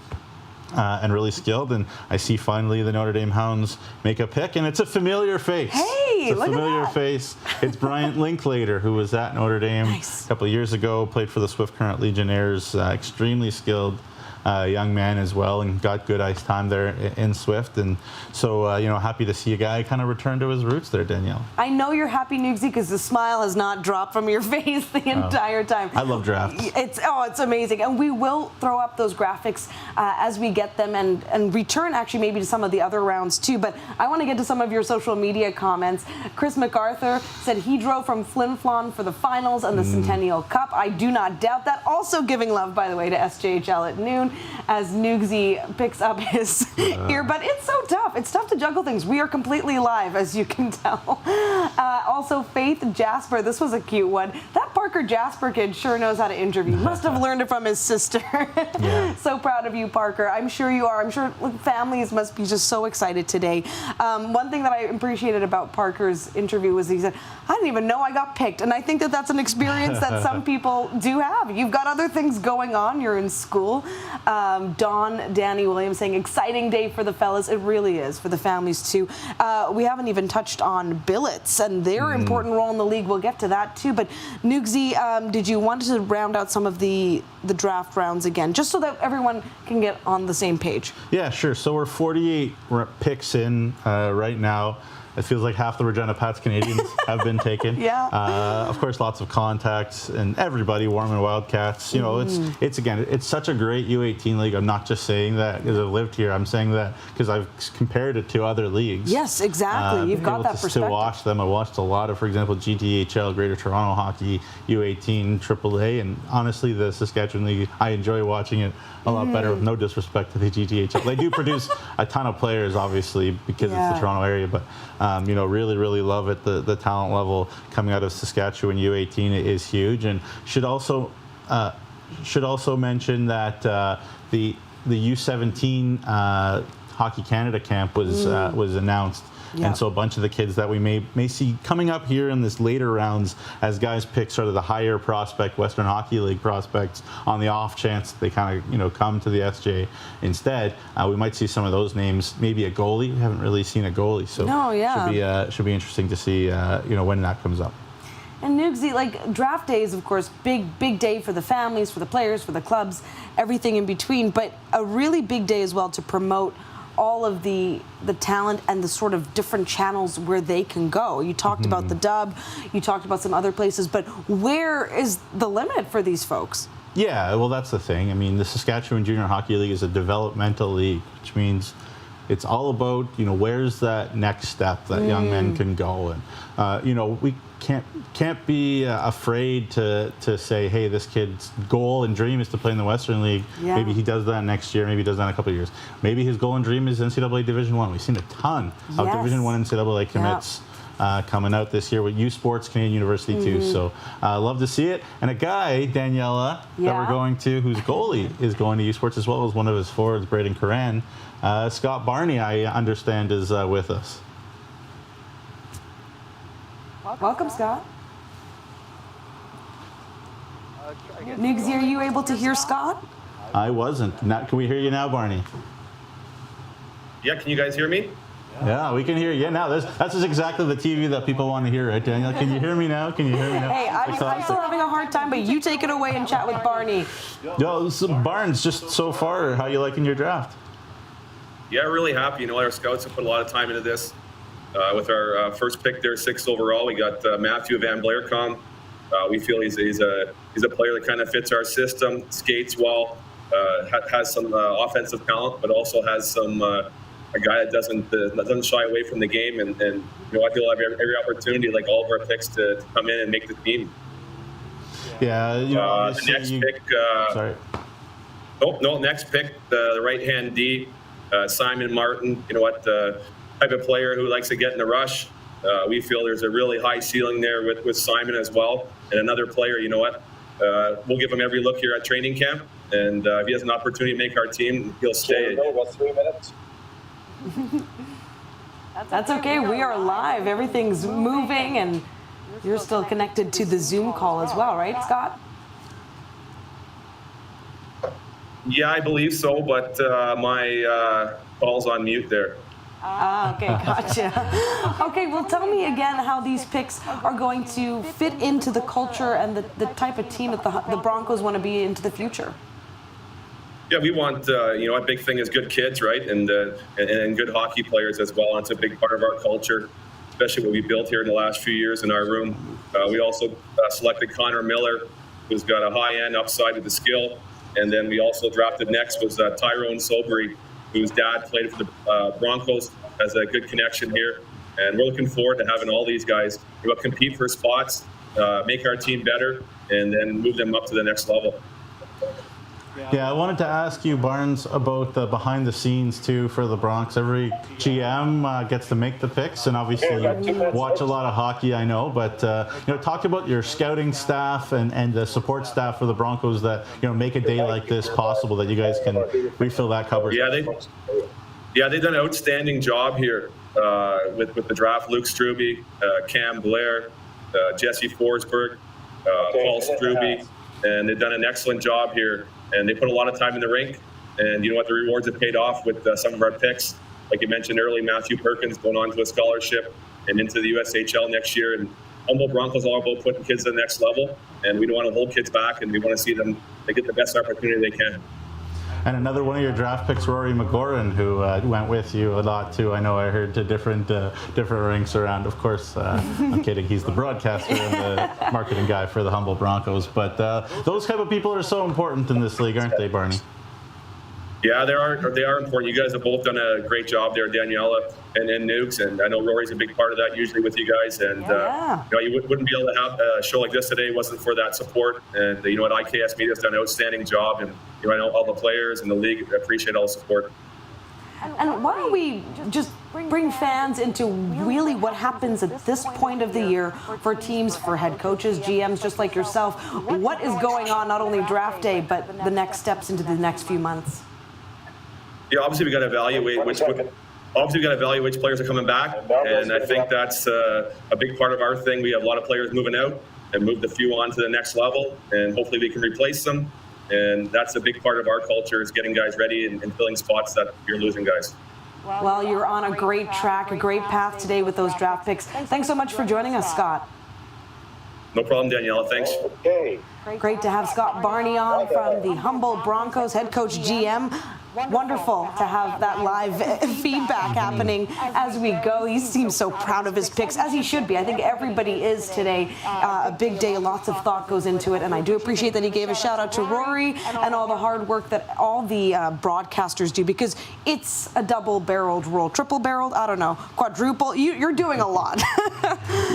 And really skilled, and I see finally the Notre Dame Hounds make a pick, and it's a familiar face. Hey, it's a familiar face. It's Bryant Linklater, who was at Notre Dame a couple of years ago, played for the Swift Current Legionnaires, extremely skilled young man as well, and got good ice time there in Swift. And so, you know, happy to see a guy kind of return to his roots there, Danielle. I know you're happy, Nugsy, because the smile has not dropped from your face the entire time. I love drafts. It's amazing. And we will throw up those graphics as we get them, and return actually maybe to some of the other rounds too. But I want to get to some of your social media comments. Chris MacArthur said he drove from Flin Flon for the finals and the Centennial Cup. I do not doubt that. Also giving love, by the way, to SJHL at noon, as Nugsy picks up his earbud. It's so tough. It's tough to juggle things. We are completely live, as you can tell. Also, Faith Jasper. This was a cute one. That Parker Jasper kid sure knows how to interview. Must have learned it from his sister. So proud of you, Parker. I'm sure you are. I'm sure families must be just so excited today. One thing that I appreciated about Parker's interview was he said, I didn't even know I got picked. And I think that that's an experience that some people do have. You've got other things going on. You're in school. Don, Danny Williams saying exciting day for the fellas. It really is for the families too. We haven't even touched on billets and their important role in the league. We'll get to that too. But Nugsy, did you want to round out some of the draft rounds again, just so that everyone can get on the same page? Yeah, sure. So we're 48 picks in right now. It feels like half the Regina Pats Canadians have been taken. Yeah. Of course, lots of contacts and everybody, Warman Wildcats. You know, it's such a great U18 league. I'm not just saying that because I've lived here. I'm saying that because I've compared it to other leagues. Yes, exactly. You've got that perspective. To watch them, I watched a lot of, for example, GTHL, Greater Toronto Hockey, U18, AAA, and honestly, the Saskatchewan League, I enjoy watching it a lot better, with no disrespect to the GTHL. They do produce a ton of players, obviously, because it's the Toronto area, but you know, really love it. The talent level coming out of Saskatchewan U18 is huge, and should also mention that the U17 Hockey Canada camp was announced. Yeah. And so a bunch of the kids that we may see coming up here in this later rounds as guys pick sort of the higher prospect Western Hockey League prospects on the off chance they kind of, you know, come to the SJ instead. We might see some of those names, maybe a goalie. We haven't really seen a goalie, so should be interesting to see you know, when that comes up. And Nugsy, like, draft day is, of course, big day for the families, for the players, for the clubs, everything in between, but a really big day as well to promote all of the talent and the sort of different channels where they can go. You talked about the Dub, you talked about some other places, but where is the limit for these folks? Yeah, well, that's the thing. I mean, the Saskatchewan Junior Hockey League is a developmental league, which means it's all about, you know, where's that next step that young men can go. And, you know, we can't be afraid to say, hey, this kid's goal and dream is to play in the Western League. Yeah. Maybe he does that next year. Maybe he does that in a couple of years. Maybe his goal and dream is NCAA Division I. We've seen a ton of Division I NCAA commits coming out this year with U Sports Canadian University too. So love to see it. And a guy, Daniella, that we're going to, whose goalie is going to U Sports as well as one of his forwards, Braden Curran. Scott Barney, I understand, is with us. Welcome, Scott. Nugsy, are you able to hear Scott? I wasn't. Can we hear you now, Barney? Yeah, can you guys hear me? Yeah, we can hear you now. That's just exactly the TV that people want to hear, right, Daniel? Can you hear me now? Can you hear me now? Hey, I'm still having a hard time, but you take it away and chat with Barney. Yo, so Barnes, just so far, how you liking your draft? Yeah, really happy. You know, our scouts have put a lot of time into this. With our first pick there, 6th overall, we got Matthew Van Blaerkom. We feel he's a player that kind of fits our system, skates well, has some offensive talent, but also has some a guy that doesn't shy away from the game, and you know, I feel I have every opportunity, like all of our picks, to come in and make the team. Yeah, you know, the next pick. Sorry. No, next pick, the right-hand D, Simon Martin. You know what? Type of player who likes to get in the rush. We feel there's a really high ceiling there with Simon as well. And another player, you know what? We'll give him every look here at training camp. And if he has an opportunity to make our team, he'll stay. About 3 minutes. That's okay. We are live. Everything's moving, and you're still connected to the Zoom call as well, right, Scott? Yeah, I believe so, but my call's on mute there. Okay, gotcha. Okay, well, tell me again how these picks are going to fit into the culture and the type of team that the Broncos want to be into the future. Yeah, we want, you know, a big thing is good kids, right? And good hockey players as well. And it's a big part of our culture, especially what we built here in the last few years in our room. We also selected Connor Miller, who's got a high-end upside with the skill. And then we also drafted next was Tyrone Sobry, whose dad played for the Broncos, has a good connection here. And we're looking forward to having all these guys compete for spots, make our team better, and then move them up to the next level. Yeah, I wanted to ask you, Barnes, about the behind the scenes too for the Bronx. Every GM gets to make the picks, and obviously you watch a lot of hockey, I know. But you know, talk about your scouting staff and the support staff for the Broncos that, you know, make a day like this possible, that you guys can refill that cupboard. Yeah, they've done an outstanding job here with the draft. Luke Struby, Cam Blair, Jesse Forsberg, Paul Struby, and they've done an excellent job here. And they put a lot of time in the rink. And you know what? The rewards have paid off with some of our picks. Like you mentioned earlier, Matthew Perkins going on to a scholarship and into the USHL next year. And Humboldt Broncos all about putting kids to the next level. And we don't want to hold kids back, and we want to see them they get the best opportunity they can. And another one of your draft picks, Rory McGoran, who went with you a lot too. I know I heard to different rinks around. Of course, I'm kidding. He's the broadcaster and the marketing guy for the Humboldt Broncos. But those type of people are so important in this league, aren't they, Barney? Yeah, they are important. You guys have both done a great job there, Daniella and Nukes, and I know Rory's a big part of that usually with you guys. And you know, you wouldn't be able to have a show like this today wasn't for that support. And you know, at IKS Media's done an outstanding job, and you know, I know all the players and the league appreciate all the support. And why don't we just bring fans into really what happens at this point of the year for teams, for head coaches, GMs, just like yourself. What is going on, not only draft day, but the next steps into the next few months? Yeah, obviously we got to evaluate which players are coming back, and I think that's a big part of our thing. We have a lot of players moving out and moved a few on to the next level, and hopefully we can replace them. And that's a big part of our culture, is getting guys ready and filling spots that you're losing guys. Well, you're on a great track, a great path today with those draft picks. Thanks so much for joining us, Scott. No problem, Daniela. Thanks. Great to have Scott Barney on from the Humboldt Broncos, head coach GM. Wonderful to have that live feedback happening as we go. He seems so proud of his picks, as he should be. I think everybody is today. A big day, lots of thought goes into it, and I do appreciate that he gave a shout out to Rory and all the hard work that all the broadcasters do, because it's a double-barreled role, triple-barreled, I don't know, quadruple. You're doing a lot.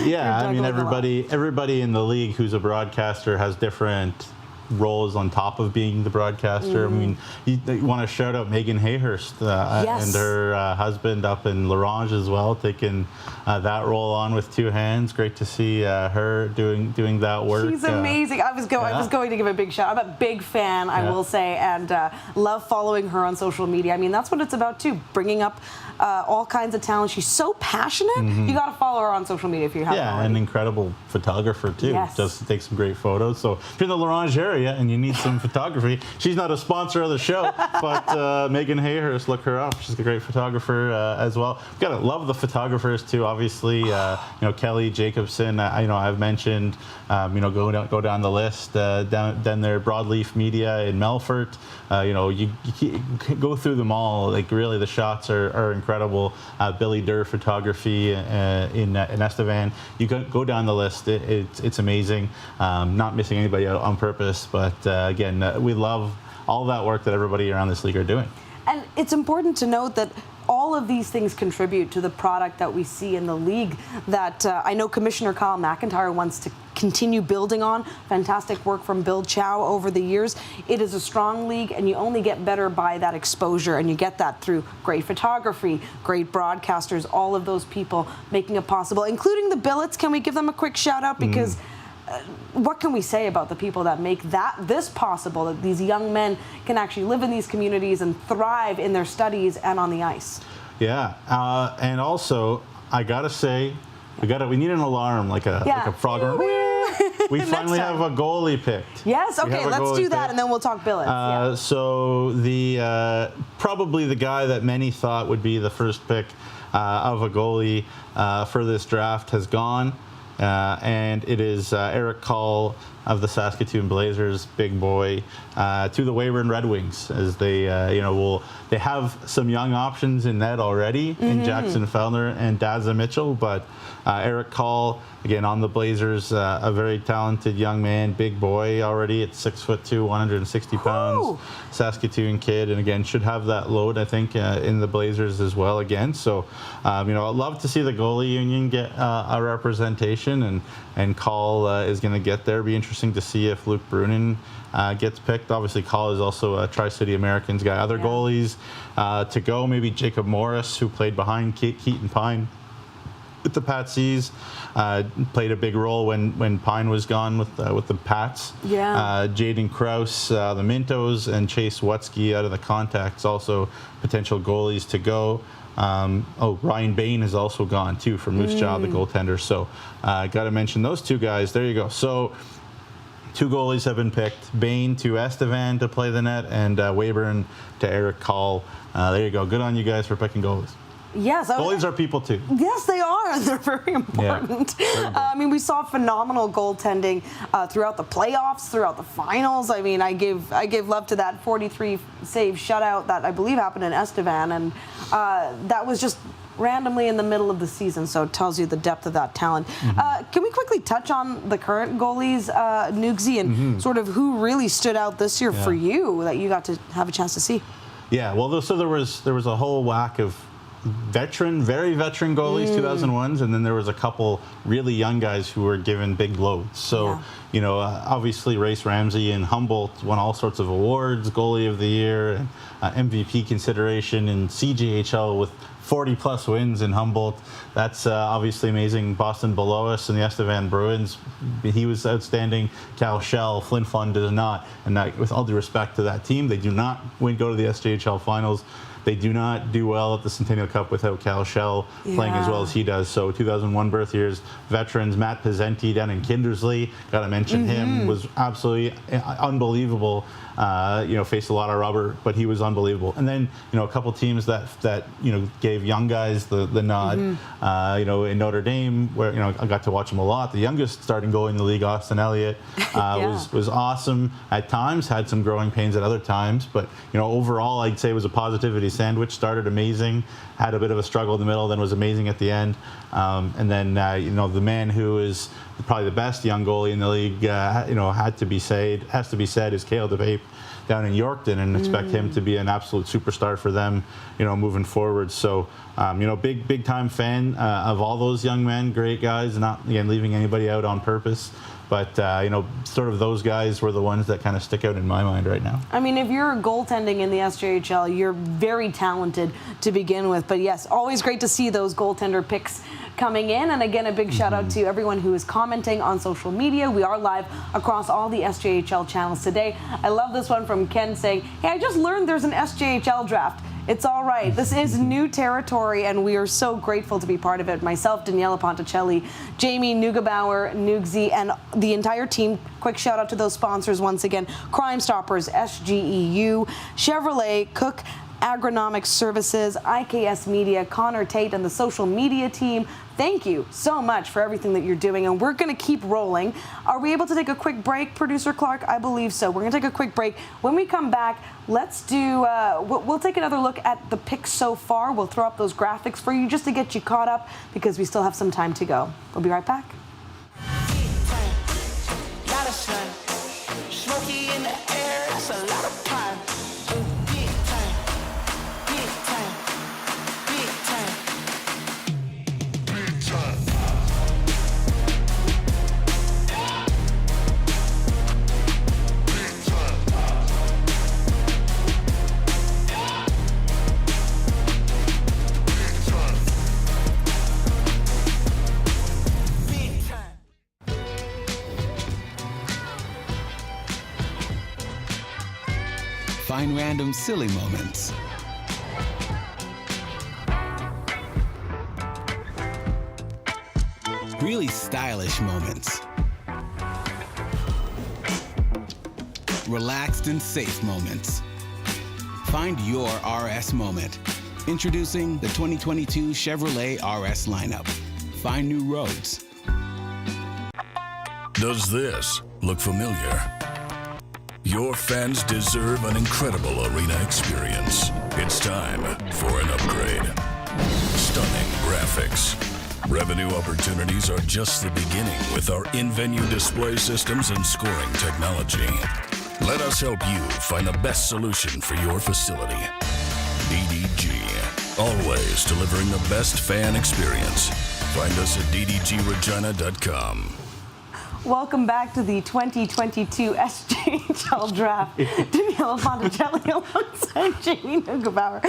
Yeah, I mean, everybody in the league who's a broadcaster has different roles on top of being the broadcaster. I mean, you want to shout out Megan Hayhurst and her husband up in Larange as well, taking that role on with two hands. Great to see her doing that work. She's amazing. I was going to give a big shout. I'm a big fan, I will say, and love following her on social media. I mean, that's what it's about too, bringing up all kinds of talent. She's so passionate. You got to follow her on social media if you haven't already. An incredible photographer too. Just takes some great photos. So if you're in the Larange area and you need some photography, she's not a sponsor of the show, but Megan Hayhurst, look her up. She's a great photographer as well. We've got to love the photographers too. Obviously, you know, Kelly Jacobson. I've mentioned. Go down the list. Down there, Broadleaf Media in Melfort. You go through them all. Like, really, the shots are incredible. Billy Durr Photography in Estevan. You go down the list. It's amazing. Not missing anybody out on purpose, but again, we love all that work that everybody around this league are doing. And it's important to note that all of these things contribute to the product that we see in the league that I know Commissioner Kyle McIntyre wants to continue building on. Fantastic work from Bill Chow over the years. It is a strong league, and you only get better by that exposure, and you get that through great photography, great broadcasters, all of those people making it possible, including the Billets. Can we give them a quick shout out? Because what can we say about the people that make this possible, that these young men can actually live in these communities and thrive in their studies and on the ice? Yeah, and also I gotta say, we need an alarm, like a frog. We finally have a goalie picked. Yes, okay, let's do that, and then we'll talk Billets. So the probably the guy that many thought would be the first pick of a goalie for this draft has gone. And it is Eric Call of the Saskatoon Blazers, big boy, to the Weyburn Red Wings, as they they have some young options in net already in Jackson Fellner and Daza Mitchell, but Eric Call, again, on the Blazers, a very talented young man, big boy already at 6'2", 160 pounds, Saskatoon kid, and again, should have that load, I think, in the Blazers as well again. So, I'd love to see the goalie union get a representation, and Call is going to get there. Be interesting to see if Luke Brunin gets picked. Obviously, Call is also a Tri-City Americans guy. Other goalies to go, maybe Jacob Morris, who played behind Keaton Pine with the Patsies, played a big role when Pine was gone with the Pats. Jaden Krause, the Mintos, and Chase Wutsky out of the Contacts, also potential goalies to go. Ryan Bain is also gone too for Moose Jaw, the goaltender. So got to mention those two guys. There you go. So 2 goalies have been picked. Bain to Estevan to play the net, and Weyburn to Eric Call. There you go. Good on you guys for picking goalies. Yes. Goalies are people too. Yes, they are, and they're very important. Yeah. I mean, we saw phenomenal goaltending throughout the playoffs, throughout the finals. I mean, I gave love to that 43 save shutout that I believe happened in Estevan, and that was just randomly in the middle of the season, so it tells you the depth of that talent. Can we quickly touch on the current goalies, Nugsy, and sort of who really stood out this year for you that you got to have a chance to see? Yeah, well, so there was a whole whack of very veteran goalies, 2001s, and then there was a couple really young guys who were given big loads. So, you know, obviously Race Ramsey and Humboldt won all sorts of awards, goalie of the year, and MVP consideration in CJHL with 40-plus wins in Humboldt. That's obviously amazing. Boston below us and the Estevan Bruins, he was outstanding. Cal Shell, Flin Flon does not. And with all due respect to that team, they do not go to the SJHL finals. They do not do well at the Centennial Cup without Cal Shell playing as well as he does. So 2001 birth years, veterans, Matt Pizzenti down in Kindersley, got to mention him, was absolutely unbelievable. You know, faced a lot of rubber, but he was unbelievable. And then, you know, a couple teams that you know, gave young guys the nod. You know, in Notre Dame, where, you know, I got to watch him a lot. The youngest starting goalie in the league, Austin Elliott, was awesome at times, had some growing pains at other times, but, you know, overall I'd say it was a positivity sandwich. Started amazing, had a bit of a struggle in the middle, then was amazing at the end. And then, you know, the man who is probably the best young goalie in the league, you know, has to be said is Cale DeVape down in Yorkton, and expect him to be an absolute superstar for them, you know, moving forward. So, you know, big time fan of all those young men, great guys, not, again, leaving anybody out on purpose. But, you know, sort of those guys were the ones that kind of stick out in my mind right now. I mean, if you're goaltending in the SJHL, you're very talented to begin with. But yes, always great to see those goaltender picks coming in. And again, a big shout out to everyone who is commenting on social media. We are live across all the SJHL channels today. I love this one from Ken saying, hey, I just learned there's an SJHL draft. It's all right. This is new territory, and we are so grateful to be part of it. Myself, Daniella Ponticelli, Jamie Neugebauer, Nugsy, and the entire team. Quick shout out to those sponsors once again: Crime Stoppers, SGEU, Chevrolet, Cook Agronomic Services, IKS Media, Connor Tate, and the social media team. Thank you so much for everything that you're doing, and we're going to keep rolling. Are we able to take a quick break, Producer Clark? I believe so. We're going to take a quick break. When we come back, let's do, we'll take another look at the picks so far. We'll throw up those graphics for you just to get you caught up, because we still have some time to go. We'll be right back. Smoky in the air, that's a lot of pine. Big time, big time, big time, big time. Find random silly moments. Really stylish moments. Relaxed and safe moments. Find your RS moment. Introducing the 2022 Chevrolet RS lineup. Find new roads. Does this look familiar? Your fans deserve an incredible arena experience. It's time for an upgrade. Stunning graphics. Revenue opportunities are just the beginning with our in-venue display systems and scoring technology. Let us help you find the best solution for your facility. DDG, always delivering the best fan experience. Find us at ddgregina.com. Welcome back to the 2022 SJHL Draft. Daniella Ponticelli alongside Jamie Neugebauer.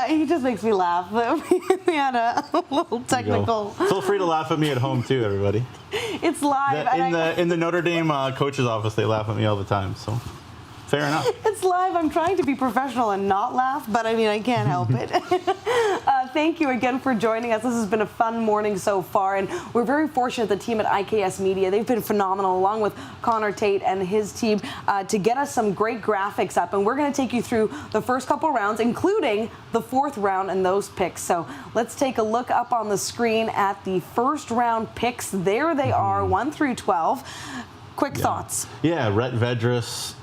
He just makes me laugh. We had a little technical. Feel free to laugh at me at home too, everybody. It's live. In the Notre Dame coach's office, they laugh at me all the time. So fair enough. It's live. I'm trying to be professional and not laugh, but I mean, I can't help it. Thank you again for joining us. This has been a fun morning so far, and we're very fortunate the team at IKS Media. They've been phenomenal, along with Connor Tate and his team, to get us some great graphics up. And we're going to take you through the first couple rounds, including the 4th round and those picks. So let's take a look up on the screen at the first round picks. There they are, 1 through 12. Quick thoughts. Yeah, Rhett Vedras,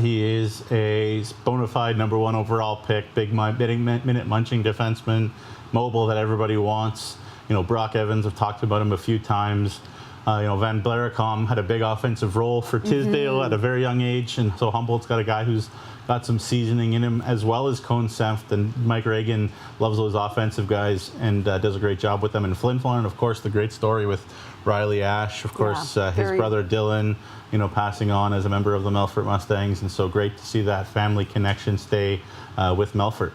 he is a bona fide #1 overall pick, big minute munching defenseman, mobile that everybody wants. You know, Brock Evans, I've talked about him a few times. You know, Van Blaricom had a big offensive role for Tisdale at a very young age, and so Humboldt's got a guy who's got some seasoning in him, as well as Cone Senft, and Mike Reagan loves those offensive guys and does a great job with them. And Flin Flon, of course, the great story with Riley Ash, of course, his brother Dylan, you know, passing on as a member of the Melfort Mustangs, and so great to see that family connection stay with Melfort.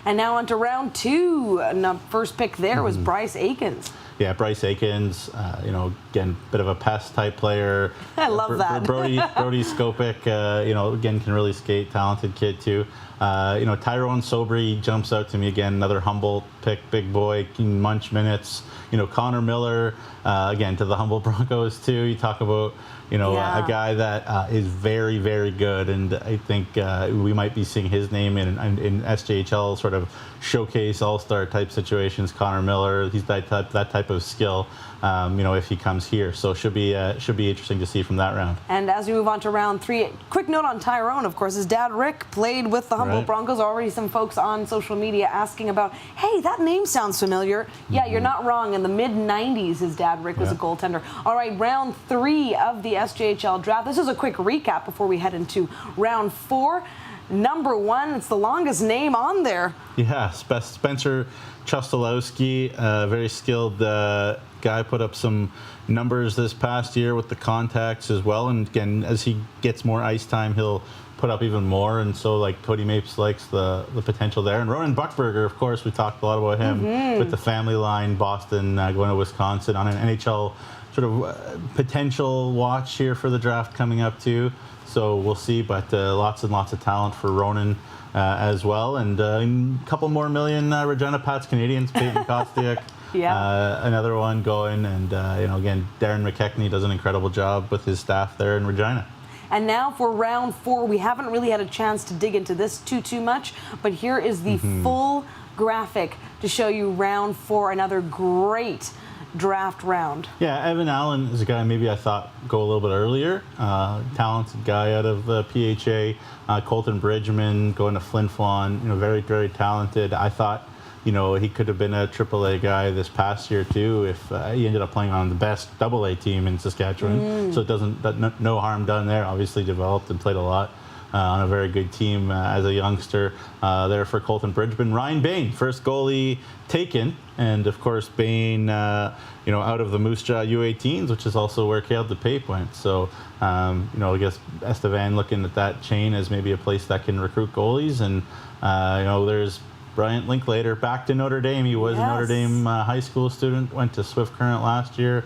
And now on to round 2. First pick there was Bryce Aikens. Yeah, Bryce Aikens, you know, again, bit of a pest type player. I love that. Brody Skopik, you know, again, can really skate, talented kid too. You know, Tyrone Sobry jumps out to me again, another Humboldt pick, big boy, can munch minutes. You know, Connor Miller, again, to the Humboldt Broncos too. You talk about, you know, a guy that is very, very good, and I think we might be seeing his name in SJHL sort of showcase all-star type situations. Connor Miller, he's that type of skill. You know, if he comes here, so should be interesting to see from that round. And as we move on to round 3, quick note on Tyrone. Of course, his dad Rick played with the Humboldt Broncos. Already some folks on social media asking about, hey, that name sounds familiar. Yeah, you're not wrong. In the mid-90s, his dad Rick was a goaltender. All right, round 3 of the SJHL draft. This is a quick recap before we head into round 4. Number 1, it's the longest name on there. Yeah, Spencer Chostalowski, very skilled guy, put up some numbers this past year with the contacts as well. And again, as he gets more ice time, he'll put up even more. And so, like, Cody Mapes likes the potential there. And Ronan Buckberger, of course, we talked a lot about him with the family line, Boston going to Wisconsin on an NHL sort of potential watch here for the draft coming up too. So we'll see, but lots and lots of talent for Ronan as well. And a couple more million Regina Pats Canadians, Peyton Kostiak. Another one going, and you know, again, Darren McKechnie does an incredible job with his staff there in Regina. And now for round 4, we haven't really had a chance to dig into this too much, but here is the full graphic to show you round 4, another great draft round. Yeah, Evan Allen is a guy maybe I thought go a little bit earlier. Talented guy out of the PHA. Colton Bridgman going to Flin Flon, you know, very, very talented. I thought, you know, he could have been a AAA guy this past year too if he ended up playing on the best AA team in Saskatchewan. So it doesn't, no harm done there. Obviously developed and played a lot on a very good team as a youngster there for Colton Bridgman. Ryan Bain, first goalie taken, and of course Bain, you know, out of the Moose Jaw U18s, which is also where Cale DePape went. So you know, I guess Estevan looking at that chain as maybe a place that can recruit goalies, and you know, there's Bryant Linklater back to Notre Dame. He was a Notre Dame high school student, went to Swift Current last year.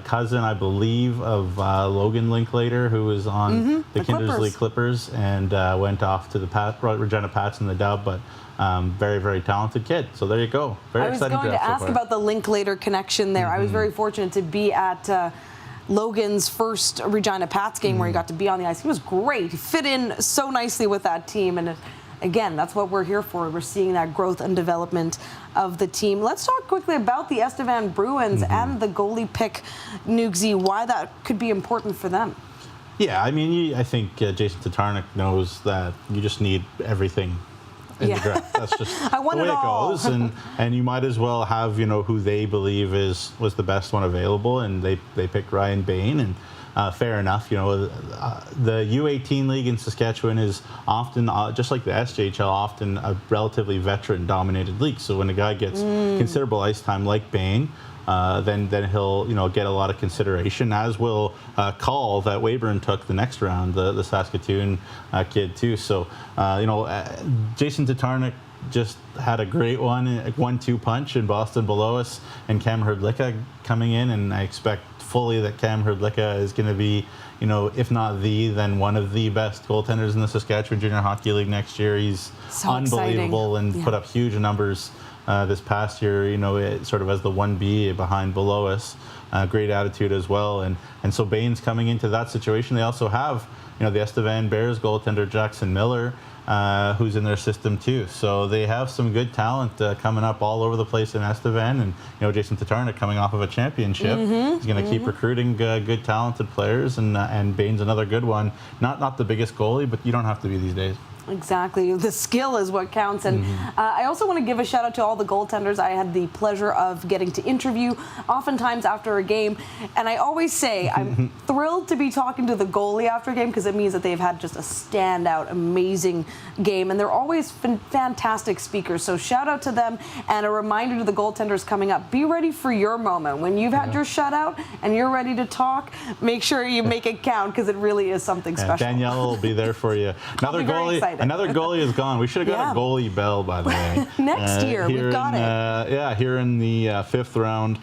Cousin, I believe, of Logan Linklater, who was on the Kindersley Clippers and went off to the Regina Pats in the dub, but very, very talented kid. So there you go. Very exciting draft. I was going to ask about the Linklater connection there. I was very fortunate to be at Logan's first Regina Pats game where he got to be on the ice. He was great. He fit in so nicely with that team, and again, that's what we're here for. We're seeing that growth and development of the team. Let's talk quickly about the Estevan Bruins and the goalie pick, Nugsy, why that could be important for them. Yeah, I mean, I think Jason Tatarnik knows that you just need everything in the draft. That's just the way it goes. And you might as well have, you know, who they believe was the best one available, and they picked Ryan Bain, and fair enough. You know, the U18 league in Saskatchewan is often, just like the SJHL, often a relatively veteran-dominated league. So when a guy gets considerable ice time like Bain, then he'll, you know, get a lot of consideration, as will Call that Weyburn took the next round, the Saskatoon kid too. So you know, Jason Tatarnik just had a great 1-2 punch in Boston below us, and Cam Hrdlicka coming in, and I expect fully that Cam Hrdlicka is going to be, you know, if not then one of the best goaltenders in the Saskatchewan Junior Hockey League next year. He's so unbelievable and put up huge numbers this past year, sort of as the 1B behind below us. Great attitude as well. And so Bain's coming into that situation. They also have, the Estevan Bears goaltender Jackson Miller, who's in their system too. So they have some good talent coming up all over the place in Estevan. And, Jason Tatarnik coming off of a championship. He's going to keep recruiting good, talented players. And Bain's another good one. Not the biggest goalie, but you don't have to be these days. Exactly. The skill is what counts. And I also want to give a shout out to all the goaltenders I had the pleasure of getting to interview, oftentimes after a game. And I always say I'm thrilled to be talking to the goalie after a game because it means that they've had just a standout, amazing game. And they're always fantastic speakers. So shout out to them, and a reminder to the goaltenders coming up, be ready for your moment. When you've had your shutout and you're ready to talk, make sure you make it count because it really is something special. Daniella will be there for you. Another goalie is gone. We should have got a goalie bell, by the way. Next year, we've got it. Here in the fifth round,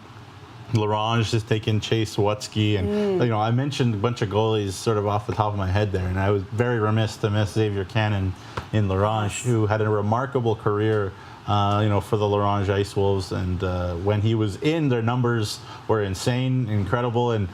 Larange is taking Chase Wutsky. And, I mentioned a bunch of goalies sort of off the top of my head there. And I was very remiss to miss Xavier Cannon in Larange, who had a remarkable career for the Larange Ice Wolves. And when he was in, their numbers were insane, incredible. And,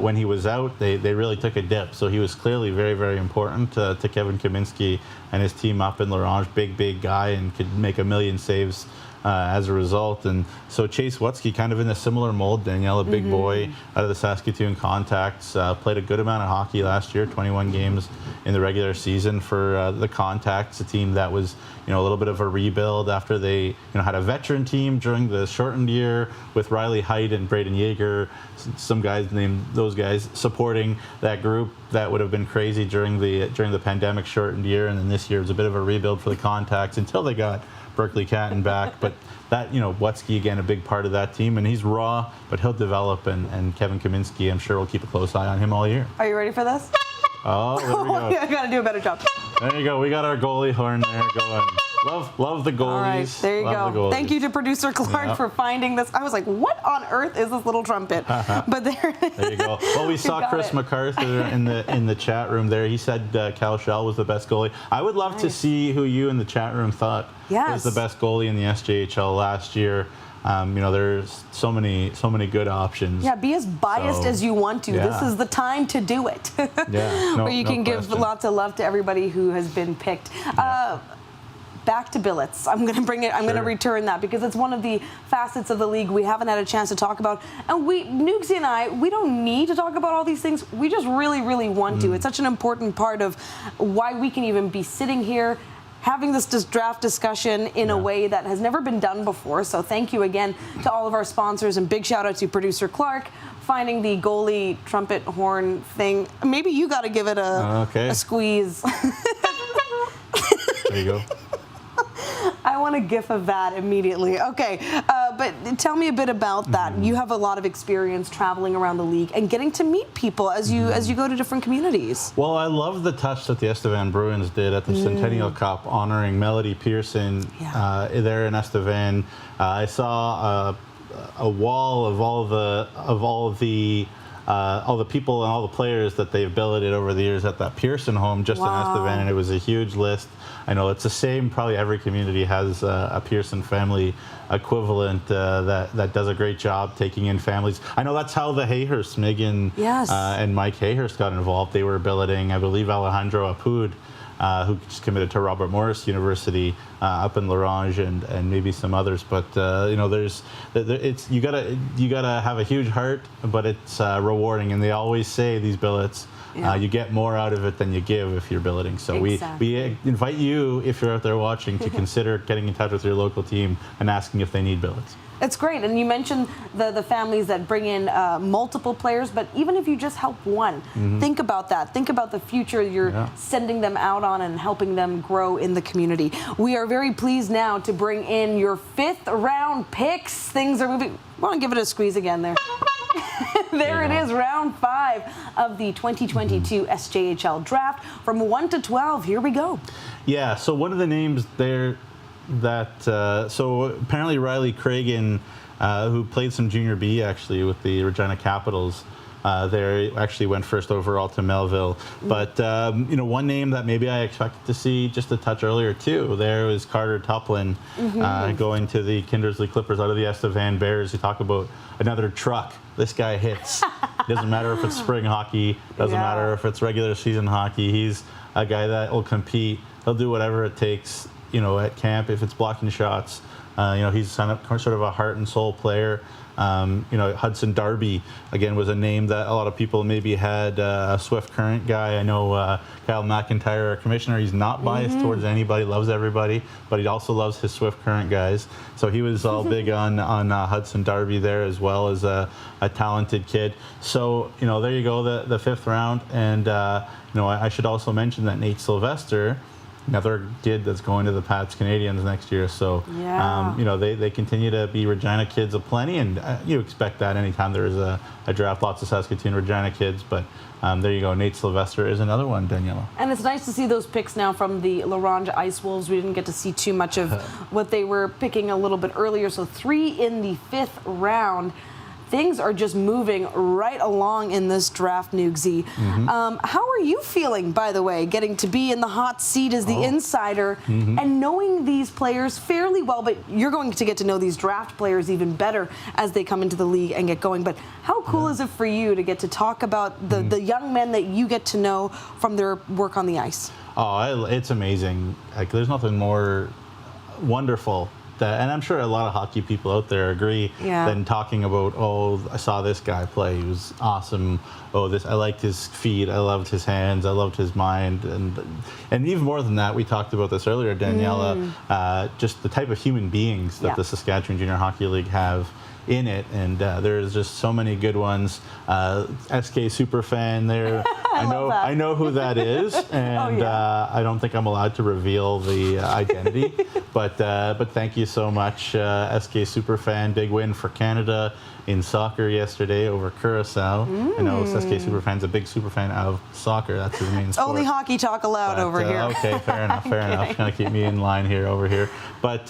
when he was out, they really took a dip. So he was clearly very, very important to Kevin Kaminski and his team up in Larange. Big guy, and could make a million saves as a result. And so Chase Wutsky, kind of in a similar mold. Daniella, big boy out of the Saskatoon Contacts, played a good amount of hockey last year, 21 games in the regular season for the Contacts, a team that was a little bit of a rebuild after they had a veteran team during the shortened year with Riley Height and Braden Yeager, some guys named those guys supporting that group. That would have been crazy during the pandemic shortened year. And then this year was a bit of a rebuild for the Contacts until they got Berkeley Catton back. But that, Wutsky, again, a big part of that team. And he's raw, but he'll develop. And Kevin Kaminski, I'm sure, will keep a close eye on him all year. Are you ready for this? Oh, there we go. I got to do a better job. There you go. We got our goalie horn there going. Love the goalies. All right, there you go. Thank you to producer Clark for finding this. I was like, what on earth is this little trumpet? But there you go. Well, we saw Chris MacArthur in the chat room there. He said Cal Shell was the best goalie. I would love to see who you in the chat room thought was the best goalie in the SJHL last year. There's so many good options. Yeah, be as biased as you want to. This is the time to do it. Where you can give lots of love to everybody who has been picked. Back to billets. I'm going to bring it. I'm going to return that because it's one of the facets of the league we haven't had a chance to talk about. And Nugsy and I, we don't need to talk about all these things. We just really, really want to. It's such an important part of why we can even be sitting here having this draft discussion in a way that has never been done before. So thank you again to all of our sponsors, and big shout out to producer Clark finding the goalie trumpet horn thing. Maybe you got to give it a squeeze. There you go. I want a gif of that immediately. Okay, but tell me a bit about that. You have a lot of experience traveling around the league and getting to meet people as you go to different communities. Well, I love the touch that the Estevan Bruins did at the Centennial Cup, honoring Melody Pearson there in Estevan. I saw a wall of all the people and all the players that they've billeted over the years at that Pearson home just in Estevan, and it was a huge list. I know it's the same, probably every community has a Pearson family equivalent that does a great job taking in families. I know that's how the Hayhurst, Megan and Mike Hayhurst got involved. They were billeting, I believe, Alejandro Apud, who just committed to Robert Morris University up in Larange, and maybe some others. But you gotta have a huge heart, but it's rewarding. And they always say, these billets, you get more out of it than you give if you're billeting. So we invite you, if you're out there watching, to consider getting in touch with your local team and asking if they need billets. It's great. And you mentioned the families that bring in multiple players, but even if you just help one, think about that. Think about the future you're sending them out on and helping them grow in the community. We are very pleased now to bring in your 5th round picks. Things are moving. I want to give it a squeeze again there. There it is, round 5 of the 2022 SJHL Draft. From 1 to 12, here we go. Yeah, so one of the names there so apparently Riley Cragen, who played some Junior B actually with the Regina Capitals, there. Actually went first overall to Melville. But, one name that maybe I expected to see just a touch earlier too, there was Carter Tuplin going to the Kindersley Clippers out of the Estevan Bears. You talk about another truck. This guy hits. It doesn't matter if it's spring hockey, doesn't matter if it's regular season hockey. He's a guy that will compete. He'll do whatever it takes, at camp if it's blocking shots. He's sort of a heart and soul player. Hudson Darby, again, was a name that a lot of people maybe had. A Swift Current guy. I know Kyle McIntyre, our commissioner, he's not biased towards anybody, loves everybody, but he also loves his Swift Current guys. So he was all big on Hudson Darby there, as well as a talented kid. So, there you go, the fifth round. And, I should also mention that Nate Sylvester, another kid that's going to the Pats Canadians next year. So, they continue to be Regina kids aplenty, and you expect that anytime there is a draft, lots of Saskatoon Regina kids. But there you go, Nate Sylvester is another one, Daniella. And it's nice to see those picks now from the LaRange Ice Wolves. We didn't get to see too much of what they were picking a little bit earlier. So 3 in the 5th round. Things are just moving right along in this draft, Nugsy. How are you feeling, by the way, getting to be in the hot seat as the insider and knowing these players fairly well, but you're going to get to know these draft players even better as they come into the league and get going. But how cool is it for you to get to talk about the young men that you get to know from their work on the ice? Oh, it's amazing. There's nothing more wonderful. And I'm sure a lot of hockey people out there agree, than talking about, I saw this guy play, he was awesome. I liked his feet, I loved his hands, I loved his mind. And even more than that, we talked about this earlier, Daniella, just the type of human beings that the Saskatchewan Junior Hockey League have in it, and there's just so many good ones. SK Superfan there. I know who that is, and I don't think I'm allowed to reveal the identity, but thank you so much, SK Superfan. Big win for Canada in soccer yesterday over Curacao. I know SK Superfan's a big superfan of soccer. That's his main sport. Only hockey talk allowed over here. Okay, fair enough. Kind of keep me in line here over here. But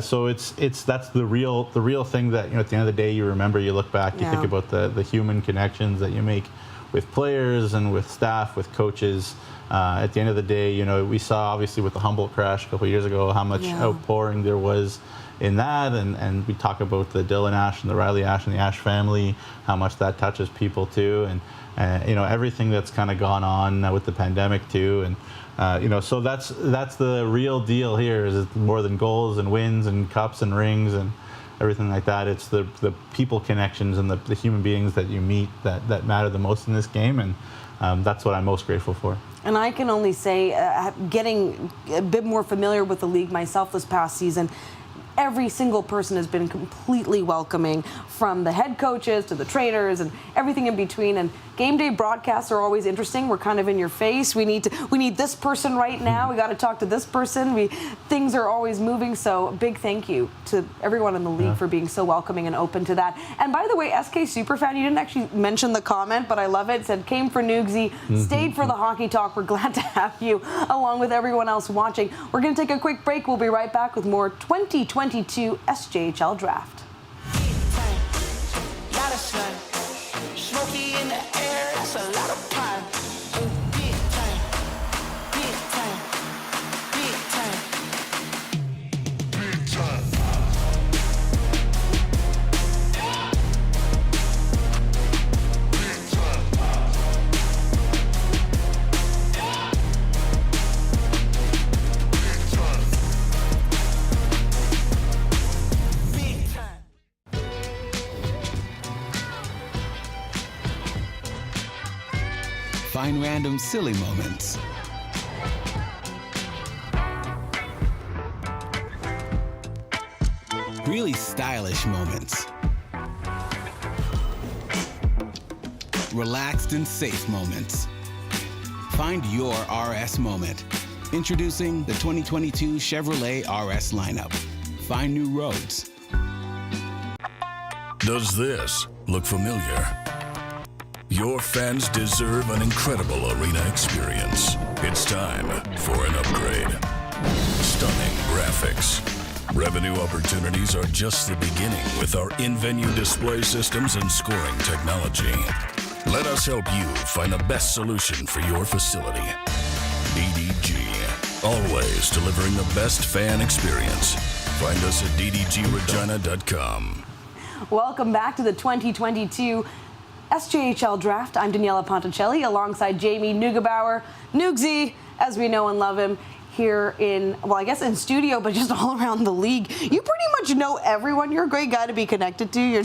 so that's the real thing that at the end of the day you remember. You look back, you think about the human connections that you make with players and with staff, with coaches. At the end of the day, we saw obviously with the Humboldt crash a couple of years ago how much outpouring there was in that, and we talk about the Dylan Ash and the Riley Ash and the Ash family, how much that touches people too, and everything that's kind of gone on with the pandemic too, and so that's the real deal here. Is it's more than goals and wins and cups and rings and everything like that. It's the people connections and the human beings that you meet that matter the most in this game, and that's what I'm most grateful for. And I can only say, getting a bit more familiar with the league myself this past season, every single person has been completely welcoming, from the head coaches to the trainers and everything in between. And game day broadcasts are always interesting. We're kind of in your face. We need this person right now. We got to talk to this person. Things are always moving. So big thank you to everyone in the league for being so welcoming and open to that. And by the way, SK Superfan, you didn't actually mention the comment, but I love it. It said, came for Nugsy, stayed for the hockey talk. We're glad to have you along with everyone else watching. We're going to take a quick break. We'll be right back with more 2022 SJHL Draft. Smoky in the air, that's a lot of pine. Big time, big time, big time, big time. Find random silly moments. Really stylish moments. Relaxed and safe moments. Find your RS moment. Introducing the 2022 Chevrolet RS lineup. Find new roads. Does this look familiar? Your fans deserve an incredible arena experience. It's time for an upgrade. Stunning graphics. Revenue opportunities are just the beginning with our in-venue display systems and scoring technology. Let us help you find the best solution for your facility. DDG, always delivering the best fan experience. Find us at ddgregina.com. Welcome back to the 2022 SJHL Draft. I'm Daniella Ponticelli alongside Jamie Neugebauer, Nugsy, as we know and love him, here in, well, I guess in studio, but just all around the league. You pretty much know everyone. You're a great guy to be connected to.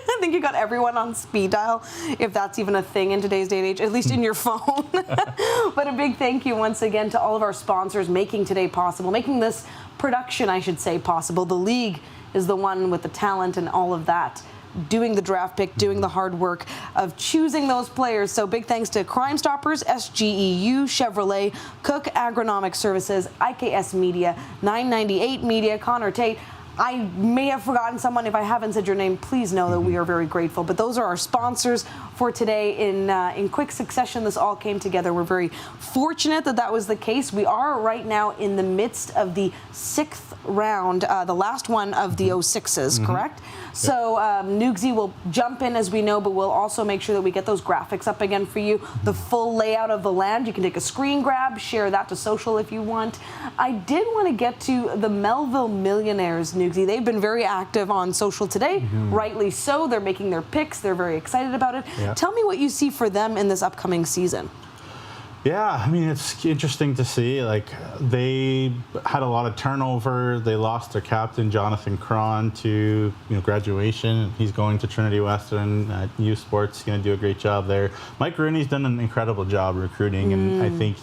I think you got everyone on speed dial, if that's even a thing in today's day and age, at least in your phone. But a big thank you once again to all of our sponsors making today possible, making this production, I should say, possible. The league is the one with the talent and all of that, doing the draft pick, doing the hard work of choosing those players. So big thanks to Crime Stoppers, SGEU, Chevrolet, Cook Agronomic Services, IKS Media, 998 Media, Connor Tate. I may have forgotten someone. If I haven't said your name, please know that we are very grateful. But those are our sponsors for today. In quick succession, this all came together. We're very fortunate that that was the case. We are right now in the midst of the 6th round, the last one of the 06s, correct? So Nugsy will jump in as we know, but we'll also make sure that we get those graphics up again for you. The full layout of the land. You can take a screen grab, share that to social if you want. I did want to get to the Melville Millionaires, Nugsy. They've been very active on social today, rightly so. They're making their picks. They're very excited about it. Yeah. Tell me what you see for them in this upcoming season. Yeah, I mean, it's interesting to see. Like, they had a lot of turnover. They lost their captain, Jonathan Cron, to graduation. He's going to Trinity Western at U Sports. He's going to do a great job there. Mike Rooney's done an incredible job recruiting, and I think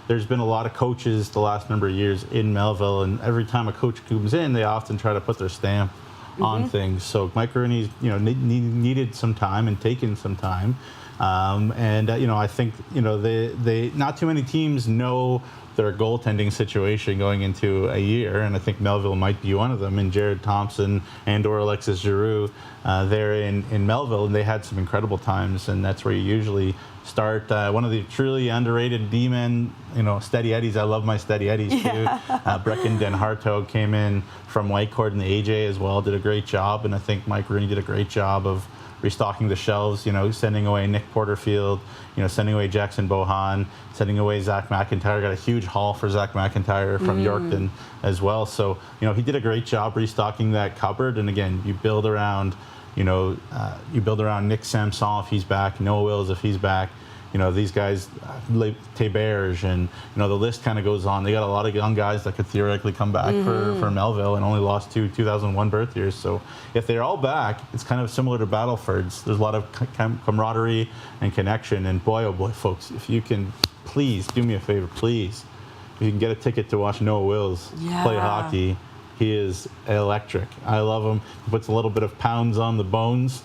there's been a lot of coaches the last number of years in Melville, and every time a coach comes in, they often try to put their stamp on things. So Mike Rooney's needed some time and taken some time. I think they not too many teams know their goaltending situation going into a year, and I think Melville might be one of them. And Jared Thompson and/or Alexis Giroux, they're in Melville, and they had some incredible times, and that's where you usually start. One of the truly underrated D-men, Steady Eddies. I love my Steady Eddies too. Brecken Den Hartog came in from Whitecourt, and the AJ as well did a great job, and I think Mike Rooney did a great job of restocking the shelves, sending away Nick Porterfield, sending away Jackson Bohan, sending away Zach McIntyre. Got a huge haul for Zach McIntyre from Yorkton as well. So, he did a great job restocking that cupboard. And again, you build around, Nick Samson if he's back, Noah Wills if he's back. These guys, Teberge, and the list kind of goes on. They got a lot of young guys that could theoretically come back for Melville, and only lost 2 2001 birth years. So if they're all back, it's kind of similar to Battleford's. There's a lot of camaraderie and connection. And boy, oh boy, folks, if you can please do me a favor, please, if you can get a ticket to watch Noah Wills play hockey, he is electric. I love him. He puts a little bit of pounds on the bones.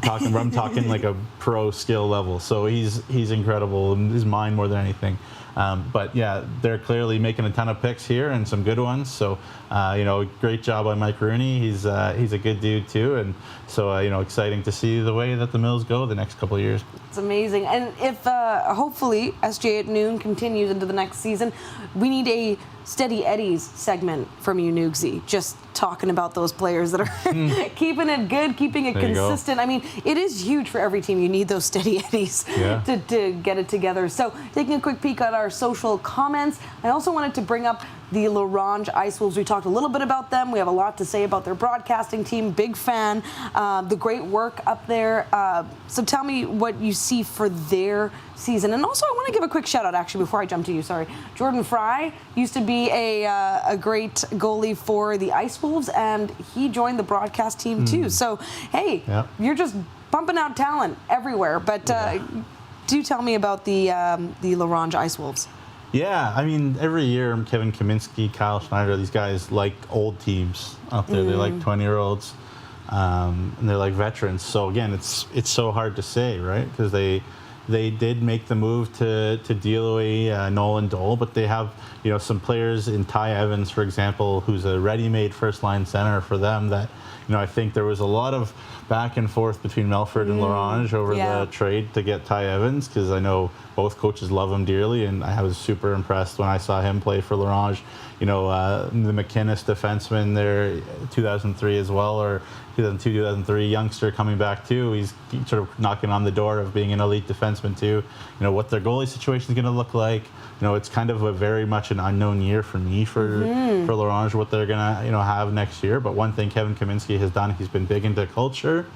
I'm talking like a pro skill level. So he's incredible in his mind more than anything. But yeah, they're clearly making a ton of picks here and some good ones. So great job by Mike Rooney. He's a good dude too, and so exciting to see the way that the Mills go the next couple of years. It's amazing, and if hopefully SJ at Noon continues into the next season, we need a Steady Eddies segment from you, Nugsy, just talking about those players that are keeping it good, keeping it consistent. I mean, it is huge for every team. You need those Steady Eddies to get it together. So taking a quick peek at our social comments, I also wanted to bring up the L'Orange Ice Wolves. We talked a little bit about them. We have a lot to say about their broadcasting team. Big fan. The great work up there. So tell me what you see for their season. And also, I want to give a quick shout out, actually, before I jump to you. Sorry. Jordan Fry used to be a great goalie for the Ice Wolves, and he joined the broadcast team too. So, hey, you're just pumping out talent everywhere. But do tell me about the L'Orange Ice Wolves. Yeah, I mean, every year, Kevin Kaminsky, Kyle Schneider, these guys like old teams out there. They like 20-year-olds, and they're like veterans. So again, it's so hard to say, right? Because they did make the move to deal away Nolan Dole, but they have some players in Ty Evans, for example, who's a ready-made first-line center for them that I think there was a lot of back and forth between Melfort and Larange over the trade to get Ty Evans, because I know both coaches love him dearly, and I was super impressed when I saw him play for Larange. The McInnes defenseman there, 2003 as well, or 2002, 2003, youngster coming back too. He's sort of knocking on the door of being an elite defenseman too. What their goalie situation is going to look like. It's kind of a very much an unknown year for me for Larange, what they're going to have next year. But one thing Kevin Kaminski has done, he's been big into culture.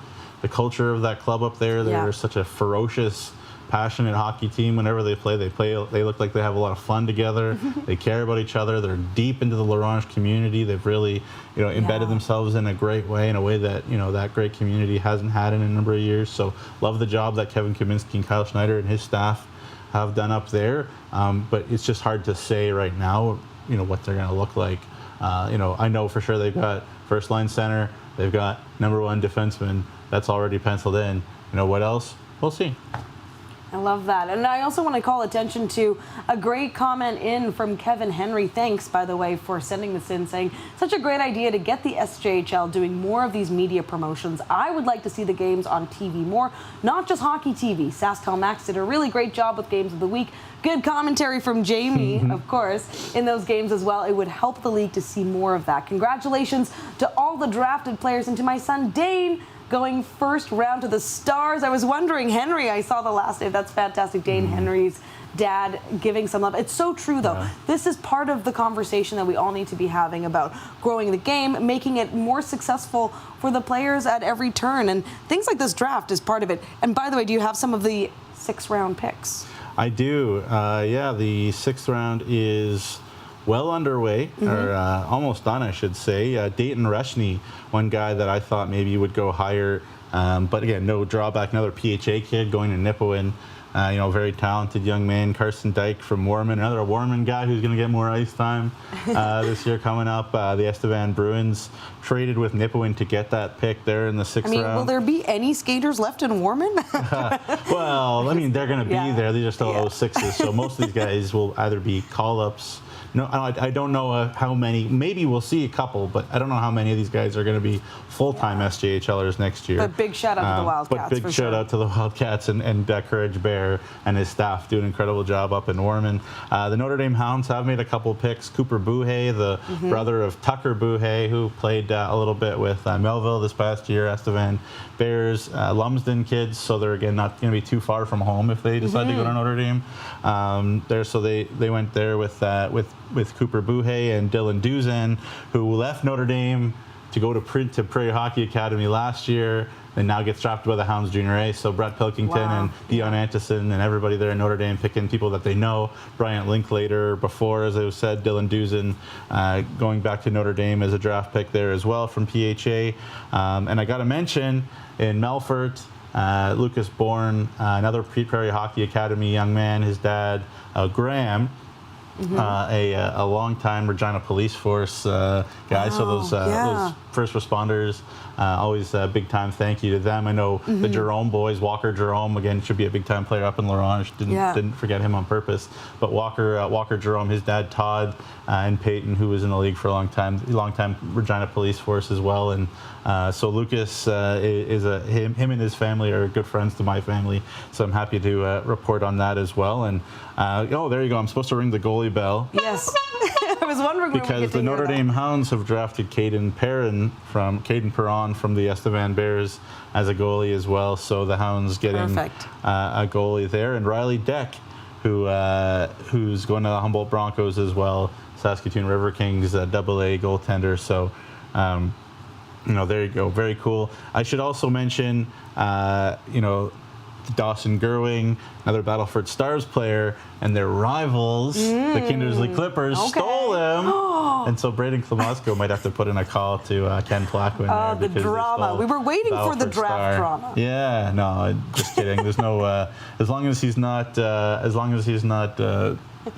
The culture of that club up there, they're such a ferocious, passionate hockey team. Whenever they look like they have a lot of fun together. They care about each other. They're deep into the Larange community. They've really embedded themselves in a great way, in a way that that great community hasn't had in a number of years. So love the job that Kevin Kaminski and Kyle Schneider and his staff have done up there. But it's just hard to say right now what they're going to look like. I know for sure they've got first line center, they've got number one defenseman. That's already penciled in. What else? We'll see. I love that. And I also want to call attention to a great comment in from Kevin Henry. Thanks, by the way, for sending this in, saying, such a great idea to get the SJHL doing more of these media promotions. I would like to see the games on TV more, not just hockey TV. SaskTel Max did a really great job with Games of the Week. Good commentary from Jamie, of course, in those games as well. It would help the league to see more of that. Congratulations to all the drafted players and to my son, Dane, going first round to the Stars. I was wondering, Henry, I saw the last day. That's fantastic. Dane Henry's dad giving some love. It's so true, though. This is part of the conversation that we all need to be having about growing the game, making it more successful for the players at every turn. And things like this draft is part of it. And by the way, do you have some of the 6th-round picks? I do. The 6th round is well underway, or almost done, I should say. Dayton Reshney, one guy that I thought maybe would go higher, but again, no drawback. Another PHA kid going to Nipawin, very talented young man. Carson Dyke from Warman, another Warman guy who's going to get more ice time this year coming up. The Estevan Bruins traded with Nipawin to get that pick there in the 6th round. Will there be any skaters left in Warman? Well, they're going to be there. These are still 06s, so most of these guys will either be call-ups. No, I don't know how many. Maybe we'll see a couple, but I don't know how many of these guys are going to be full-time SJHLers next year. But big shout out to the Wildcats. But big shout out to the Wildcats and Courage Bear and his staff do an incredible job up in Norman. The Notre Dame Hounds have made a couple picks. Cooper Bouhay, the brother of Tucker Bouhay, who played a little bit with Melville this past year. Estevan Bears, Lumsden kids, so they're again not going to be too far from home if they decide to go to Notre Dame. So they went there with Cooper Bouhay and Dylan Duzan, who left Notre Dame to go to Prairie Hockey Academy last year and now gets drafted by the Hounds Junior A. So Brett Pilkington and Dion Antison and everybody there in Notre Dame picking people that they know. Bryant Linklater before, as I said, Dylan Duzan going back to Notre Dame as a draft pick there as well from PHA. And I got to mention in Melfort, Lucas Bourne, another Prairie Hockey Academy young man, his dad, Graham, a long-time Regina Police Force guy. So those first responders, always a big-time thank you to them. I know the Jerome boys, Walker Jerome, again, should be a big-time player up in Larange. Didn't forget him on purpose. But Walker Jerome, his dad Todd, and Peyton, who was in the league for a long time Regina Police Force as well. And so Lucas is him and his family are good friends to my family. So I'm happy to report on that as well. And there you go. I'm supposed to ring the goalie bell. Yes. I was wondering because the Notre Dame Hounds have drafted Caden Perron from the Estevan Bears as a goalie as well. So the Hounds getting a goalie there, and Riley Deck, who's going to the Humboldt Broncos as well. Saskatoon River Kings AA goaltender. So there you go. Very cool. I should also mention Dawson Gerwing, another Battleford Stars player, and their rivals, the Kindersley Clippers, stole him. And so Braden Klamosko might have to put in a call to Ken Plaquin. The drama. We were waiting for the draft drama. Yeah, no, just kidding. There's no, as long as he's not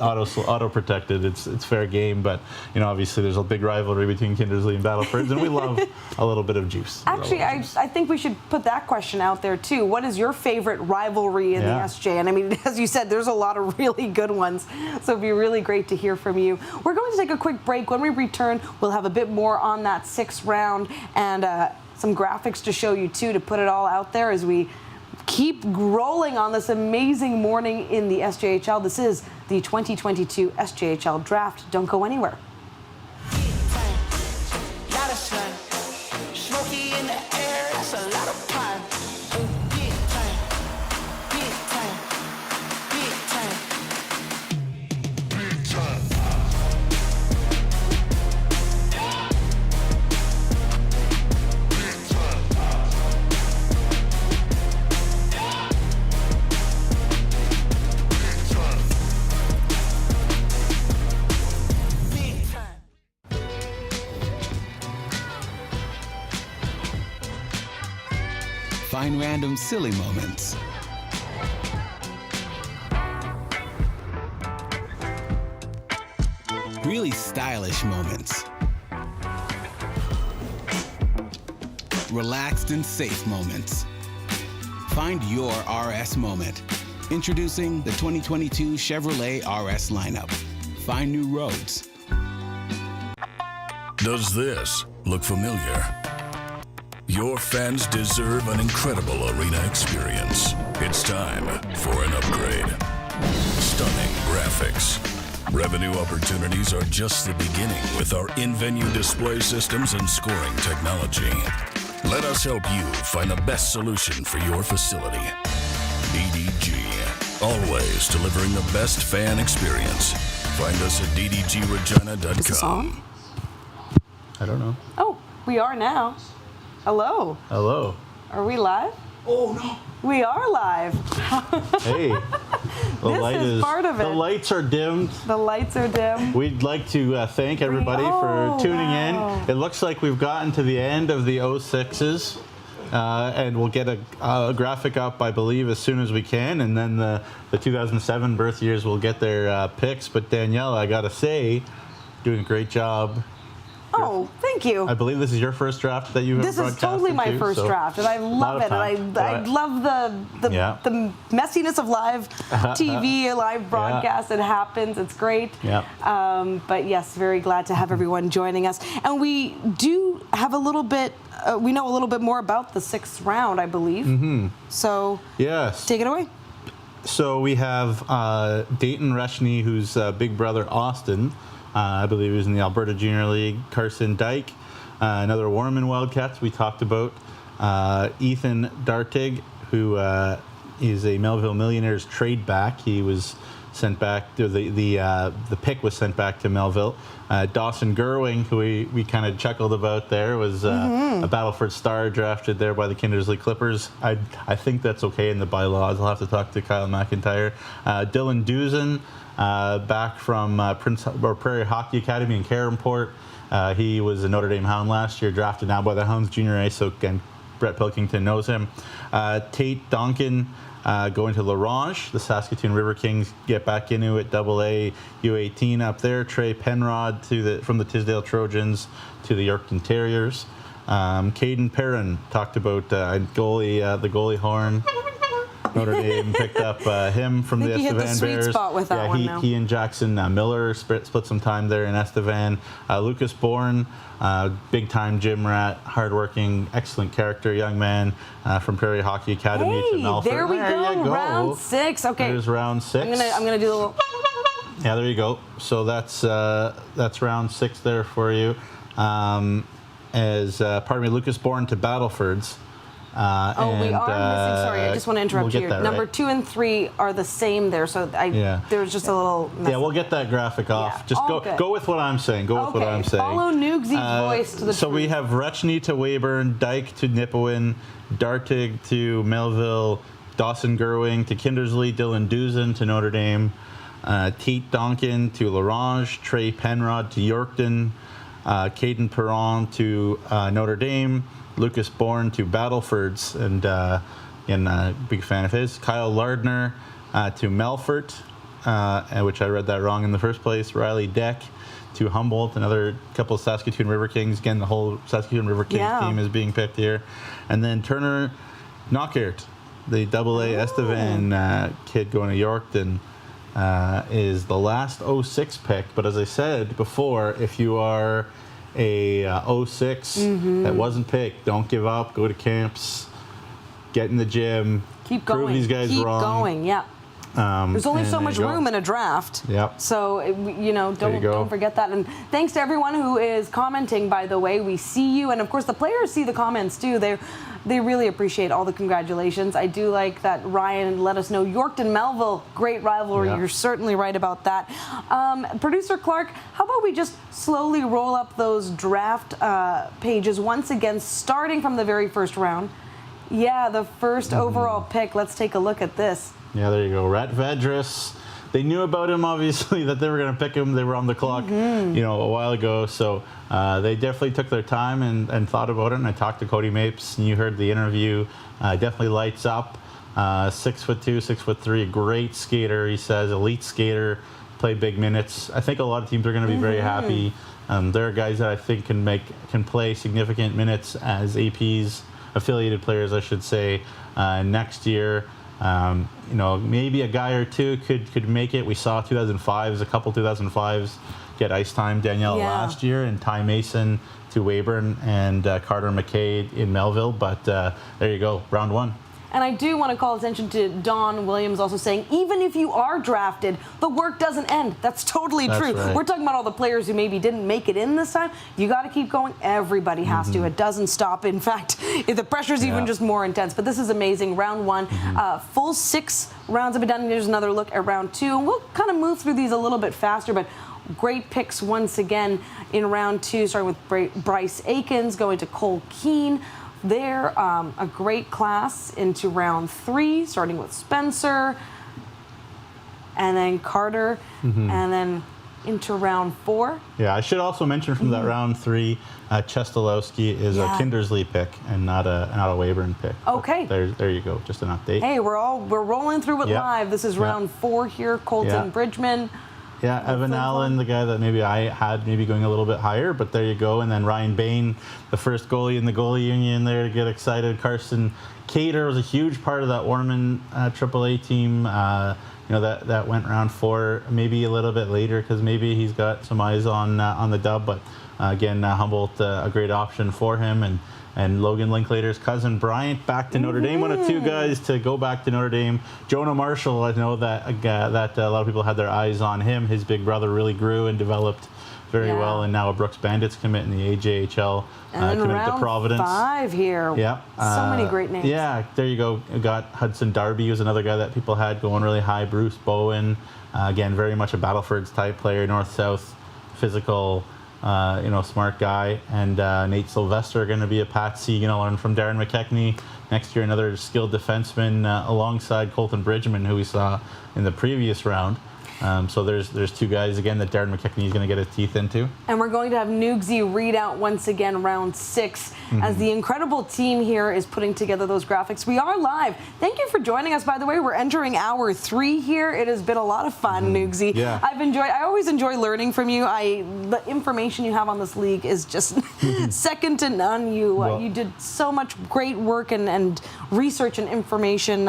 auto protected, it's fair game. But obviously there's a big rivalry between Kindersley and Battlefords, and we love a little bit of juice. Actually, I think we should put that question out there too. What is your favorite rivalry in the SJ? And I mean, as you said, there's a lot of really good ones, so it'd be really great to hear from you. We're going to take a quick break. When we return, we'll have a bit more on that 6th round and some graphics to show you too, to put it all out there as we keep rolling on this amazing morning in the SJHL. This is the 2022 SJHL Draft. Don't go anywhere. Smoky in the air, that's a lot of pine. Big time, big time, big time, big time. Find random silly moments. Really stylish moments. Relaxed and safe moments. Find your RS moment. Introducing the 2022 Chevrolet RS lineup. Find new roads. Does this look familiar? Your fans deserve an incredible arena experience. It's time for an upgrade. Stunning graphics. Revenue opportunities are just the beginning with our in-venue display systems and scoring technology. Let us help you find the best solution for your facility. DDG. Always delivering the best fan experience. Find us at ddgregina.com. Is this on? I don't know. Oh, we are now. Hello. Hello. Are we live? Oh no. We are live. Hey. The light is part of it. The lights are dimmed. The lights are dim. We'd like to thank everybody for tuning in. It looks like we've gotten to the end of the 06s. And we'll get a graphic up, I believe, as soon as we can. And then the 2007 birth years will get their picks. But Daniella, I got to say, doing a great job. Oh, thank you. I believe this is your first draft that you've This is broadcasted totally my to, first so draft, and I love it. And I love the messiness of live TV, live broadcast. It happens. It's great. Yeah. But yes, very glad to have everyone joining us. And we do have a little bit. We know a little bit more about the 6th round, I believe. Mm-hmm. So yes, take it away. So we have Dayton Reshny, whose big brother Austin. I believe he was in the Alberta Junior League. Carson Dyke, another Warman Wildcats we talked about. Ethan Dartig, who is a Melville Millionaires trade back. He was sent back to the pick was sent back to Melville. Dawson Gerwing, who we kind of chuckled about there, was a Battleford Star drafted there by the Kindersley Clippers. I think that's okay in the bylaws. I'll have to talk to Kyle McIntyre. Dylan Dusen, back from Prairie Hockey Academy in Karamport. He was a Notre Dame Hound last year, drafted now by the Hounds Junior A, so again, Brett Pilkington knows him. Tate Donkin going to Larange. The Saskatoon River Kings get back into it, AA U18 up there. Trey Penrod from the Tisdale Trojans to the Yorkton Terriers. Caden Perrin, talked about the goalie horn. Notre Dame picked up him from the Estevan Bears. Sweet spot with that one now. He and Jackson Miller split some time there in Estevan. Lucas Bourne, big-time gym rat, hardworking, excellent character, young man from Prairie Hockey Academy to Melfort. There we go. Round 6. Okay. There's round 6. I'm gonna do a little. Yeah, there you go. So that's round 6 there for you. Lucas Bourne to Battleford's. We are missing. Sorry, I just want to interrupt you. Number 2 and 3 are the same there, so there was just a little. We'll get that graphic off. Just go with what I'm saying. Go with what I'm saying. Follow Noogsy's voice to the. So we have Rechny to Weyburn, Dyke to Nipawin, Dartig to Melville, Dawson Gerwing to Kindersley, Dylan Dusen to Notre Dame, Tate Donkin to Larange, Trey Penrod to Yorkton, Caden Perron to Notre Dame, Lucas Bourne to Battleford's, and again, big fan of his. Kyle Lardner to Melfort, which I read that wrong in the first place. Riley Deck to Humboldt, another couple of Saskatoon River Kings. Again, the whole Saskatoon River Kings team is being picked here. And then Turner Knockert, the AA Estevan kid going to Yorkton, is the last 06 pick. But as I said before, if you are a 06 that wasn't picked, don't give up. Go to camps, get in the gym, Keep going. prove these guys Keep wrong. going. Yeah. There's only and so there much you go. room in a draft. Yep. So, don't forget that. And thanks to everyone who is commenting, by the way. We see you. And, of course, the players see the comments, too. They really appreciate all the congratulations. I do like that Ryan let us know Yorkton Melville, great rivalry. Yeah. You're certainly right about that. Producer Clark, how about we just slowly roll up those draft pages once again, starting from the very first round. Yeah, the first overall pick. Let's take a look at this. Yeah, there you go. Rhett Vedras. They knew about him, obviously, that they were going to pick him. They were on the clock, a while ago. So they definitely took their time and thought about it. And I talked to Cody Mapes, and you heard the interview. Definitely lights up. 6'2", 6'3", great skater. He says elite skater, played big minutes. I think a lot of teams are going to be very happy. There are guys that I think can play significant minutes as APs, affiliated players, I should say, next year. Maybe a guy or two could make it. We saw a couple 2005s get ice time. Daniella last year, and Ty Mason to Weyburn, and Carter McKay in Melville. But there you go, round one. And I do want to call attention to Don Williams also saying, even if you are drafted, the work doesn't end. That's totally true. Right. We're talking about all the players who maybe didn't make it in this time. You got to keep going. Everybody has to. It doesn't stop. In fact, the pressure's even just more intense. But this is amazing. Round one, full 6 rounds have been done. Here's another look at round 2. And we'll kind of move through these a little bit faster, but great picks once again in round 2, starting with Bryce Aikens, going to Cole Keane. They're a great class into round 3, starting with Spencer, and then Carter, and then into round 4. Yeah, I should also mention from that round 3, Chestalowski is a Kindersley pick and not a Weyburn pick. Okay. There you go, just an update. Hey, we're rolling through it live. This is round 4 here. Colton Bridgman. Yeah, Evan Allen, the guy that maybe I had going a little bit higher, but there you go. And then Ryan Bain, the first goalie in the goalie union there to get excited. Carson Cater was a huge part of that Ormond AAA team. That went round 4, maybe a little bit later because maybe he's got some eyes on the dub. But again, Humboldt, a great option for him. And Logan Linklater's cousin Bryant back to Notre Dame, one of 2 guys to go back to Notre Dame. Jonah Marshall, I know that a lot of people had their eyes on him. His big brother really grew and developed very well, and now a Brooks Bandits commit in the AJHL. And commit to Providence. 5 here. Yeah. So many great names. Yeah, there you go. We got Hudson Darby, who's another guy that people had going really high. Bruce Bowen, again, very much a Battlefords type player, north-south, physical, smart guy. And Nate Sylvester going to be a patsy. You're going to learn from Darren McKechnie. Next year, another skilled defenseman alongside Colton Bridgman, who we saw in the previous round. So there's 2 guys, again, that Darren McKechnie is going to get his teeth into. And we're going to have Nugsy read out once again round 6 as the incredible team here is putting together those graphics. We are live. Thank you for joining us, by the way. We're entering hour 3 here. It has been a lot of fun, Nugsy. Yeah. I always enjoy learning from you. The information you have on this league is just second to none. You did so much great work and research and information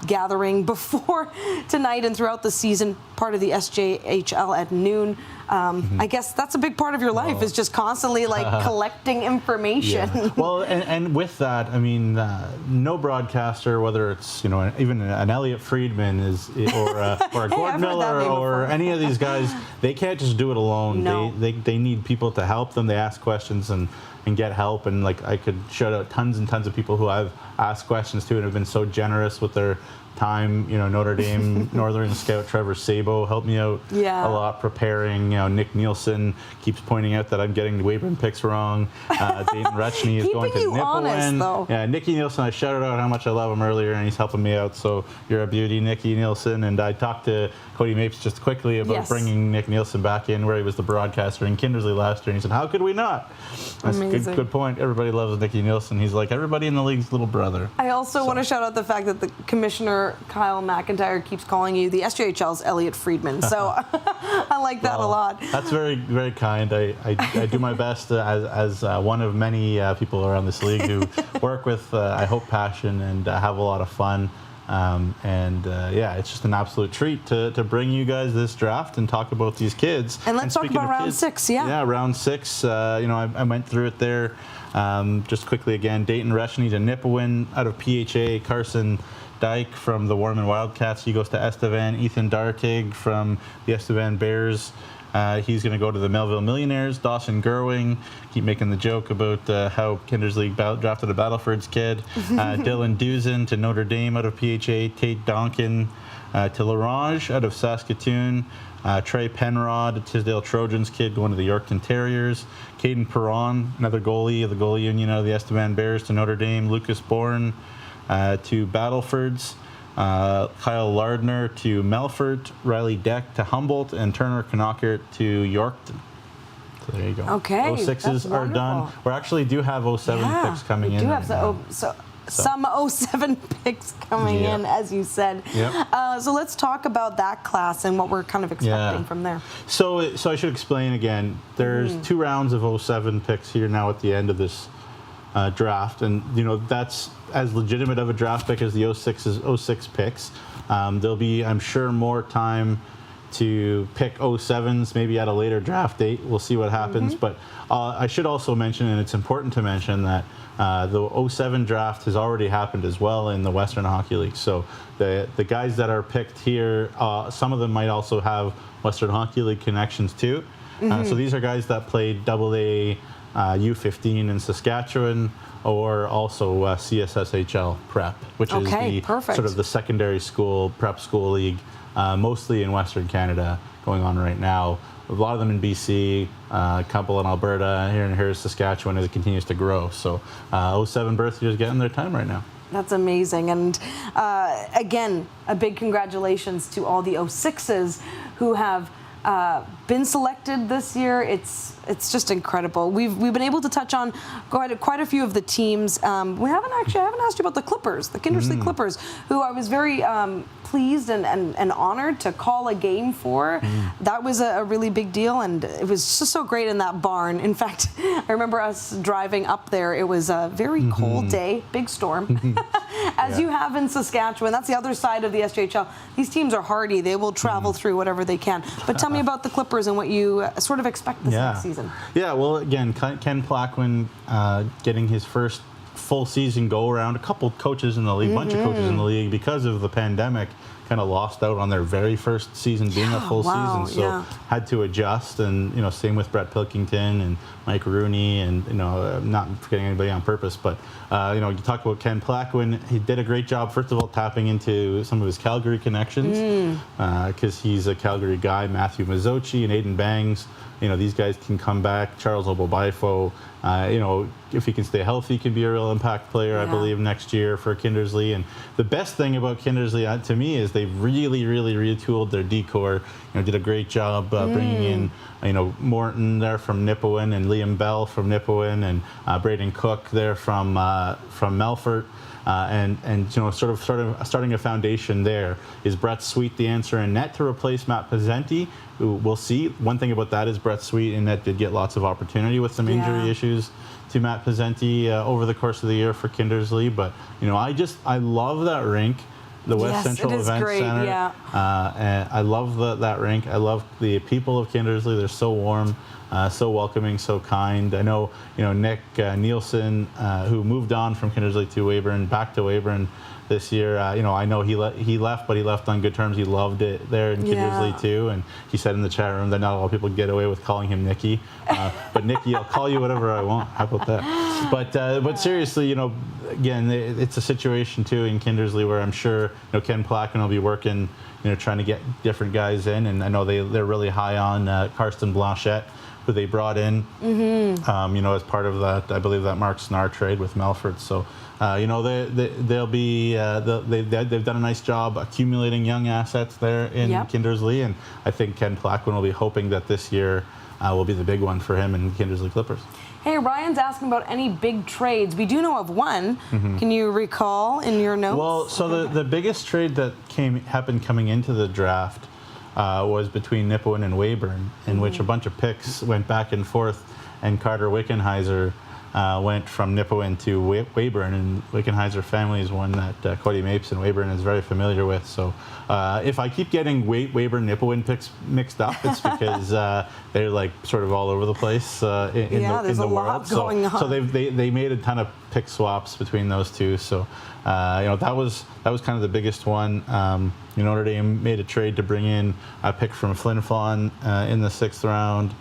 gathering before tonight and throughout the season, part of the SJHL at noon. I guess that's a big part of your life is just constantly collecting information. Yeah. Well, and with that, I mean, no broadcaster, whether it's even an Elliot Friedman or a Gord Miller or any of these guys, they can't just do it alone. No. They need people to help them. They ask questions and get help. And I could shout out tons and tons of people who I've asked questions to and have been so generous with their time. Notre Dame Northern Scout Trevor Sabo helped me out a lot preparing. Nick Nielsen keeps pointing out that I'm getting the Weyburn picks wrong. Dayton Retchney is going to Nipawin. Yeah, Nicky Nielsen, I shouted out how much I love him earlier, and he's helping me out. So you're a beauty, Nicky Nielsen. And I talked to Cody Mapes just quickly about bringing Nick Nielsen back in, where he was the broadcaster in Kindersley last year. And he said, "How could we not?" That's a good point. Everybody loves Nicky Nielsen. He's like everybody in the league's little brother. I also want to shout out the fact that the commissioner Kyle McIntyre keeps calling you the SJHL's Elliot Friedman. So I like that a lot. That's very, very kind. I do my best as one of many people around this league who work with, I hope, passion and have a lot of fun. Yeah, it's just an absolute treat to bring you guys this draft and talk about these kids. And let's talk speaking about of round kids, 6, yeah. Yeah, round 6. I went through it there. Just quickly again, Dayton Reshny to Nipawin out of PHA, Carson Dyke from the Warman Wildcats. He goes to Estevan. Ethan Dartig from the Estevan Bears. He's going to go to the Melville Millionaires. Dawson Gerwing, keep making the joke about how Kindersley drafted a Battlefords kid. Dylan Duzin to Notre Dame out of PHA. Tate Donkin to Larange out of Saskatoon. Trey Penrod, Tisdale Trojans kid, going to the Yorkton Terriers. Caden Perron, another goalie of the goalie union out of the Estevan Bears, to Notre Dame. Lucas Bourne to Battlefords. Kyle Lardner to Melfort, Riley Deck to Humboldt, and Turner Knockert to Yorkton. So there you go. Okay, 06s are done. We actually do have 07 picks coming in. We do have some 07 picks coming in, as you said. Yep. So let's talk about that class and what we're kind of expecting from there. So I should explain again. There's 2 rounds of 07 picks here now at the end of this draft, and that's as legitimate of a draft pick as the 06 picks. There'll be, I'm sure, more time to pick 07s maybe at a later draft date. We'll see what happens. But I should also mention, and it's important to mention, that the 07 draft has already happened as well in the Western Hockey League. So the guys that are picked here, some of them might also have Western Hockey League connections too. So these are guys that played AA U15 in Saskatchewan, or also CSSHL Prep, which is the sort of the secondary school prep school league, mostly in Western Canada, going on right now. A lot of them in BC, a couple in Alberta, here's Saskatchewan as it continues to grow. So 07 birth years getting their time right now. That's amazing. And again, a big congratulations to all the 06s who have been selected this year. It's just incredible. We've been able to touch on quite a few of the teams. I haven't asked you about the Clippers, the Kindersley Clippers, who I was very pleased and honored to call a game for. That was a really big deal, and it was just so great in that barn. In fact, I remember us driving up there. It was a very cold day, big storm, as you have in Saskatchewan. That's the other side of the SJHL. These teams are hardy. They will travel through whatever they can. But tell me about the Clippers and what you sort of expect this next season. Yeah, well, again, Ken Plaquin getting his first full season go around. A couple coaches in the league, bunch of coaches in the league, because of the pandemic, kind of lost out on their very first season being a full season, so had to adjust. And same with Brett Pilkington and Mike Rooney, and I'm not forgetting anybody on purpose, but you talk about Ken Plaquin. He did a great job, first of all, tapping into some of his Calgary connections, because he's a Calgary guy. Matthew Mazzochi and Aiden Bangs, these guys can come back. Charles Obobaifo, if he can stay healthy, he can be a real impact player, I believe, next year for Kindersley. And the best thing about Kindersley, to me, is they've really retooled their D-core. Did a great job bringing in, Morton there from Nipawin, and Liam Bell from Nipawin, and Braden Cook there from Melfort. And sort of starting a foundation there. Is Brett Sweet the answer in net to replace Matt Pizzenti? We'll see. One thing about that is Brett Sweet in net did get lots of opportunity with some injury issues to Matt Pizzenti over the course of the year for Kindersley. But I love that rink, the West Central Event Center. And I love that rink. I love the people of Kindersley. They're so warm. So welcoming, so kind. I know, Nick Nielsen, who moved on from Kindersley to Weyburn, back to Weyburn this year. I know he left, but he left on good terms. He loved it there in Kindersley too, and he said in the chat room that not a lot of people get away with calling him Nicky. But Nicky, I'll call you whatever I want. How about that? But seriously, again, it's a situation too in Kindersley where I'm sure Ken Plaquin will be working, trying to get different guys in, and I know they're really high on Karsten Blanchette, who they brought in, as part of that, I believe, that Mark Snar trade with Melfort. So, they've done a nice job accumulating young assets there in Kindersley, and I think Ken Plaquin will be hoping that this year will be the big one for him and Kindersley Clippers. Hey, Ryan's asking about any big trades. We do know of one. Can you recall in your notes? Well, so the biggest trade that happened coming into the draft was between Nipawin and Weyburn, in which a bunch of picks went back and forth, and Carter Wickenheiser went from Nipawin to Weyburn, and Wickenheiser family is one that Cody Mapes and Weyburn is very familiar with. So if I keep getting Weyburn Nipawin picks mixed up, it's because they're like sort of all over the place in the world. So they made a ton of pick swaps between those two. So that was kind of the biggest one. Notre Dame made a trade to bring in a pick from Flin Flon in the 6th round.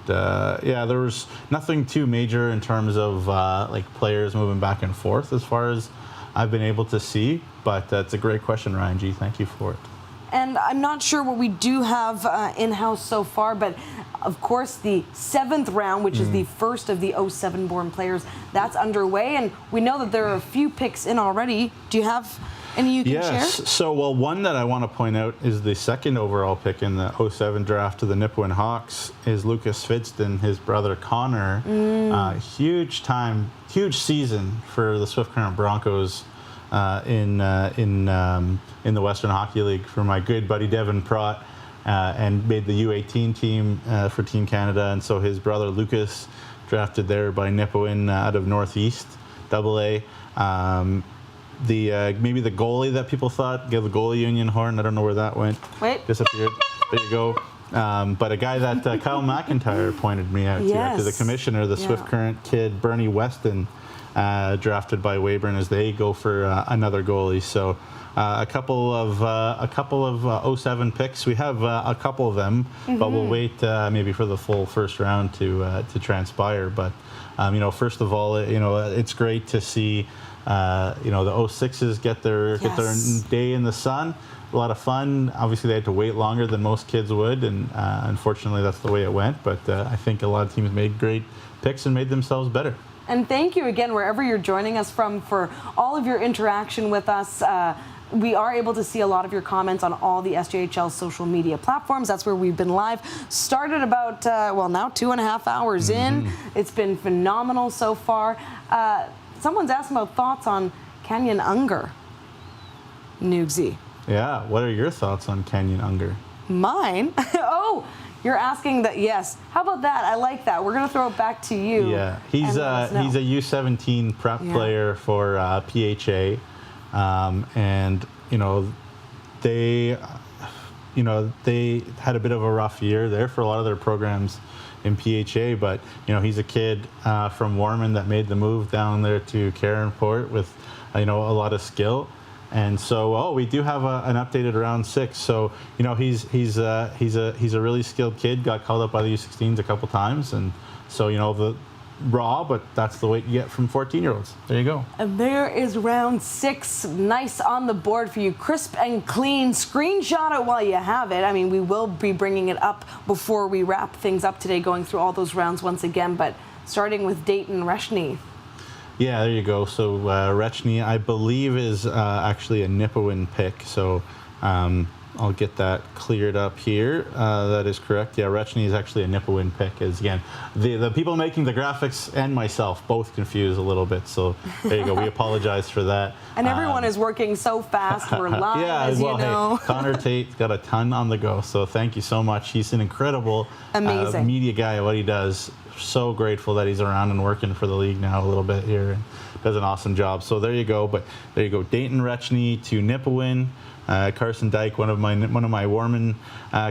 There was nothing too major in terms of like players moving back and forth as far as I've been able to see, but that's a great question, Ryan G. Thank you for it. And I'm not sure what we do have in-house so far, but of course the 7th round, which is the first of the 07 born players, that's underway, and we know that there are a few picks in already. Do you have any you can share? Yes. So, one that I want to point out is the 2nd overall pick in the 07 draft of the Nipawin Hawks is Lucas Fidston, his brother Connor. Huge season for the Swift Current Broncos in the Western Hockey League for my good buddy Devin Prott, and made the U18 team for Team Canada. And so his brother Lucas, drafted there by Nipawin out of Northeast AA. Maybe the goalie that people thought, give the goalie Union Horn. I don't know where that went. Disappeared. There you go. But a guy that Kyle McIntyre pointed me out to the commissioner, the Swift Current kid Bernie Weston, drafted by Weyburn as they go for another goalie. So a couple of 07 picks. We have a couple of them, but we'll wait maybe for the full first round to transpire. But first of all, it's great to see. The 06s get their day in the sun. A lot of fun. Obviously, they had to wait longer than most kids would, and unfortunately, that's the way it went. But I think a lot of teams made great picks and made themselves better. And thank you again, wherever you're joining us from, for all of your interaction with us. We are able to see a lot of your comments on all the SJHL social media platforms. That's where we've been live. Started about, now 2.5 hours in. It's been phenomenal so far. Someone's asking about thoughts on Kenyon Unger. Nugsy. Yeah, what are your thoughts on Kenyon Unger? Mine? Oh, you're asking that. Yes. How about that? I like that. We're going to throw it back to you. Yeah, he's a U17 prep player for PHA, and they had a bit of a rough year there for a lot of their programs in PHA, but he's a kid from Warman that made the move down there to Caronport with a lot of skill. And so, we do have an updated round 6. So, he's a really skilled kid. Got called up by the U16s a couple times, and so the raw, but that's the weight you get from 14-year-olds. There you go. And there is round 6, nice on the board for you, crisp and clean. Screenshot it while you have it. I mean, we will be bringing it up before we wrap things up today, going through all those rounds once again. But starting with Dayton Reshny. Yeah, there you go. So Rechny, I believe, is actually a Nipawin pick. So I'll get that cleared up here. That is correct. Yeah, Rechny is actually a Nipawin pick. As again, the people making the graphics and myself both confused a little bit. So there you go. We apologize for that. And everyone is working so fast. We're live, as you know. Hey, Connor Tate's got a ton on the go. So thank you so much. He's an incredible media guy at what he does. So grateful that he's around and working for the league now a little bit here, and does an awesome job. So there you go. But there you go. Dayton Rechny to Nipawin. Carson Dyke, one of my Warman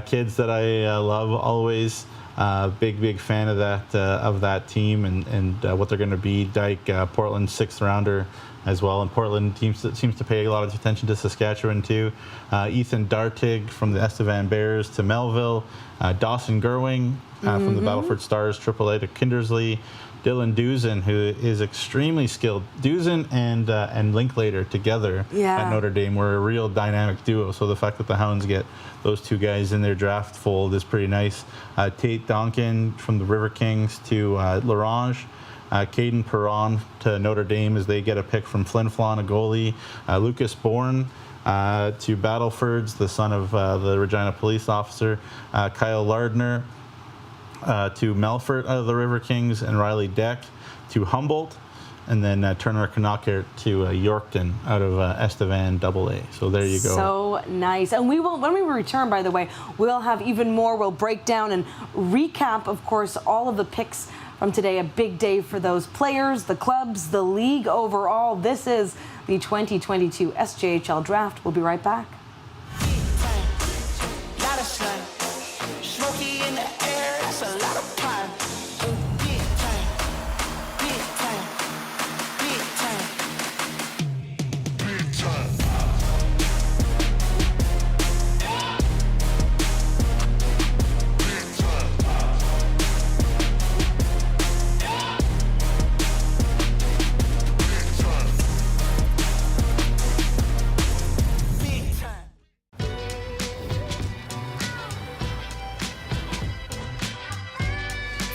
kids that I love always. Big fan of that team and what they're going to be. Dyke, Portland 6th rounder as well, and Portland seems to pay a lot of attention to Saskatchewan too. Ethan Dartig from the Estevan Bears to Melville. Dawson Gerwing from the Battleford Stars AAA to Kindersley. Dylan Duzen, who is extremely skilled. Duzen and Linklater together at Notre Dame were a real dynamic duo. So the fact that the Hounds get those two guys in their draft fold is pretty nice. Tate Donkin from the River Kings to Larange. Caden Perron to Notre Dame as they get a pick from Flin Flon, a goalie. Lucas Bourne to Battlefords, the son of the Regina police officer. Kyle Lardner to Melfort out of the River Kings, and Riley Deck to Humboldt, and then Turner Knockert to Yorkton out of Estevan AA. So there you go. So nice. And we will, when we return, by the way, we'll have even more. We'll break down and recap, of course, all of the picks from today. A big day for those players, the clubs, the league overall. This is the 2022 SJHL Draft. We'll be right back. Lot of sun, smoky in the air, that's a lot of pine. Big time, big time, big time, big time.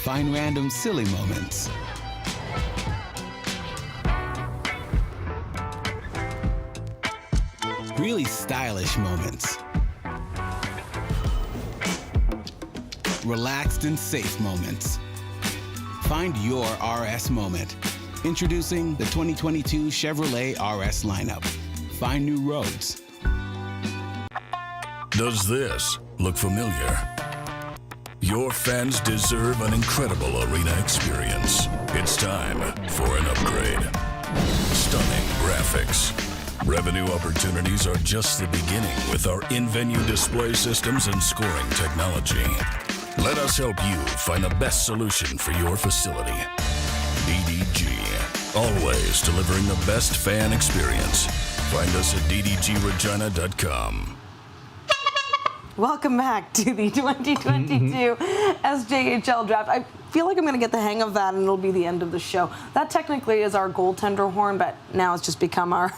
Find random silly moments. Really stylish moments. Relaxed and safe moments. Find your RS moment. Introducing the 2022 Chevrolet RS lineup. Find new roads. Does this look familiar? Your fans deserve an incredible arena experience. It's time for an upgrade. Stunning graphics. Revenue opportunities are just the beginning with our in-venue display systems and scoring technology. Let us help you find the best solution for your facility. DDG, always delivering the best fan experience. Find us at ddgregina.com. Welcome back to the 2022 SJHL Draft. I feel like I'm going to get the hang of that and it'll be the end of the show. That technically is our goaltender horn, but now it's just become our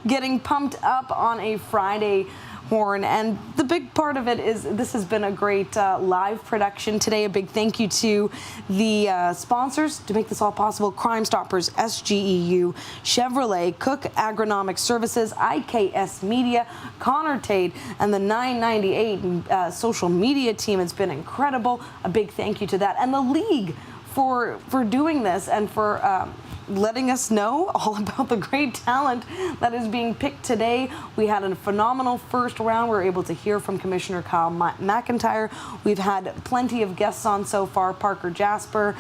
getting pumped up on a Friday horn. And the big part of it is this has been a great live production today. A big thank you to the sponsors to make this all possible: Crime Stoppers, SGEU, Chevrolet, Cook Agronomic Services, IKS Media, Connor Tate, and the 998 social media team. It's been incredible. A big thank you to that, and the league for doing this and for letting us know all about the great talent that is being picked today. We had a phenomenal first round. We were able to hear from Commissioner Kyle McIntyre. We've had plenty of guests on so far: Parker Jasper,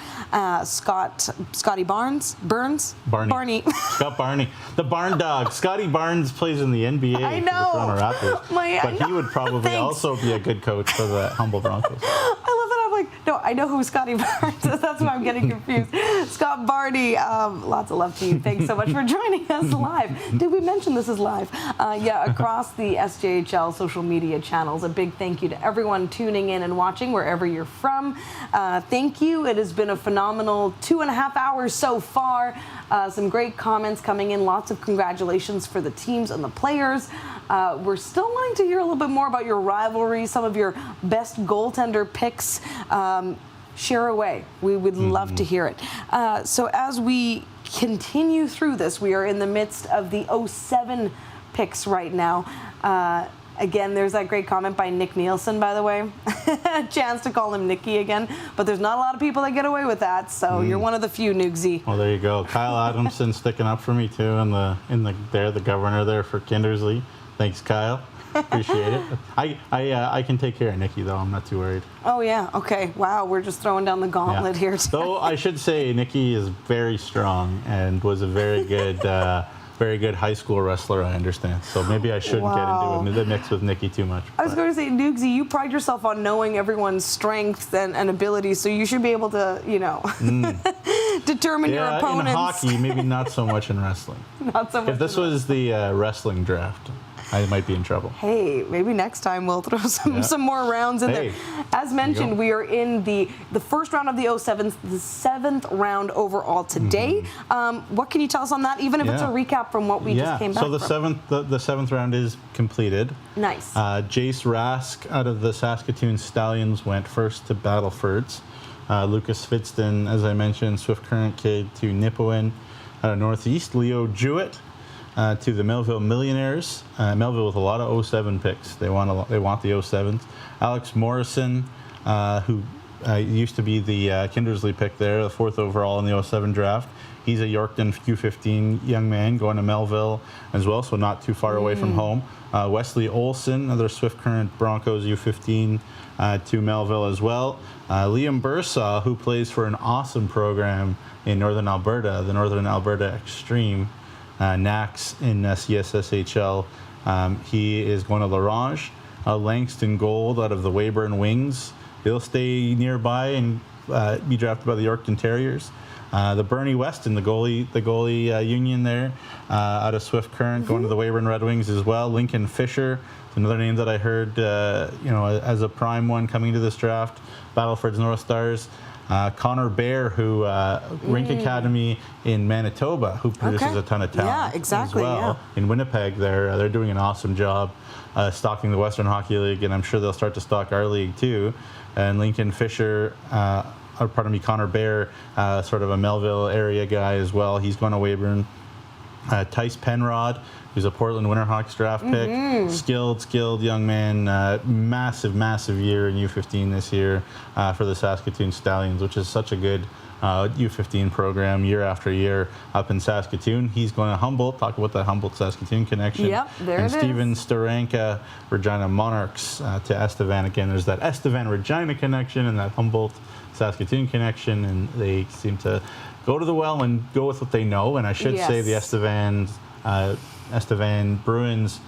Scotty Barnes, Barney. Scott Barney, the Barn Dog. Scotty Barnes plays in the NBA I for know. the Toronto Raptors, but he would probably also be a good coach for the Humboldt Broncos. I love that. I'm like, no, I know who Scotty Barnes is. That's why I'm getting confused. Scott Barney, lots of love to you. Thanks so much for joining us live. Did we mention this is live? Across the SJHL social media channels. A big thank you to everyone tuning in and watching wherever you're from. Thank you. It has been a phenomenal 2.5 hours so far. Some great comments coming in. Lots of congratulations for the teams and the players. We're still wanting to hear a little bit more about your rivalry, some of your best goaltender picks. Share away. We would love to hear it. So as we continue through this, we are in the midst of the 07 picks right now. Again, there's that great comment by Nick Nielsen, by the way. Chance to call him Nicky again, but there's not a lot of people that get away with that, so you're one of the few, Nugsy. Well, there you go. Kyle Adamson sticking up for me too, the governor there for Kindersley. Thanks, Kyle. Appreciate it. I can take care of Nikki though. I'm not too worried. Oh yeah. Okay. Wow. We're just throwing down the gauntlet here. Though I should say Nikki is very strong and was a very good high school wrestler. I understand. So maybe I shouldn't get into the mix with Nikki too much. I was going to say, Nugsy, you pride yourself on knowing everyone's strengths and abilities, so you should be able to, determine your opponents. In hockey, maybe not so much in wrestling. Not so much. If this was the wrestling draft, I might be in trouble. Hey, maybe next time we'll throw some more rounds in there. As mentioned, we are in the first round of the 07s, the 7th round overall today. What can you tell us on that, even if it's a recap from what we just came back from? So the seventh round is completed. Nice. Jace Rask out of the Saskatoon Stallions went first to Battlefords. Lucas Fitzton, as I mentioned, Swift Current kid to Nipawin out of Northeast. Leo Jewett to the Melville Millionaires. Melville with a lot of 07 picks. They want the 07s. Alex Morrison, who used to be the Kindersley pick there, the 4th overall in the 07 draft. He's a Yorkton Q15 young man going to Melville as well, so not too far away from home. Wesley Olson, another Swift Current Broncos U15 to Melville as well. Liam Bursaw, who plays for an awesome program in Northern Alberta, the Northern Alberta Extreme, NAX in CSSHL. He is going to Larange. Langston Gold out of the Weyburn Wings. He'll stay nearby and be drafted by the Yorkton Terriers. The Bernie Weston, the goalie union there, out of Swift Current, going to the Weyburn Red Wings as well. Lincoln Fisher, another name that I heard, as a prime one coming to this draft. Battleford's North Stars. Connor Bear, who Rink Academy in Manitoba, who produces a ton of talent as well. In Winnipeg, they're doing an awesome job stocking the Western Hockey League, and I'm sure they'll start to stock our league too. And Lincoln Fisher, Connor Bear, sort of a Melville area guy as well. He's going to Weyburn. Tice Penrod, who's a Portland Winterhawks draft pick. Skilled young man. Massive year in U15 this year for the Saskatoon Stallions, which is such a good U15 program year after year up in Saskatoon. He's going to Humboldt. Talk about that Humboldt-Saskatoon connection. Yep, there and it Steven is. Staranka, Regina Monarchs to Estevan. Again, there's that Estevan-Regina connection and that Humboldt-Saskatoon connection, and they seem to go to the well and go with what they know. And I should say the Estevan Bruins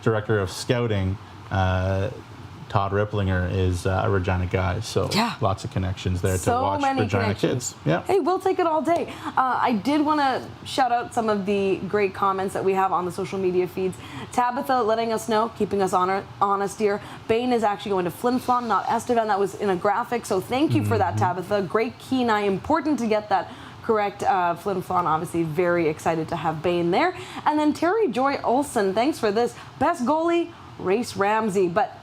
director of scouting, Todd Ripplinger, is a Regina guy. So lots of connections there to watch Regina kids. Yeah. Hey, we'll take it all day. I did want to shout out some of the great comments that we have on the social media feeds. Tabitha letting us know, keeping us honest here. Bain is actually going to Flin Flon, not Estevan. That was in a graphic. So thank you for that, Tabitha. Great keen eye. Important to get that correct. Flin Flon, obviously very excited to have Bain there. And then Terry Joy Olson, thanks for this. Best goalie, Race Ramsey. But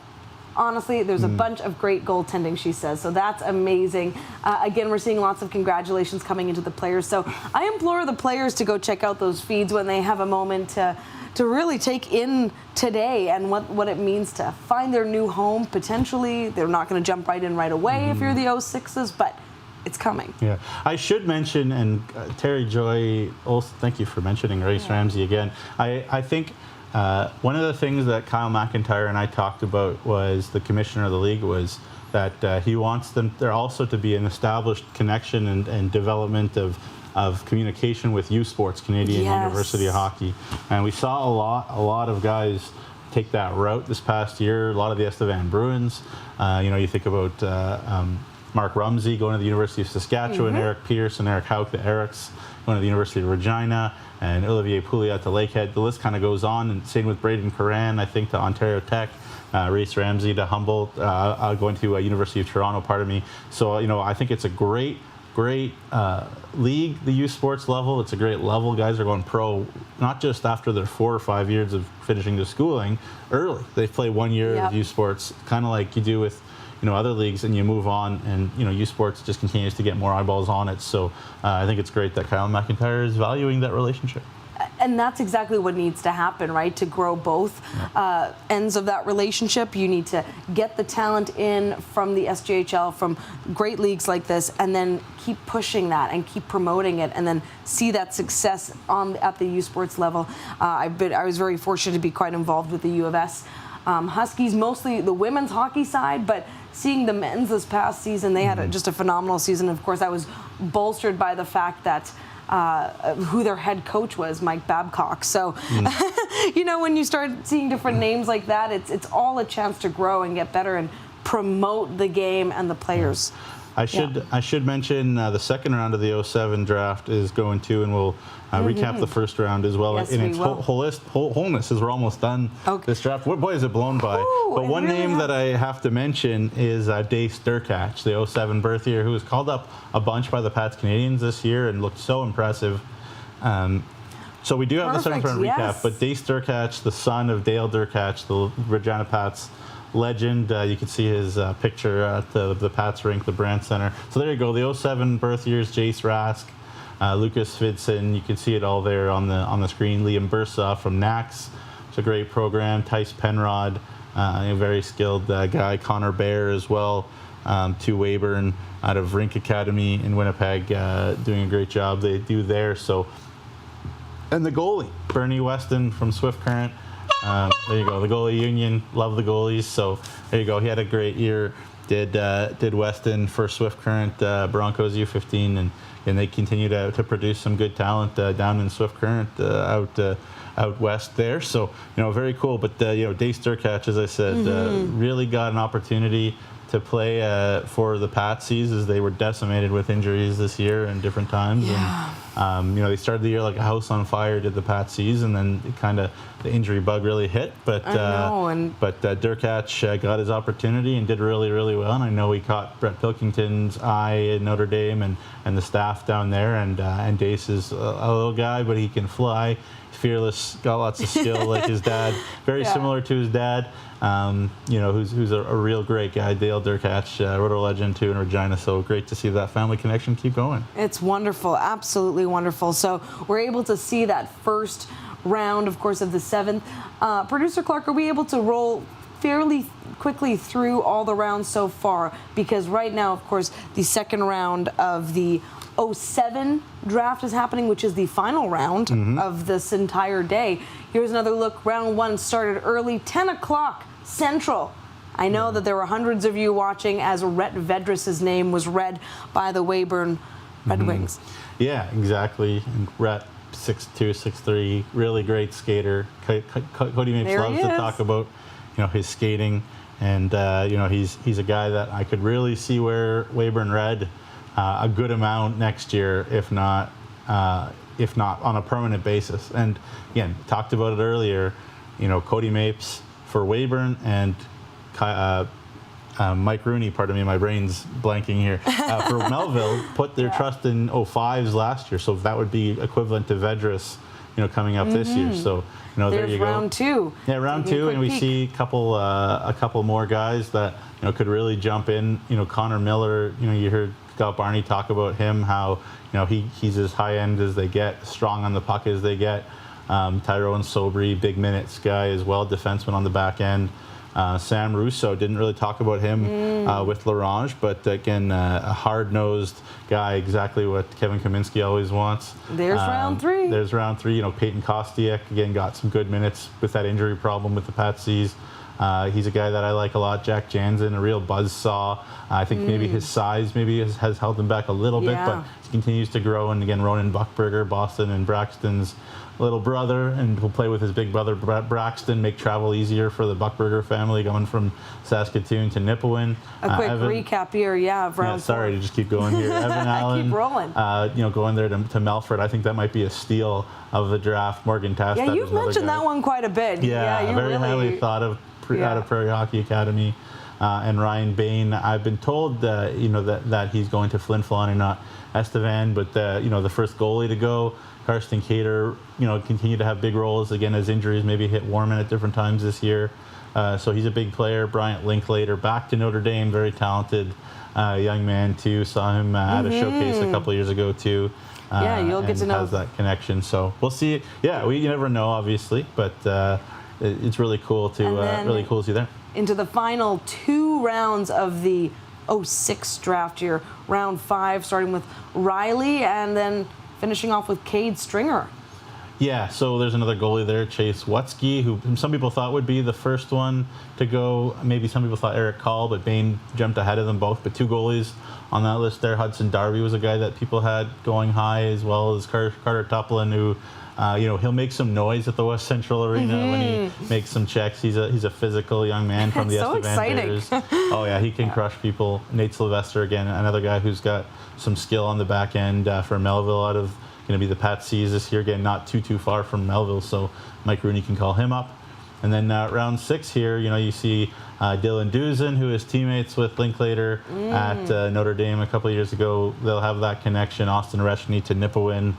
honestly, there's a bunch of great goaltending, she says. So that's amazing. Again, we're seeing lots of congratulations coming into the players. So I implore the players to go check out those feeds when they have a moment to really take in today and what it means to find their new home. Potentially, they're not going to jump right in right away if you're the 06s, but it's coming. Yeah, I should mention, and Terry Joy also, thank you for mentioning Race Ramsey again. I think one of the things that Kyle McIntyre and I talked about was the commissioner of the league was that he wants them there also to be an established connection and development of communication with U Sports, Canadian University of Hockey. And we saw a lot of guys take that route this past year. A lot of the Estevan Bruins. You think about Mark Rumsey going to the University of Saskatchewan, Eric Pierce and Eric Hauk, the Erics, going to the University of Regina, and Olivier Pouliot to Lakehead. The list kind of goes on, and same with Braden Curran, I think, to Ontario Tech, Race Ramsey to Humboldt, going to University of Toronto, pardon me. So, I think it's a great league, the U Sports level. It's a great level. Guys are going pro, not just after their 4 or 5 years of finishing their schooling early. They play 1 year of U Sports, kind of like you do with other leagues, and you move on, and U Sports just continues to get more eyeballs on it. So I think it's great that Kyle McIntyre is valuing that relationship. And that's exactly what needs to happen, right? To grow both ends of that relationship, you need to get the talent in from the SJHL, from great leagues like this, and then keep pushing that and keep promoting it, and then see that success at the U Sports level. I was very fortunate to be quite involved with the U of S Huskies, mostly the women's hockey side, but seeing the men's this past season, they had just a phenomenal season. Of course, I was bolstered by the fact that who their head coach was, Mike Babcock. So, when you start seeing different names like that, it's all a chance to grow and get better and promote the game and the players. I should mention the second round of the 07 draft is going to, and we'll recap the first round as well in its wholeness, as we're almost done this draft. Boy, is it blown by. But one name that I have to mention is Dave Sturkach, the 07 birth year, who was called up a bunch by the Pats Canadians this year and looked so impressive. So we do have the second round recap, but Dave Sturkach, the son of Dale Durkach, the Regina Pats legend. You can see his picture at the Pats rink, the Brandt Center. So there you go. The 07 birth years: Jace Rask, Lucas Vidson. You can see it all there on the screen. Liam Bursaw from NAX. It's a great program. Tice Penrod, a very skilled guy. Connor Bear as well. to Weyburn out of Rink Academy in Winnipeg, doing a great job they do there. So, and the goalie, Bernie Weston from Swift Current. There you go, the goalie union, love the goalies. So there you go, he had a great year. Did Weston for Swift Current Broncos U15, and they continue to produce some good talent down in Swift Current out west there. So, very cool. But, Dace Durkach, as I said, really got an opportunity to play for the Patsies, as they were decimated with injuries this year and different times. Yeah. And, they started the year like a house on fire, did the Patsies, and then the injury bug really hit. But Durkach got his opportunity and did really, really well. And I know he caught Brett Pilkington's eye in Notre Dame and the staff down there. And Dace is a little guy, but he can fly. Fearless, got lots of skill like his dad, very similar to his dad, who's a real great guy. Dale Durkach, Roto legend too in Regina, so great to see that family connection keep going. It's wonderful, absolutely wonderful. So we're able to see that first round, of course, of the 7th. Producer Clark, are we able to roll fairly quickly through all the rounds so far? Because right now, of course, the second round of the 07 draft is happening, which is the final round of this entire day. Here's another look. Round 1 started early, 10 o'clock Central. I know that there were hundreds of you watching as Rhett Vedris's name was read by the Weyburn Red Wings. Yeah, exactly. And Rhett, 6'2", 6'3", really great skater. Cody Mapes loves to talk about, his skating, and he's a guy that I could really see where Weyburn Red a good amount next year, if not on a permanent basis. And again, talked about it earlier, Cody Mapes for Weyburn and Mike Rooney, pardon me, my brain's blanking here, for Melville, put their trust in 05s last year. So that would be equivalent to Vedris, coming up this year. So, there you go. Round 2. Yeah, round 2, and we see a couple more guys that, could really jump in. Connor Miller, you heard Scott Barney talk about him, how he's as high end as they get, strong on the puck as they get. Tyrone Sobry, big minutes guy as well, defenseman on the back end. Sam Russo, didn't really talk about him with L'Orange, but again, a hard-nosed guy, exactly what Kevin Kaminski always wants. There's round 3. There's round 3. Peyton Kostiak, again, got some good minutes with that injury problem with the Patsies. He's a guy that I like a lot. Jack Jansen, a real buzzsaw. I think maybe his size has held him back a little bit, but he continues to grow. And again, Ronan Buckberger, Boston and Braxton's little brother, and will play with his big brother Braxton, make travel easier for the Buckberger family going from Saskatoon to Nipawin. A quick recap here, of round 4. Sorry to just keep going here. Evan Allen, keep rolling. Going there to Melford. I think that might be a steal of the draft. Morgan Tast. Yeah, you've mentioned that one quite a bit. Yeah, you very really highly thought of out of Prairie Hockey Academy. And Ryan Bain, I've been told that he's going to Flin Flon and not Estevan, but the first goalie to go, Karsten Cater, continue to have big roles again as injuries maybe hit Warman at different times this year. So he's a big player. Bryant Linklater, back to Notre Dame, very talented young man too. Saw him at a showcase a couple of years ago too. You'll get to know. Has that connection. So we'll see. Yeah, you never know, obviously, but it's really cool to see there. Into the final 2 rounds of the 06 draft year. Round 5, starting with Riley, and then finishing off with Cade Stringer. Yeah, so there's another goalie there, Chase Wutsky, who some people thought would be the first one to go. Maybe some people thought Eric Call, but Bain jumped ahead of them both. But 2 goalies on that list there. Hudson Darby was a guy that people had going high, as well as Carter Tuplin, who he'll make some noise at the West Central Arena when he makes some checks. He's a physical young man from the Estevan Bears. Oh yeah, he can crush people. Nate Sylvester, again, another guy who's got some skill on the back end for Melville, out of going to be the Patsies this year. Again, not too far from Melville, so Mike Rooney can call him up. And then round 6 here, you see Dylan Duzen, who is teammates with Linklater at Notre Dame a couple of years ago. They'll have that connection. Austin Reshny to Nipawin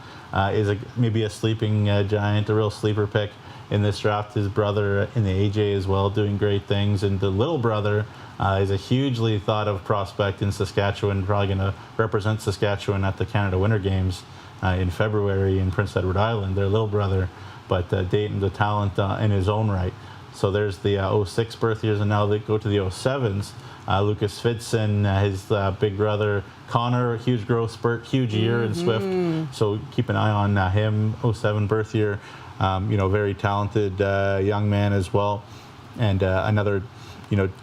is maybe a sleeping giant, a real sleeper pick in this draft. His brother in the AJ as well, doing great things. And the little brother is a hugely thought of prospect in Saskatchewan, probably going to represent Saskatchewan at the Canada Winter Games in February in Prince Edward Island, their little brother. But Dayton's a talent in his own right. So there's the 06 birth years, and now they go to the 07s. Lucas Fitson, his big brother Connor, huge growth spurt, huge year in Swift. So keep an eye on him, 07 birth year. Very talented young man as well. And another,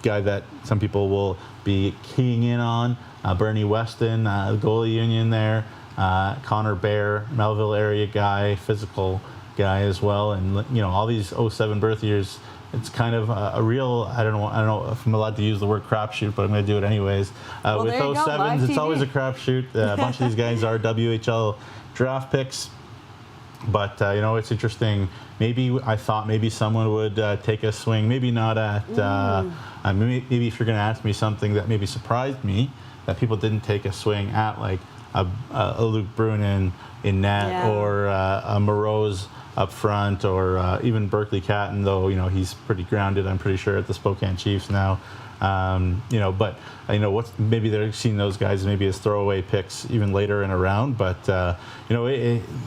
guy that some people will be keying in on, Bernie Weston, the goalie union there. Connor Bear, Melville area guy, physical guy as well. And, all these 07 birth years, it's kind of a real, I don't know if I'm allowed to use the word crapshoot, but I'm going to do it anyways. With 07s, it's always a crapshoot. A bunch of these guys are WHL draft picks. But, it's interesting. I thought maybe someone would take a swing, maybe not at, maybe if you're going to ask me something that maybe surprised me, that people didn't take a swing at, like a Luke Brunin in net, or a Moreau's up front, or even Berkeley Catton, though, he's pretty grounded, I'm pretty sure, at the Spokane Chiefs now. But maybe they're seeing those guys maybe as throwaway picks even later in a round. But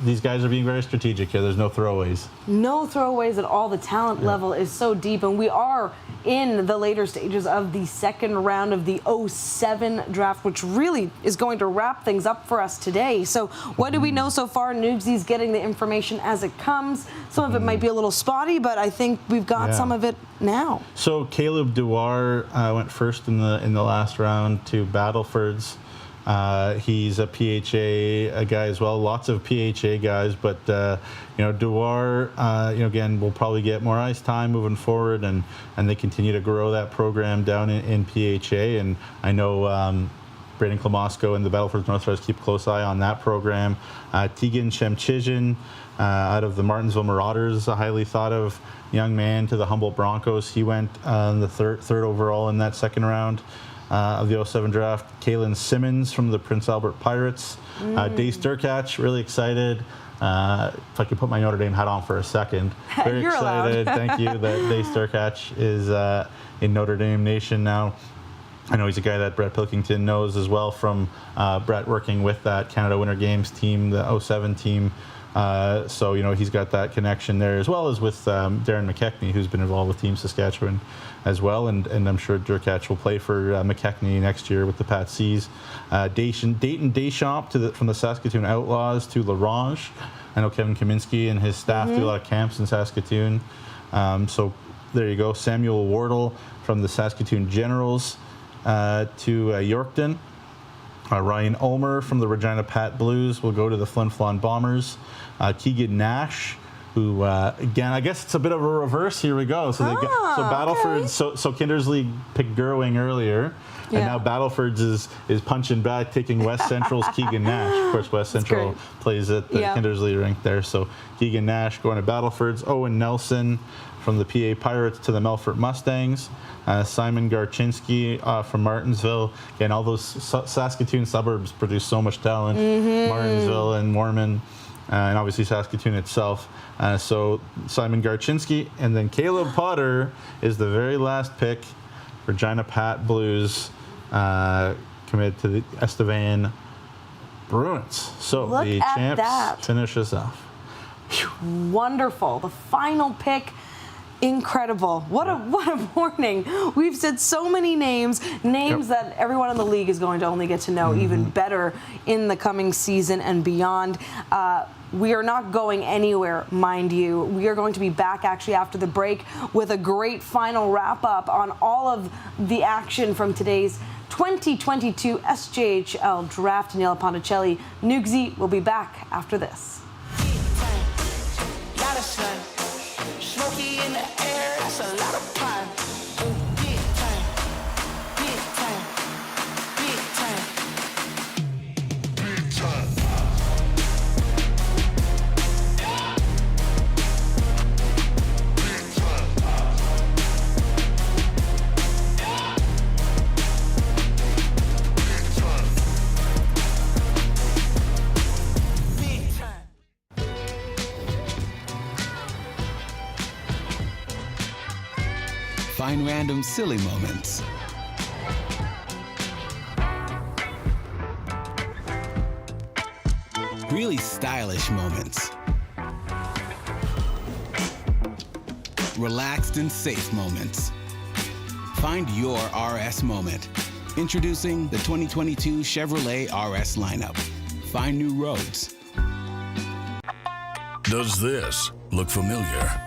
these guys are being very strategic here. There's no throwaways. No throwaways at all. The talent level is so deep, and we are in the later stages of the second round of the 07 draft, which really is going to wrap things up for us today. So what do we know so far? Noogsy's getting the information as it comes. Some of it might be a little spotty, but I think we've got some of it now. So Caleb Dewar went first in the last round to Battlefords. He's a PHA guy as well. Lots of PHA guys, but Dewar, again, will probably get more ice time moving forward, and they continue to grow that program down in PHA. And I know Braden Klamosko and the Battlefords North Stars keep a close eye on that program. Tegan Shemchizhin out of the Martinsville Marauders, a highly thought of young man, to the Humboldt Broncos. He went the third overall in that second round of the 07 draft. Kaylin Simmons from the Prince Albert Pirates. Dave Sturkach, really excited. If I could put my Notre Dame hat on for a second. Very excited. Thank you that Dave Sturkach is in Notre Dame Nation now. I know he's a guy that Brett Pilkington knows as well from Brett working with that Canada Winter Games team, the 07 team. So, he's got that connection there, as well as with Darren McKechnie, who's been involved with Team Saskatchewan as well. And I'm sure Durkach will play for McKechnie next year with the Pat C's. Dayton Deschamps from the Saskatoon Outlaws to Larange. I know Kevin Kaminsky and his staff do a lot of camps in Saskatoon. So there you go. Samuel Wardle from the Saskatoon Generals to Yorkton. Ryan Ulmer from the Regina Pat Blues will go to the Flin Flon Bombers. Keegan Nash, who again, I guess it's a bit of a reverse. Here we go. So Battleford. Okay. So Kindersley picked Gerwing earlier, and now Battlefords is punching back, taking West Central's Keegan Nash. Of course, West Central plays at the Kindersley rink there. So Keegan Nash going to Battlefords. Owen Nelson from the PA Pirates to the Melfort Mustangs. Simon Garchinsky from Martinsville. Again, all those Saskatoon suburbs produce so much talent. Martinsville and Mormon, and obviously Saskatoon itself. So Simon Garchinsky, and then Caleb Potter is the very last pick. Regina Pat Blues committed to the Estevan Bruins. So look, the champs finish us off. Whew. Wonderful. The final pick. Incredible. What a morning. We've said so many names that everyone in the league is going to only get to know even better in the coming season and beyond. We are not going anywhere, mind you. We are going to be back actually after the break with a great final wrap-up on all of the action from today's 2022 SJHL Draft. Daniella Ponticelli, Noogsy will be back after this. Smoky in the air, that's a lot of pine. Big time, big time, big time, big time. Find random silly moments. Really stylish moments. Relaxed and safe moments. Find your RS moment. Introducing the 2022 Chevrolet RS lineup. Find new roads. Does this look familiar?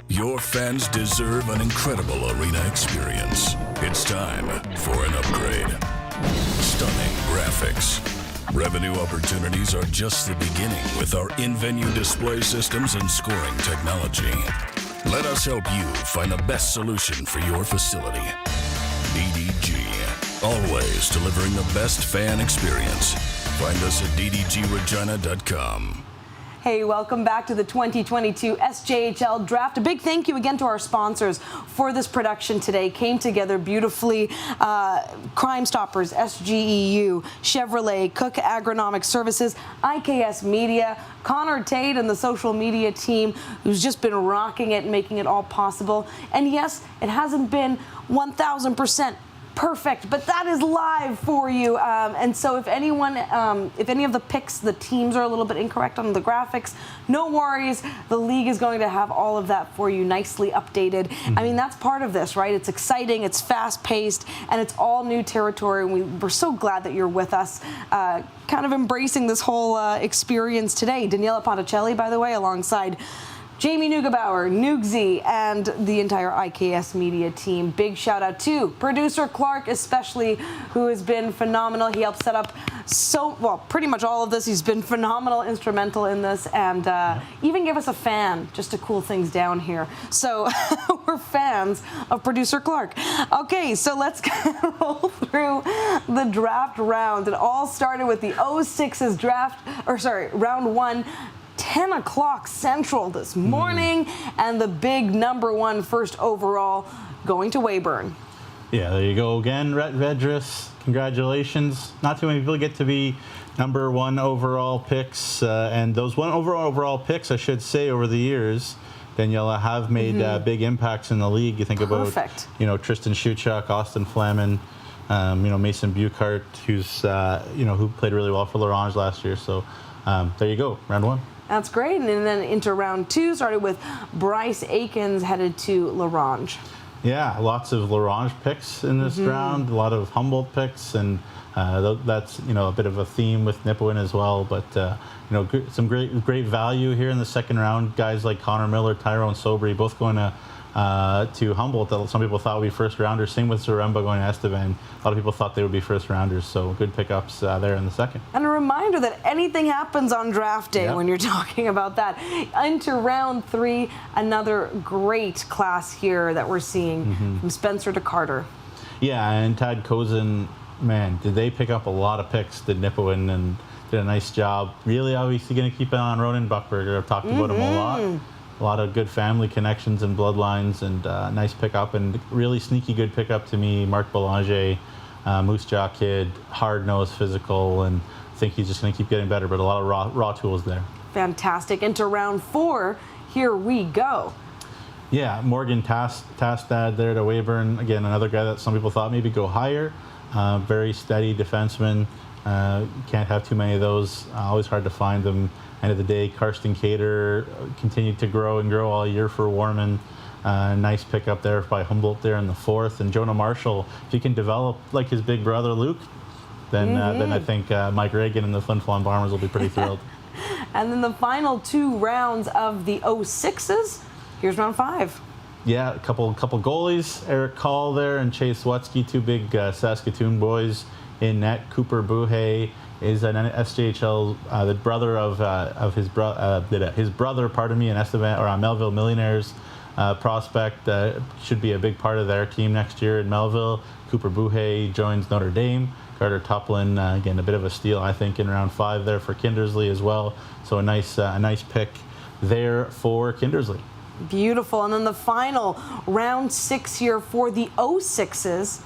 Your fans deserve an incredible arena experience. It's time for an upgrade. Stunning graphics. Revenue opportunities are just the beginning with our in-venue display systems and scoring technology. Let us help you find the best solution for your facility. DDG, always delivering the best fan experience. Find us at ddgregina.com. Hey, welcome back to the 2022 SJHL Draft. A big thank you again to our sponsors for this production today. Came together beautifully. Crime Stoppers, SGEU, Chevrolet, Cook Agronomic Services, IKS Media, Connor Tate and the social media team who's just been rocking it and making it all possible. And yes, it hasn't been 1,000% perfect, but that is live for you. And so if any of the picks, the teams are a little bit incorrect on the graphics, no worries. The league is going to have all of that for you nicely updated. I mean, that's part of this, right? It's exciting, it's fast paced, and it's all new territory. And we're so glad that you're with us, kind of embracing this whole experience today. Daniella Ponticelli, by the way, alongside Jamie Neugebauer, Nugsy, and the entire IKS Media team. Big shout out to producer Clark, especially, who has been phenomenal. He helped set up pretty much all of this. He's been phenomenal, instrumental in this, and even give us a fan just to cool things down here. So we're fans of producer Clark. Okay, so let's roll through the draft round. It all started with the 06's round one. 10 o'clock Central this morning, and the big number one first overall going to Weyburn. Yeah, there you go again, Rhett Vedris. Congratulations. Not too many people get to be number one overall picks, and those one overall picks, I should say, over the years, Daniella, have made big impacts in the league. You think about, Tristan Schuchuk, Austin Flamin, Mason Buchart, who's, who played really well for L'Orange last year. So there you go, round one. That's great. And then into round two, started with Bryce Aikens headed to L'Orange. Yeah, lots of L'Orange picks in this round, a lot of Humboldt picks, and that's a bit of a theme with Nipawin as well. But some great value here in the second round. Guys like Connor Miller, Tyrone Sobry, both going to Humboldt that some people thought would be first rounders. Same with Zaremba going to Estevan. A lot of people thought they would be first rounders, so good pickups there in the second. And a reminder that anything happens on draft day when you're talking about that. Into round three, another great class here that we're seeing from Spencer to Carter. Yeah, and Tad Kozin, man, did they pick up a lot of picks, did Nipawin, and did a nice job. Really obviously going to keep it on Ronan Buckberger. I've talked about him a lot. A lot of good family connections and bloodlines, and nice pickup, and really sneaky good pickup to me. Marc Belanger, Moose Jaw kid, hard-nosed, physical, and I think he's just going to keep getting better, but a lot of raw tools there. Fantastic. Into round four, here we go. Yeah, Morgan Tastad there to Weyburn. Again, another guy that some people thought maybe go higher. Very steady defenseman. Can't have too many of those. Always hard to find them. End of the day, Karsten Cater continued to grow all year for Warman. Nice pickup there by Humboldt there in the fourth. And Jonah Marshall, if he can develop like his big brother Luke, then I think Mike Reagan and the Flin Flon Bombers will be pretty thrilled. And then the final two rounds of the 06's. Here's round five. Yeah, a couple goalies. Eric Call there and Chase Wutsky, two big Saskatoon boys in net. Cooper Buhay is an SJHL, the brother of his brother, pardon me, in Estevan or Melville Millionaires prospect. Should be a big part of their team next year in Melville. Cooper Buhay joins Notre Dame. Carter Tuplin, again, a bit of a steal, I think, in round five there for Kindersley as well. So a nice pick there for Kindersley. Beautiful. And then the final round six here for the 06's.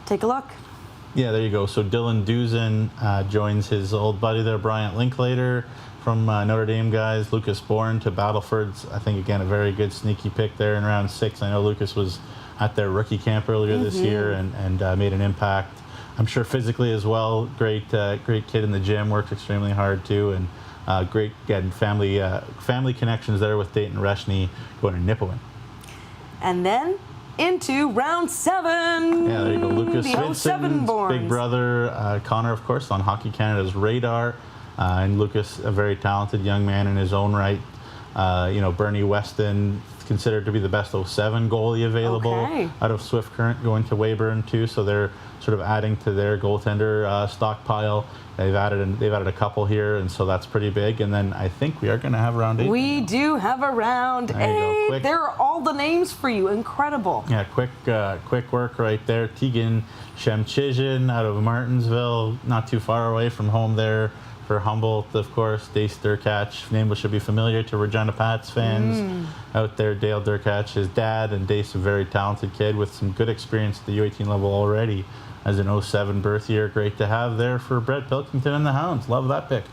Take a look. Yeah, there you go. So Dylan Duzen joins his old buddy there, Bryant Linklater from Notre Dame guys. Lucas Bourne to Battleford's. I think, again, a very good sneaky pick there in round six. I know Lucas was at their rookie camp earlier this year and made an impact. I'm sure physically as well. Great kid in the gym, worked extremely hard too, and great getting family connections there with Dayton Reshney going to Nipawin. And then into round 7. Yeah, there you go. Lucas The 07 Svidson's borns. big brother, Connor, of course, on Hockey Canada's radar. And Lucas, a very talented young man in his own right. Bernie Weston, considered to be the best 07 goalie available out of Swift Current, going to Weyburn too. So they're sort of adding to their goaltender stockpile. They've added a couple here, and so that's pretty big. And then I think we are going to have round 8. We do have a round 8. There are all the names for you. Incredible. Yeah, quick work right there. Tegan Shemchizhin out of Martinsville, not too far away from home there. For Humboldt, of course, Dace Durkach, name should be familiar to Regina Pats fans out there. Dale Durkach, his dad, and Dace, a very talented kid with some good experience at the U18 level already as an 07 birth year. Great to have there for Brett Pilkington and the Hounds. Love that pick.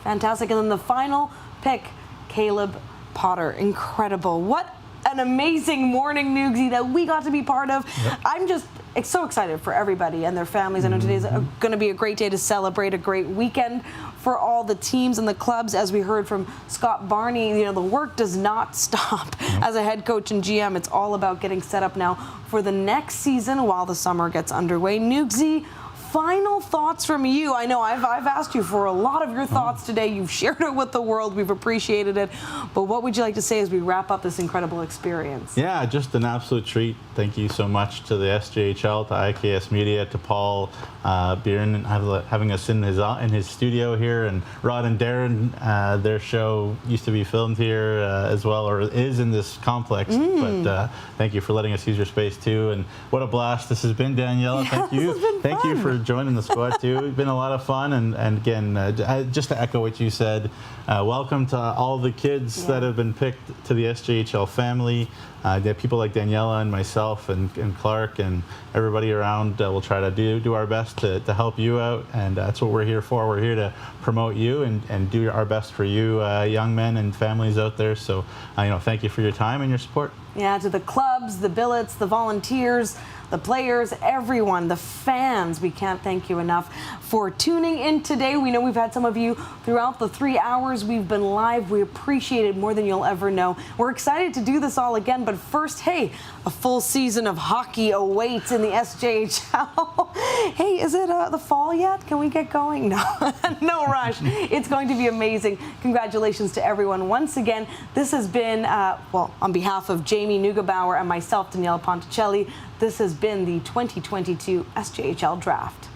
Fantastic. And then the final pick, Caleb Potter. Incredible. What an amazing morning, Nugsy, that we got to be part of. Yep. I'm just so excited for everybody and their families. I know today's going to be a great day to celebrate, a great weekend for all the teams and the clubs. As we heard from Scott Barney, the work does not stop as a head coach and GM. It's all about getting set up now for the next season while the summer gets underway. Nugsy, final thoughts from you. I know I've asked you for a lot of your thoughts today. You've shared it with the world. We've appreciated it. But what would you like to say as we wrap up this incredible experience? Yeah, just an absolute treat. Thank you so much to the SJHL, to IKS Media, to Paul Bieran having us in his studio here, and Rod and Darren. Their show used to be filmed here as well, or is in this complex. But thank you for letting us use your space too. And what a blast this has been, Daniella. Yeah, thank you. This has been Thank fun. you for joining the squad too. It's been a lot of fun, and again, just to echo what you said, welcome to all the kids that have been picked to the SJHL family. People like Daniella and myself and Clark and everybody around will try to do our best to help you out, and that's what we're here for. We're here to promote you and do our best for you young men and families out there. So thank you for your time and your support. Yeah, to the clubs, the billets, the volunteers, the players, everyone, the fans, we can't thank you enough for tuning in today. We know we've had some of you throughout the 3 hours we've been live. We appreciate it more than you'll ever know. We're excited to do this all again, but first, hey, a full season of hockey awaits in the SJHL. Hey, is it the fall yet? Can we get going? No, no rush. It's going to be amazing. Congratulations to everyone once again. This has been, on behalf of Jamie Neugebauer and myself, Daniella Ponticelli, this has been the 2022 SJHL Draft.